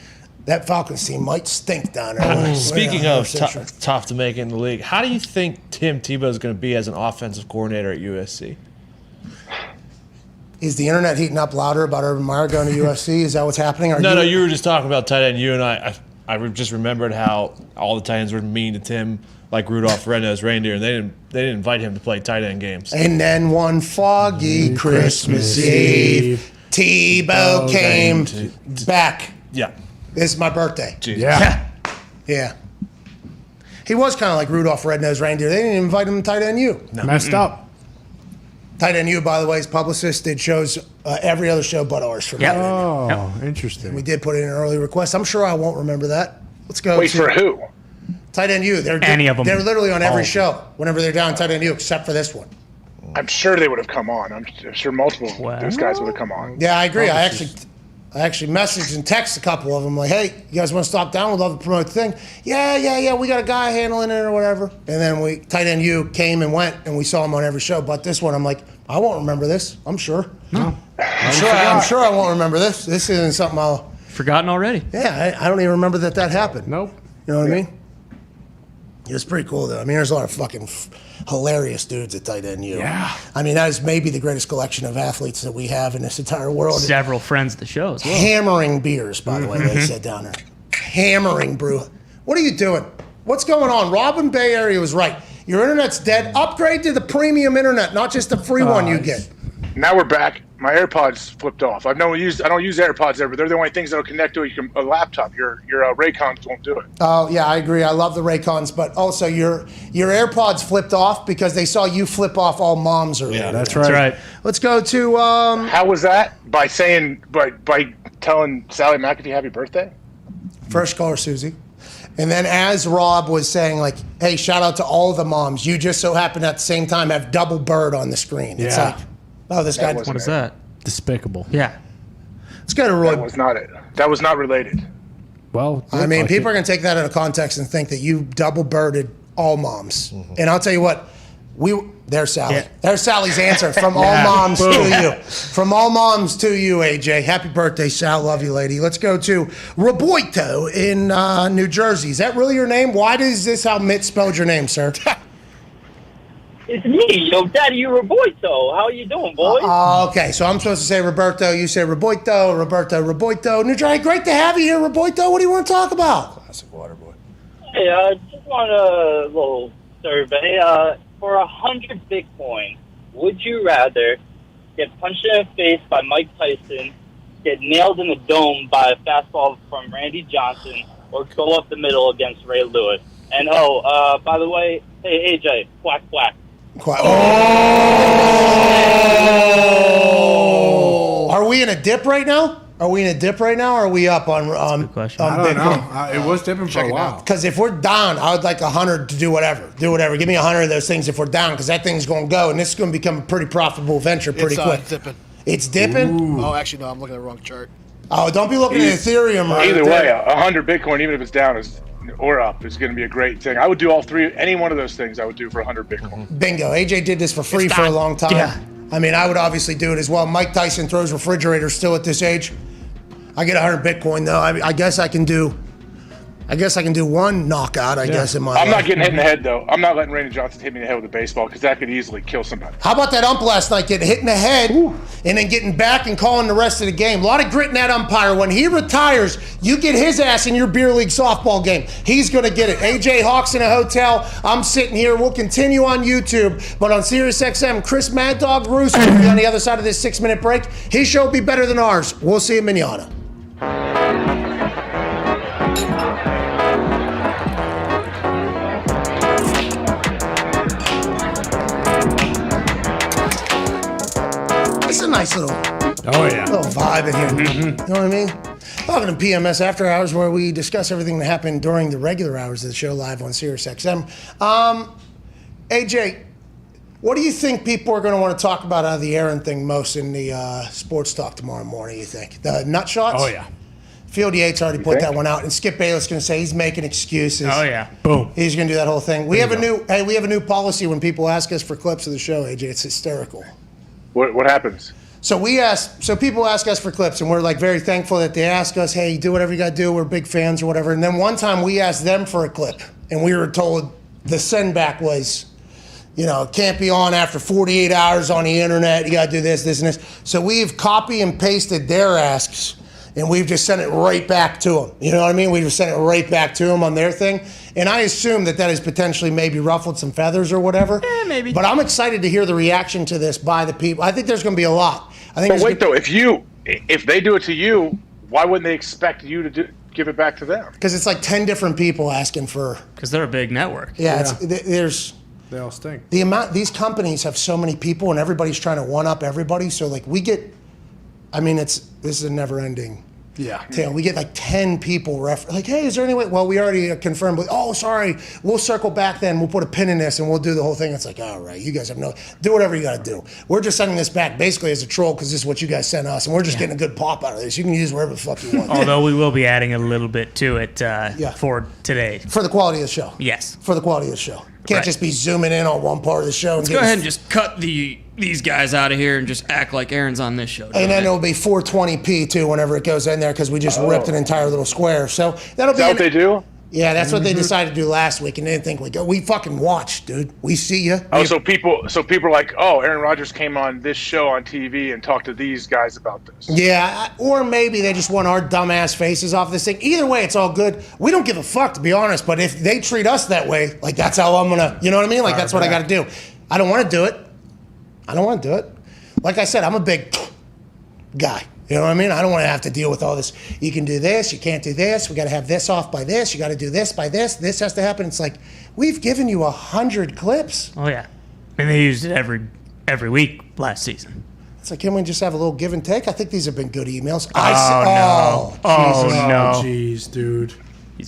that Falcons team might stink down there. Speaking of tough to make it in the league, how do you think Tim Tebow is going to be as an offensive coordinator at USC? Is the internet heating up louder about Urban Meyer going to USC? Is that what's happening? No, you were just talking about tight end. You and I just remembered how all the tight ends were mean to Tim, like Rudolph Red-Nosed Reindeer, and they didn't invite him to play tight end games. And then one foggy Christmas Eve, Tebow came back. Yeah. This is my birthday. Jeez. Yeah. He was kind of like Rudolph Red-Nosed Reindeer. They didn't invite him to tight end U. No. Messed up. Tight end U, by the way, his publicist did shows every other show but ours for Tight End U. Oh, interesting. We did put in an early request. I'm sure I won't remember that. Let's go. Wait, for who? Tight end U. Any of them. They're literally on every show whenever they're down tight end U, except for this one. I'm sure they would have come on. I'm sure multiple of those guys would have come on. Yeah, I agree. I actually messaged and texted a couple of them like, hey, you guys want to stop down? We'd love to promote the thing. Yeah. We got a guy handling it or whatever. And then tight end U came and went, and we saw him on every show. But this one, I'm like, I won't remember this. I'm sure. No. I'm sure I won't remember this. This isn't something I'll... Forgotten already. Yeah, I don't even remember that happened. Nope. You know what I mean? It was pretty cool, though. I mean, there's a lot of fucking hilarious dudes at tight end. Yeah. I mean, that is maybe the greatest collection of athletes that we have in this entire world. Several friends of the show as well. Hammering beers, by the way, they said down there. Hammering brew. What are you doing? What's going on? Robin Bay Area was right. Your internet's dead. Upgrade to the premium internet, not just the free one you get. Now we're back. My AirPods flipped off. I don't use AirPods ever. They're the only things that'll connect to a laptop. Your Raycons won't do it. Oh, yeah, I agree. I love the Raycons, but also your AirPods flipped off because they saw you flip off all moms earlier. Yeah, that's right. Let's go to... How was that? By telling Sally McAfee happy birthday? First caller, Susie. And then as Rob was saying, like, hey, shout out to all the moms. You just so happen at the same time have double bird on the screen. It's like, oh, this guy... What is that? Despicable. Yeah. Let's go to Roy. That was not it. That was not related. Well, I mean, people are going to take that out of context and think that you double birded all moms. And I'll tell you what, there's Sally. Yeah. There's Sally's answer from all moms to you. From all moms to you, AJ. Happy birthday, Sal. Love you, lady. Let's go to Roboito in New Jersey. Is that really your name? Why is this how Mitt spelled your name, sir? It's me, yo, Daddy Roboito. How you doing, boy? Okay, so I'm supposed to say Roberto. You say Roboito, Roboito. New Jersey, great to have you here, Roboito. What do you want to talk about? Classic water boy. Hey, I just want a little survey. For 100 Bitcoin, would you rather get punched in the face by Mike Tyson, get nailed in the dome by a fastball from Randy Johnson, or go up the middle against Ray Lewis? And by the way, hey AJ, quack quack. Oh! Are we in a dip right now? Or are we up on question. I don't know. It was dipping for a while. Because if we're down, I would like 100 to do whatever. Give me 100 of those things if we're down, because that thing's going to go, and this is going to become a pretty profitable venture pretty quick. It's dipping. It's dipping? Ooh. Oh, actually, no, I'm looking at the wrong chart. Oh, don't be looking at Ethereum. Either way, 100 Bitcoin, even if it's down or up, is going to be a great thing. I would do all three. Any one of those things I would do for 100 Bitcoin. Bingo. AJ did this for free for a long time. Yeah. I mean, I would obviously do it as well. Mike Tyson throws refrigerators still at this age. I get 100 Bitcoin though. I guess I can do one knockout. I guess in my I'm life. not getting hit in the head though. I'm not letting Randy Johnson hit me in the head with a baseball, because that could easily kill somebody. How about that ump last night getting hit in the head and then getting back and calling the rest of the game? A lot of grit in that umpire. When he retires, you get his ass in your beer league softball game. He's going to get it. AJ Hawk's in a hotel. I'm sitting here. We'll continue on YouTube, but on SiriusXM, Chris Mad Dog Russo will be on the other side of this 6-minute break. His show will be better than ours. We'll see you manana. It's a nice little vibe in here. You know what I mean? Welcome to PMS After Hours, where we discuss everything that happened during the regular hours of the show live on SiriusXM. AJ, what do you think people are going to want to talk about out of the Aaron thing most in the sports talk tomorrow morning, you think? The nut shots? Oh, yeah. Field Yates already put that one out, and Skip Bayless going to say he's making excuses. Oh, yeah. Boom. He's going to do that whole thing. We have a new policy when people ask us for clips of the show, AJ. It's hysterical. What happens? So people ask us for clips, and we're like very thankful that they ask us, hey, do whatever you got to do. We're big fans or whatever. And then one time we asked them for a clip, and we were told the send back was, it can't be on after 48 hours on the internet. You got to do this, and this. So we've copy and pasted their asks, and we've just sent it right back to them. You know what I mean? We just sent it right back to them on their thing. And I assume that has potentially maybe ruffled some feathers or whatever. Yeah, maybe. But I'm excited to hear the reaction to this by the people. I think there's going to be a lot. But wait, though, if they do it to you, why wouldn't they expect you to give it back to them? Because it's like 10 different people asking for. Because they're a big network. Yeah. There's. They all stink. These companies have so many people, and everybody's trying to one up everybody. So we get. This is a never ending. Yeah. Tail. We get like 10 people like, hey, is there any way? Well, we already confirmed. But, oh, sorry. We'll circle back then. We'll put a pin in this and we'll do the whole thing. It's like, all right, you guys do whatever you got to do. We're just sending this back basically as a troll because this is what you guys sent us. And we're just getting a good pop out of this. You can use wherever the fuck you want. Although we will be adding a little bit to it for today. For the quality of the show. Yes. For the quality of the show. Can't just be zooming in on one part of the show. Let's go ahead and just cut these guys out of here and just act like Aaron's on this show. And then it'll be 420p too whenever it goes in there because we just ripped an entire little square. So that'll be. Is that what they do? Yeah, that's what they decided to do last week, and they didn't think we fucking watched, dude. We see you. So people are like, oh, Aaron Rodgers came on this show on TV and talked to these guys about this. Yeah, or maybe they just want our dumbass faces off this thing. Either way, it's all good. We don't give a fuck, to be honest, but if they treat us that way, like that's how I'm gonna, you know what I mean? Like that's what I gotta do. I don't want to do it. Like I said, I'm a big guy. You know what I mean? I don't want to have to deal with all this. You can do this. You can't do this. We got to have this off by this. You got to do this by this. This has to happen. It's like, we've given you 100 clips. Oh, yeah. And they used it every week last season. It's like, can we just have a little give and take? I think these have been good emails. No. Jeez, dude.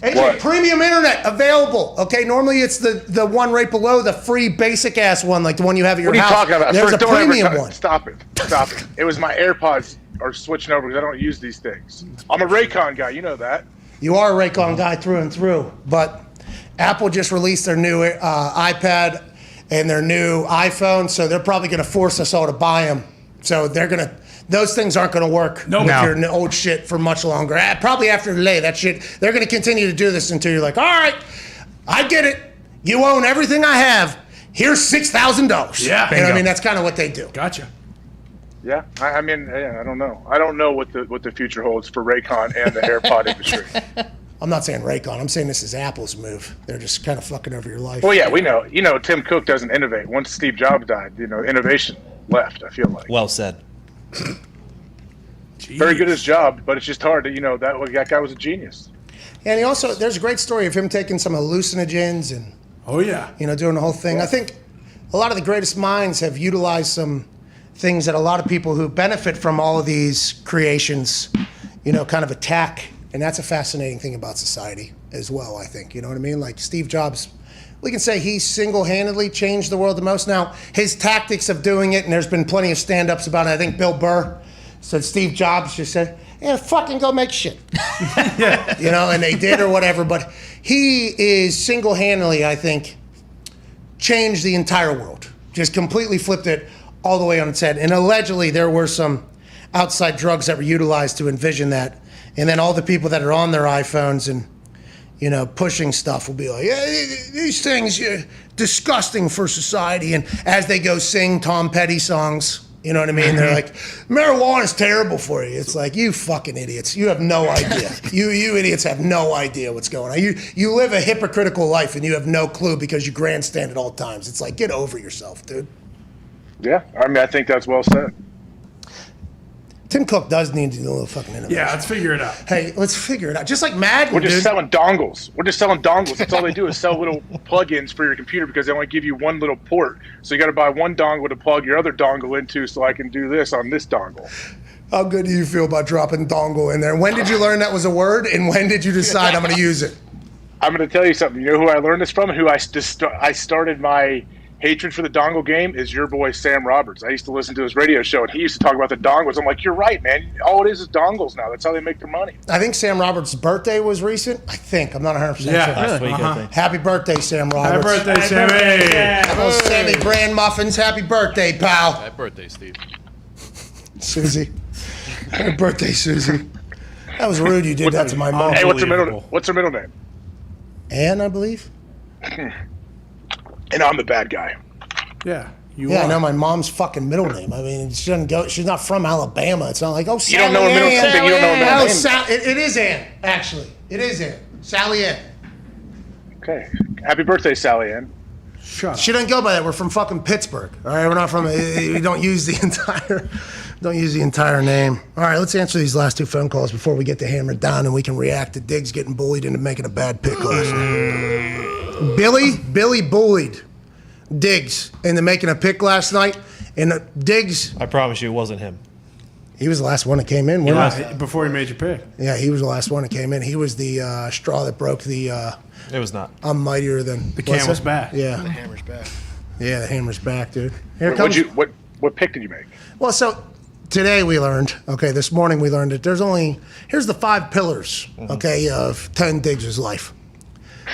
Hey, premium internet available. Okay, normally it's the one right below the free basic ass one, like the one you have at your house. What are you talking about? There's a premium one. Stop it. It was my AirPods are switching over because I don't use these things. I'm a Raycon guy. You know that. You are a Raycon guy through and through, but Apple just released their new iPad and their new iPhone, so they're probably going to force us all to buy them. So those things aren't going to work with your old shit for much longer. Probably after today, that shit, they're going to continue to do this until you're like, all right, I get it. You own everything I have. Here's $6,000. Yeah. You know what I mean? That's kind of what they do. Gotcha. Yeah, I mean, I don't know. I don't know what the future holds for Raycon and the AirPod industry. I'm not saying Raycon. I'm saying this is Apple's move. They're just kind of fucking over your life. Well, yeah, we know. You know, Tim Cook doesn't innovate. Once Steve Jobs died, innovation left, I feel like. Well said. Very good at his job, but it's just hard to, that guy was a genius. And there's a great story of him taking some hallucinogens and, doing the whole thing. Yeah. I think a lot of the greatest minds have utilized some things that a lot of people who benefit from all of these creations, kind of attack. And that's a fascinating thing about society as well, I think. You know what I mean? Like Steve Jobs, we can say he single-handedly changed the world the most. Now, his tactics of doing it, and there's been plenty of stand-ups about it. I think Bill Burr said Steve Jobs just said, fucking go make shit. And they did or whatever. But he is single-handedly, I think, changed the entire world. Just completely flipped it all the way on its head. And allegedly, there were some outside drugs that were utilized to envision that. And then all the people that are on their iPhones and, pushing stuff will be like, yeah, these things are disgusting for society. And as they go sing Tom Petty songs, you know what I mean? They're like, marijuana's terrible for you. It's like, you fucking idiots. You have no idea. You idiots have no idea what's going on. You live a hypocritical life and you have no clue because you grandstand at all times. It's like, get over yourself, dude. Yeah, I think that's well said. Tim Cook does need to do a little fucking innovation. Yeah, let's figure it out. Hey, let's figure it out. Just like Madden, We're just selling dongles. That's all they do is sell little plug-ins for your computer because they only give you one little port. So you got to buy one dongle to plug your other dongle into so I can do this on this dongle. How good do you feel about dropping dongle in there? When did you learn that was a word, and when did you decide I'm going to use it? I'm going to tell you something. You know who I learned this from and who I started my hatred for the dongle game is your boy Sam Roberts. I used to listen to his radio show, and he used to talk about the dongles. I'm like, you're right, man. All it is dongles now. That's how they make their money. I think Sam Roberts' birthday was recent. I think. I'm not 100% sure. Last week, I think. Happy birthday, Sam Roberts. Happy birthday, Sammy. Those Sammy Brand Muffins. Happy birthday, pal. Happy birthday, Steve. Susie. Happy birthday, Susie. That was rude you did that to my mom. Hey, what's her middle name? Ann, I believe. And I'm the bad guy. Yeah. I know my mom's fucking middle name. I mean, she doesn't go. She's not from Alabama. It's not like, oh, Sally You don't know her middle name. You don't know her middle name. It is Ann, actually. It is Ann. Sally Ann. Okay. Happy birthday, Sally Ann. Shut up. She doesn't go by that. We're from fucking Pittsburgh. All right, we're not from. We don't use the entire name. All right, let's answer these last two phone calls before we get to hammer down and we can react to Diggs getting bullied into making a bad pick last night. Billy bullied Diggs into making a pick last night, and Diggs. I promise you, it wasn't him. He was the last one that came in. Before he made your pick. Yeah, he was the last one that came in. He was the straw that broke the. It was not. I'm mightier than the camel's back. Yeah, the hammer's back. Yeah, the hammer's back, dude. What pick did you make? Well, so today we learned. Okay, this morning we learned that here's the 5 pillars. Okay, of 10 Diggs' life: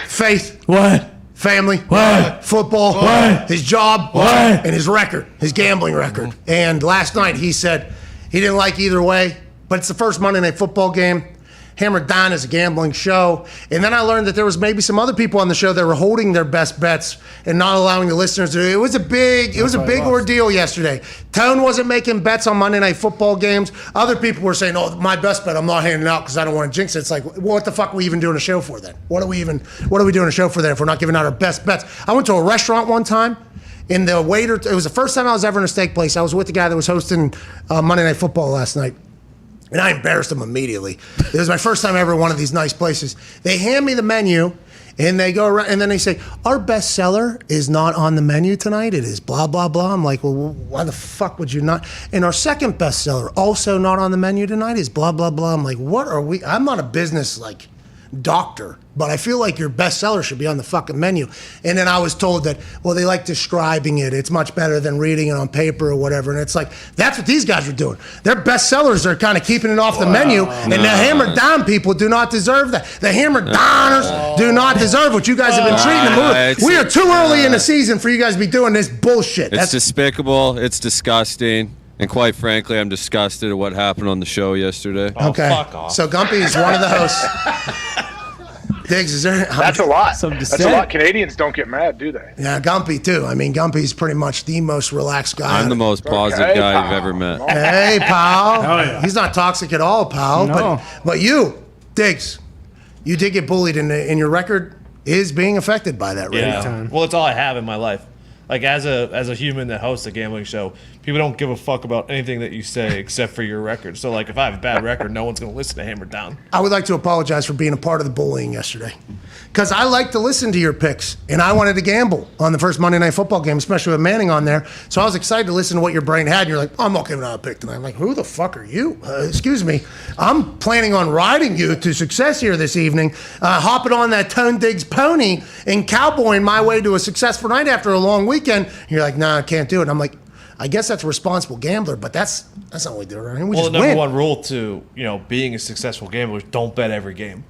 faith. What? Family, what? Football, what? His job, what? And his record, his gambling record. And last night he said he didn't like either way, but it's the first Monday Night Football game. Hammer Dahn is a gambling show. And then I learned that there was maybe some other people on the show that were holding their best bets and not allowing the listeners to. It was a big ordeal yesterday. Tone wasn't making bets on Monday Night Football games. Other people were saying, "Oh, my best bet I'm not handing out because I don't want to jinx it." It's like, what the fuck are we even doing a show for then? What are we doing a show for then if we're not giving out our best bets? I went to a restaurant one time. And the waiter, it was the first time I was ever in a steak place. I was with the guy that was hosting Monday Night Football last night. And I embarrassed him immediately. It was my first time ever in one of these nice places. They hand me the menu, and they go around, and then they say, "Our best seller is not on the menu tonight. It is blah, blah, blah." I'm like, "Well, why the fuck would you not?" And our second best seller, also not on the menu tonight, is blah, blah, blah. I'm like, what are we? I'm not a business, doctor, but I feel like your bestseller should be on the fucking menu. And then I was told that, well, they like describing it. It's much better than reading it on paper or whatever. And it's like, that's what these guys are doing. Their bestsellers are kind of keeping it off the menu. And the Hammer Down people do not deserve that. The Hammer Downers do not deserve what you guys have been treating them with. We are too early in the season for you guys to be doing this bullshit. It's despicable. It's disgusting. And quite frankly, I'm disgusted at what happened on the show yesterday. Okay. Fuck off. So Gumpy is one of the hosts. Diggs, is there? That's a lot. That's a lot. Canadians don't get mad, do they? Yeah, Gumpy too. I mean, Gumpy's pretty much the most relaxed guy. I'm the most positive guy you've ever met. Hey, pal. Oh, yeah. He's not toxic at all, pal. No. But you, Diggs, you did get bullied, and your record is being affected by that right now. Well, it's all I have in my life. Like as a human that hosts a gambling show, people don't give a fuck about anything that you say except for your record. So like if I have a bad record, no one's gonna listen to Hammer Down. I would like to apologize for being a part of the bullying yesterday. Because I like to listen to your picks, and I wanted to gamble on the first Monday Night Football game, especially with Manning on there. So I was excited to listen to what your brain had, and you're like, I'm not giving out a pick tonight. I'm like, who the fuck are you? Excuse me. I'm planning on riding you to success here this evening, hopping on that Tone Diggs pony and cowboying my way to a successful night after a long weekend. And you're like, nah, I can't do it. And I'm like, I guess that's a responsible gambler, but that's not what we do around here. We Well, just the number win. one rule to being a successful gambler is don't bet every game.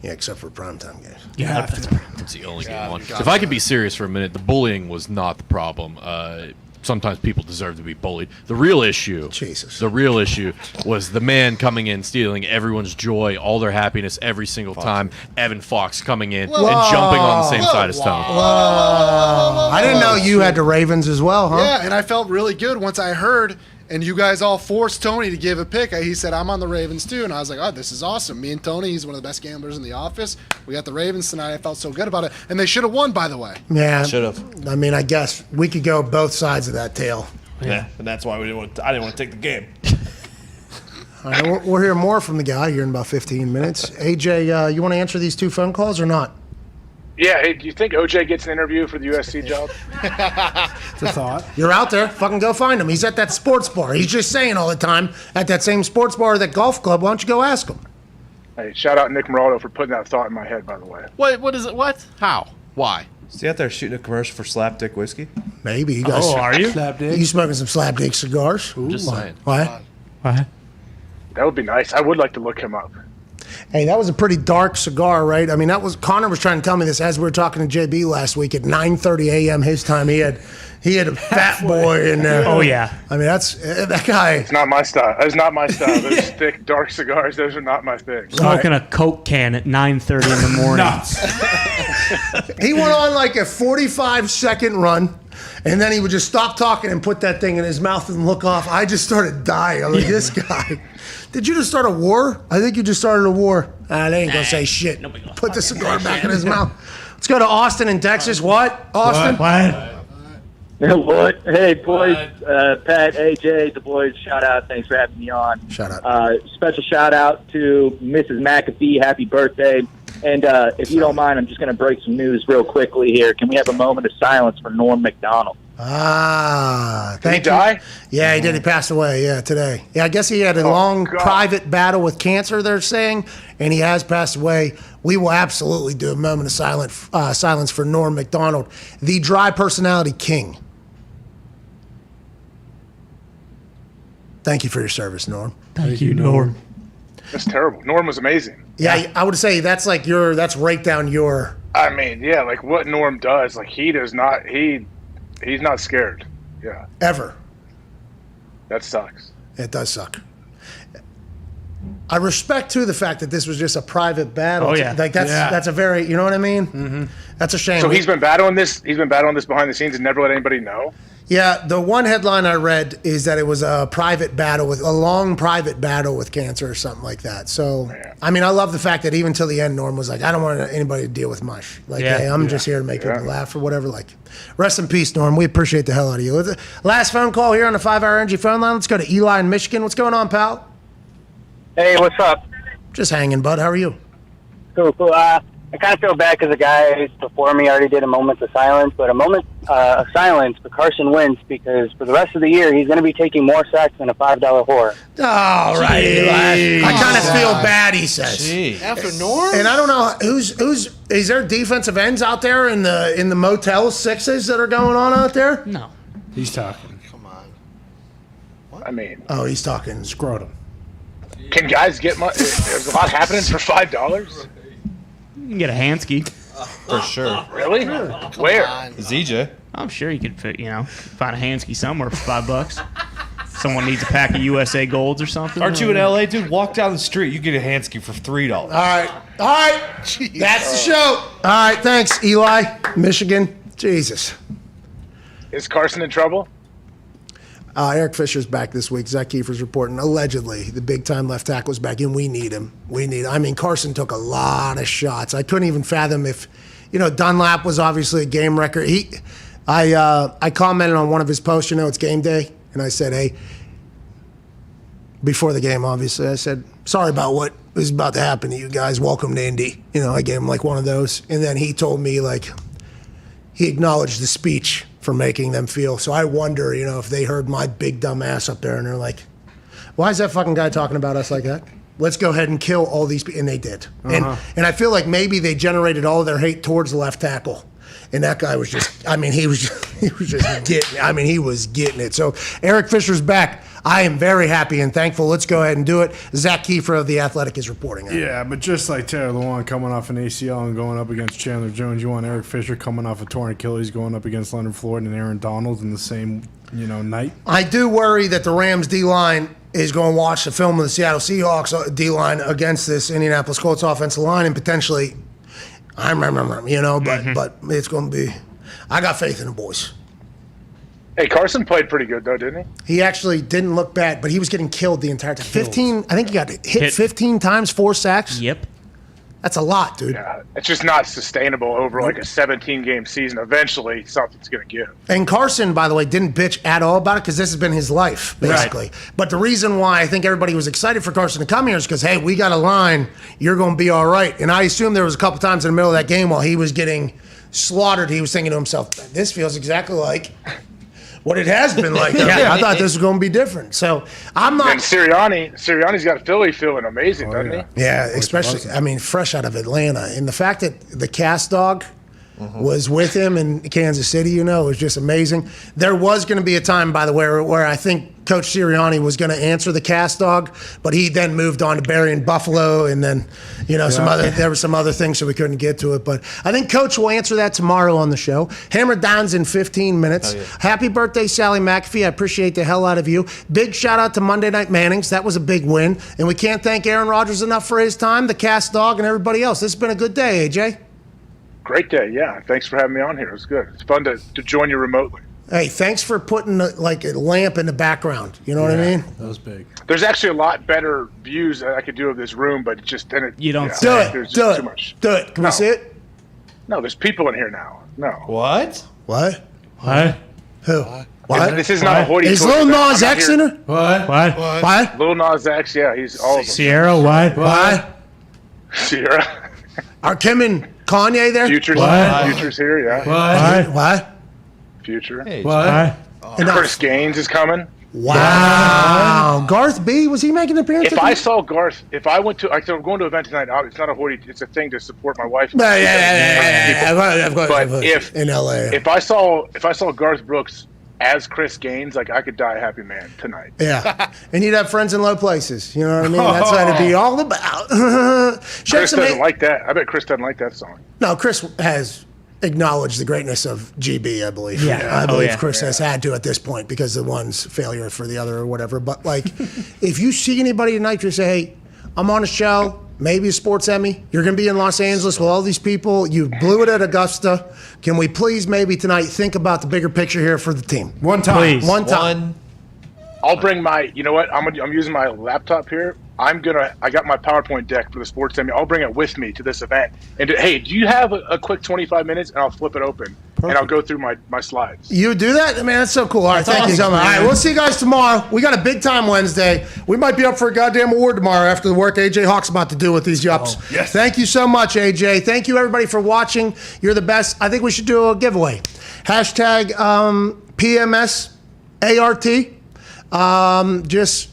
Yeah, except for primetime games. Yeah, that's the only game one. If I could be serious for a minute, the bullying was not the problem. Sometimes people deserve to be bullied. The real issue, was the man coming in, stealing everyone's joy, all their happiness every single time. Evan Fox coming in and jumping on the same side as Stone. I didn't know you had the Ravens as well, huh? Yeah, and I felt really good once I heard, and you guys all forced Tony to give a pick. He said, I'm on the Ravens too. And I was like, oh, this is awesome. Me and Tony, he's one of the best gamblers in the office. We got the Ravens tonight. I felt so good about it. And they should have won, by the way. Yeah. Should have. I mean, I guess we could go both sides of that tail. Yeah, and that's why I didn't want to take the game. All right, we'll hear more from the guy here in about 15 minutes. AJ, you want to answer these two phone calls or not? Yeah, hey, do you think OJ gets an interview for the USC job? It's a thought. You're out there. Fucking go find him. He's at that sports bar. He's just saying all the time at that same sports bar or that golf club. Why don't you go ask him? Hey, shout out Nick Moraldo for putting that thought in my head, by the way. What is it? What? How? Why? Is he out there shooting a commercial for Slapdick Whiskey? Maybe. You guys, are you? You smoking some Slapdick cigars? Just saying. Why? That would be nice. I would like to look him up. Hey, that was a pretty dark cigar, right? I mean, Connor was trying to tell me this as we were talking to JB last week at 9:30 a.m. his time. He had a Fat Boy in there. Oh, yeah. I mean, that's that guy. It's not my style. That's not my style. Those thick, dark cigars, those are not my thing. Smoking a Coke can at 9:30 in the morning. He went on like a 45-second run, and then he would just stop talking and put that thing in his mouth and look off. I just started dying. I'm like, this guy. Did you just start a war? I think you just started a war. They ain't gonna say shit. Put the cigar back in his mouth. Let's go to Austin in Texas. What? Austin? What? Hey, boys. Pat, AJ, the boys, shout out. Thanks for having me on. Shout out. Special shout out to Mrs. McAfee. Happy birthday. And if you don't mind, I'm just going to break some news real quickly here. Can we have a moment of silence for Norm Macdonald? Thank you. Die? Yeah, he did. He passed away, today. Yeah, I guess he had a long private battle with cancer, they're saying, and he has passed away. We will absolutely do a moment of silence for Norm Macdonald, the dry personality king. Thank you for your service, Norm. Thank you, Norm. That's terrible. Norm was amazing. Yeah, I would say that's right down your... I mean, yeah, like what Norm does, like he does not, he's not scared. Yeah. Ever. That sucks. It does suck. I respect too the fact that this was just a private battle. Oh, yeah. Like that's a very, you know what I mean? Mm-hmm. That's a shame. So he's been battling this. He's been battling this behind the scenes and never let anybody know. Yeah, the one headline I read is that it was a long private battle with cancer or something like that. So, I mean, I love the fact that even till the end, Norm was like, I don't want anybody to deal with mush. Like, hey, I'm just here to make people laugh or whatever. Like, rest in peace, Norm. We appreciate the hell out of you. Last phone call here on the 5-Hour Energy phone line. Let's go to Eli in Michigan. What's going on, pal? Hey, what's up? Just hanging, bud. How are you? Cool. I kind of feel bad because the guy before me already did a moment of silence, but a moment of silence for Carson Wentz because for the rest of the year he's going to be taking more sacks than a $5 whore. All right, Eli. I kind of feel bad, he says. After Norm? And I don't know who's is there defensive ends out there in the Motel 6s that are going on out there? No. He's talking. I mean, he's talking scrotum. Can guys get money? There's a lot happening for $5. You can get a Hansky. For sure. Really? Where? ZJ. I'm sure you could find a Hansky somewhere for $5. Someone needs a pack of USA Golds or something. Aren't you in LA, dude? Walk down the street, you get a Hansky for $3. All right. That's the show. All right, thanks, Eli, Michigan. Jesus. Is Carson in trouble? Eric Fisher's back this week. Zach Kiefer's reporting. Allegedly, the big-time left tackle is back in. We need him. I mean, Carson took a lot of shots. I couldn't even fathom if, Dunlap was obviously a game record. I commented on one of his posts, it's game day, and I said, hey, before the game, obviously, I said, sorry about what is about to happen to you guys. Welcome to Indy. I gave him like one of those. And then he told me, he acknowledged the speech for making them feel. So I wonder, if they heard my big dumb ass up there and they're like, why is that fucking guy talking about us like that? Let's go ahead and kill all these people. And they did. And I feel like maybe they generated all of their hate towards the left tackle. And that guy was just, he was just getting, he was getting it. So Eric Fisher's back. I am very happy and thankful. Let's go ahead and do it. Zach Kiefer of The Athletic is reporting. Yeah, but just like Taylor Lewan coming off an ACL and going up against Chandler Jones, you want Eric Fisher coming off a torn Achilles going up against Leonard Floyd and Aaron Donald in the same, night. I do worry that the Rams D-line is going to watch the film of the Seattle Seahawks D-line against this Indianapolis Colts offensive line and potentially, but it's going to be, I got faith in the boys. Hey, Carson played pretty good, though, didn't he? He actually didn't look bad, but he was getting killed the entire time. 15, I think he got hit 15 times, 4 sacks. Yep. That's a lot, dude. Yeah, it's just not sustainable over like a 17-game season. Eventually, something's going to give. And Carson, by the way, didn't bitch at all about it because this has been his life, basically. Right. But the reason why I think everybody was excited for Carson to come here is because, hey, we got a line. You're going to be all right. And I assume there was a couple times in the middle of that game while he was getting slaughtered, he was thinking to himself, this feels exactly like what it has been like. I thought this was going to be different. So I'm not. And Sirianni's got Philly feeling amazing, doesn't he? Yeah, especially, fresh out of Atlanta. And the fact that the cast dog was with him in Kansas City, was just amazing. There was going to be a time, by the way, where I think Coach Sirianni was going to answer the cast dog, but he then moved on to burying Buffalo, and then, there were some other things, so we couldn't get to it. But I think Coach will answer that tomorrow on the show. Hammer Dahn's in 15 minutes. Oh, yeah. Happy birthday, Sally McAfee. I appreciate the hell out of you. Big shout out to Monday Night Mannings. That was a big win. And we can't thank Aaron Rodgers enough for his time, the cast dog, and everybody else. This has been a good day, AJ. Great day, yeah. Thanks for having me on here. It was good. It's fun to join you remotely. Hey, thanks for putting a lamp in the background. You know what I mean? That was big. There's actually a lot better views that I could do of this room, but you don't do it. There's do too it. much. Do it. Can we see it? No, there's people in here now. No. What? What? Who? What? This is not a hoity-toity. Is Lil Nas X in her? What? Lil Nas X, yeah, he's all of them. Sierra, what? Sierra. Are Kim and Kanye there? Future's here, yeah. What? Future. Hey, what? Chris Gaines is coming. Wow. Garth B, was he making an appearance? If I saw Garth, if I went to, I'm going to an event tonight. It's not a hoity, it's a thing to support my wife. Yeah. Of course. But if in LA, if I saw Garth Brooks as Chris Gaines, I could die a happy man tonight. Yeah, and you'd have friends in low places. You know what I mean? That's what it'd be all about. Chris doesn't like that. I bet Chris doesn't like that song. No, Chris has acknowledged the greatness of GB, I believe. Yeah. I believe Chris has had to at this point because the one's failure for the other or whatever. But if you see anybody tonight, you say, hey, I'm on a show, maybe a sports Emmy. You're going to be in Los Angeles with all these people. You blew it at Augusta. Can we please maybe tonight think about the bigger picture here for the team? One time. Please. One time. I'll bring my. You know what? I'm using my laptop here. I got my PowerPoint deck for the sports Emmy. I'll bring it with me to this event. And hey, do you have a quick 25 minutes? And I'll flip it open. Perfect. And I'll go through my slides. You do that? Man, that's so cool. All right, thank you so much. All right, we'll see you guys tomorrow. We got a big time Wednesday. We might be up for a goddamn award tomorrow after the work AJ Hawk's about to do with these yups. Oh, yes. Thank you so much, AJ. Thank you, everybody, for watching. You're the best. I think we should do a giveaway. Hashtag PMS ART. Just,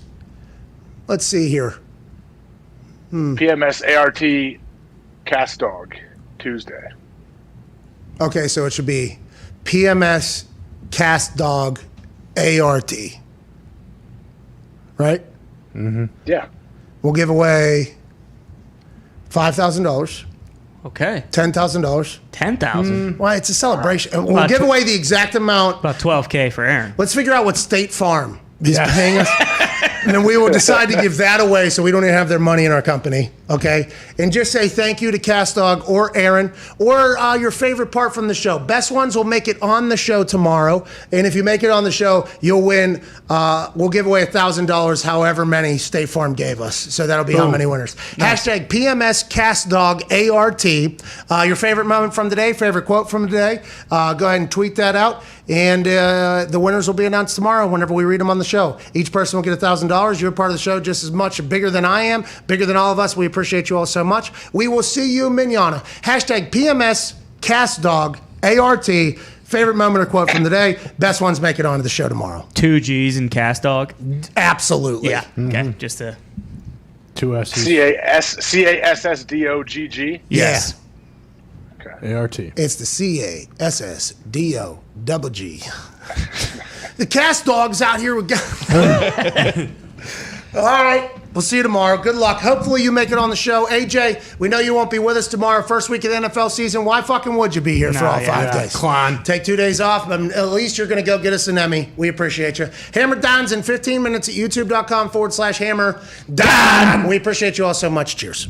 let's see here. PMS ART Cast Dog Tuesday. Okay, so it should be PMS Cast Dog ART. Right? Mm-hmm. Yeah. We'll give away $5,000. Okay. $10,000. 10,000. Well, it's a celebration. We'll give away the exact amount. About $12K for Aaron. Let's figure out what State Farm is paying us. And then we will decide to give that away so we don't even have their money in our company, okay? And just say thank you to Cast Dog or Aaron or your favorite part from the show. Best ones will make it on the show tomorrow. And if you make it on the show, you'll win. We'll give away $1,000, however many State Farm gave us. So that'll be how many winners. Nice. Hashtag PMS Cast Dog ART. Your favorite moment from today, favorite quote from today. Go ahead and tweet that out. And the winners will be announced tomorrow whenever we read them on the show. Each person will get $1,000. You're a part of the show just as much, bigger than I am, bigger than all of us. We appreciate you all so much. We will see you manana. Hashtag PMS Cast Dog ART. Favorite moment or quote from the day. Best ones make it onto the show tomorrow. 2 G's in Cast Dog. Absolutely. Yeah. Okay. Just a 2 S's. CASSDOGG. Yes. Okay. ART. It's the CASSDOGG. The Cast Dog's out here with All right. We'll see you tomorrow. Good luck. Hopefully you make it on the show. AJ, we know you won't be with us tomorrow. First week of the NFL season. Why fucking would you be here for all 5 days? Clown. Take 2 days off, but at least you're going to go get us an Emmy. We appreciate you. Hammer Dahn's in 15 minutes at youtube.com/Hammer Dahn. We appreciate you all so much. Cheers.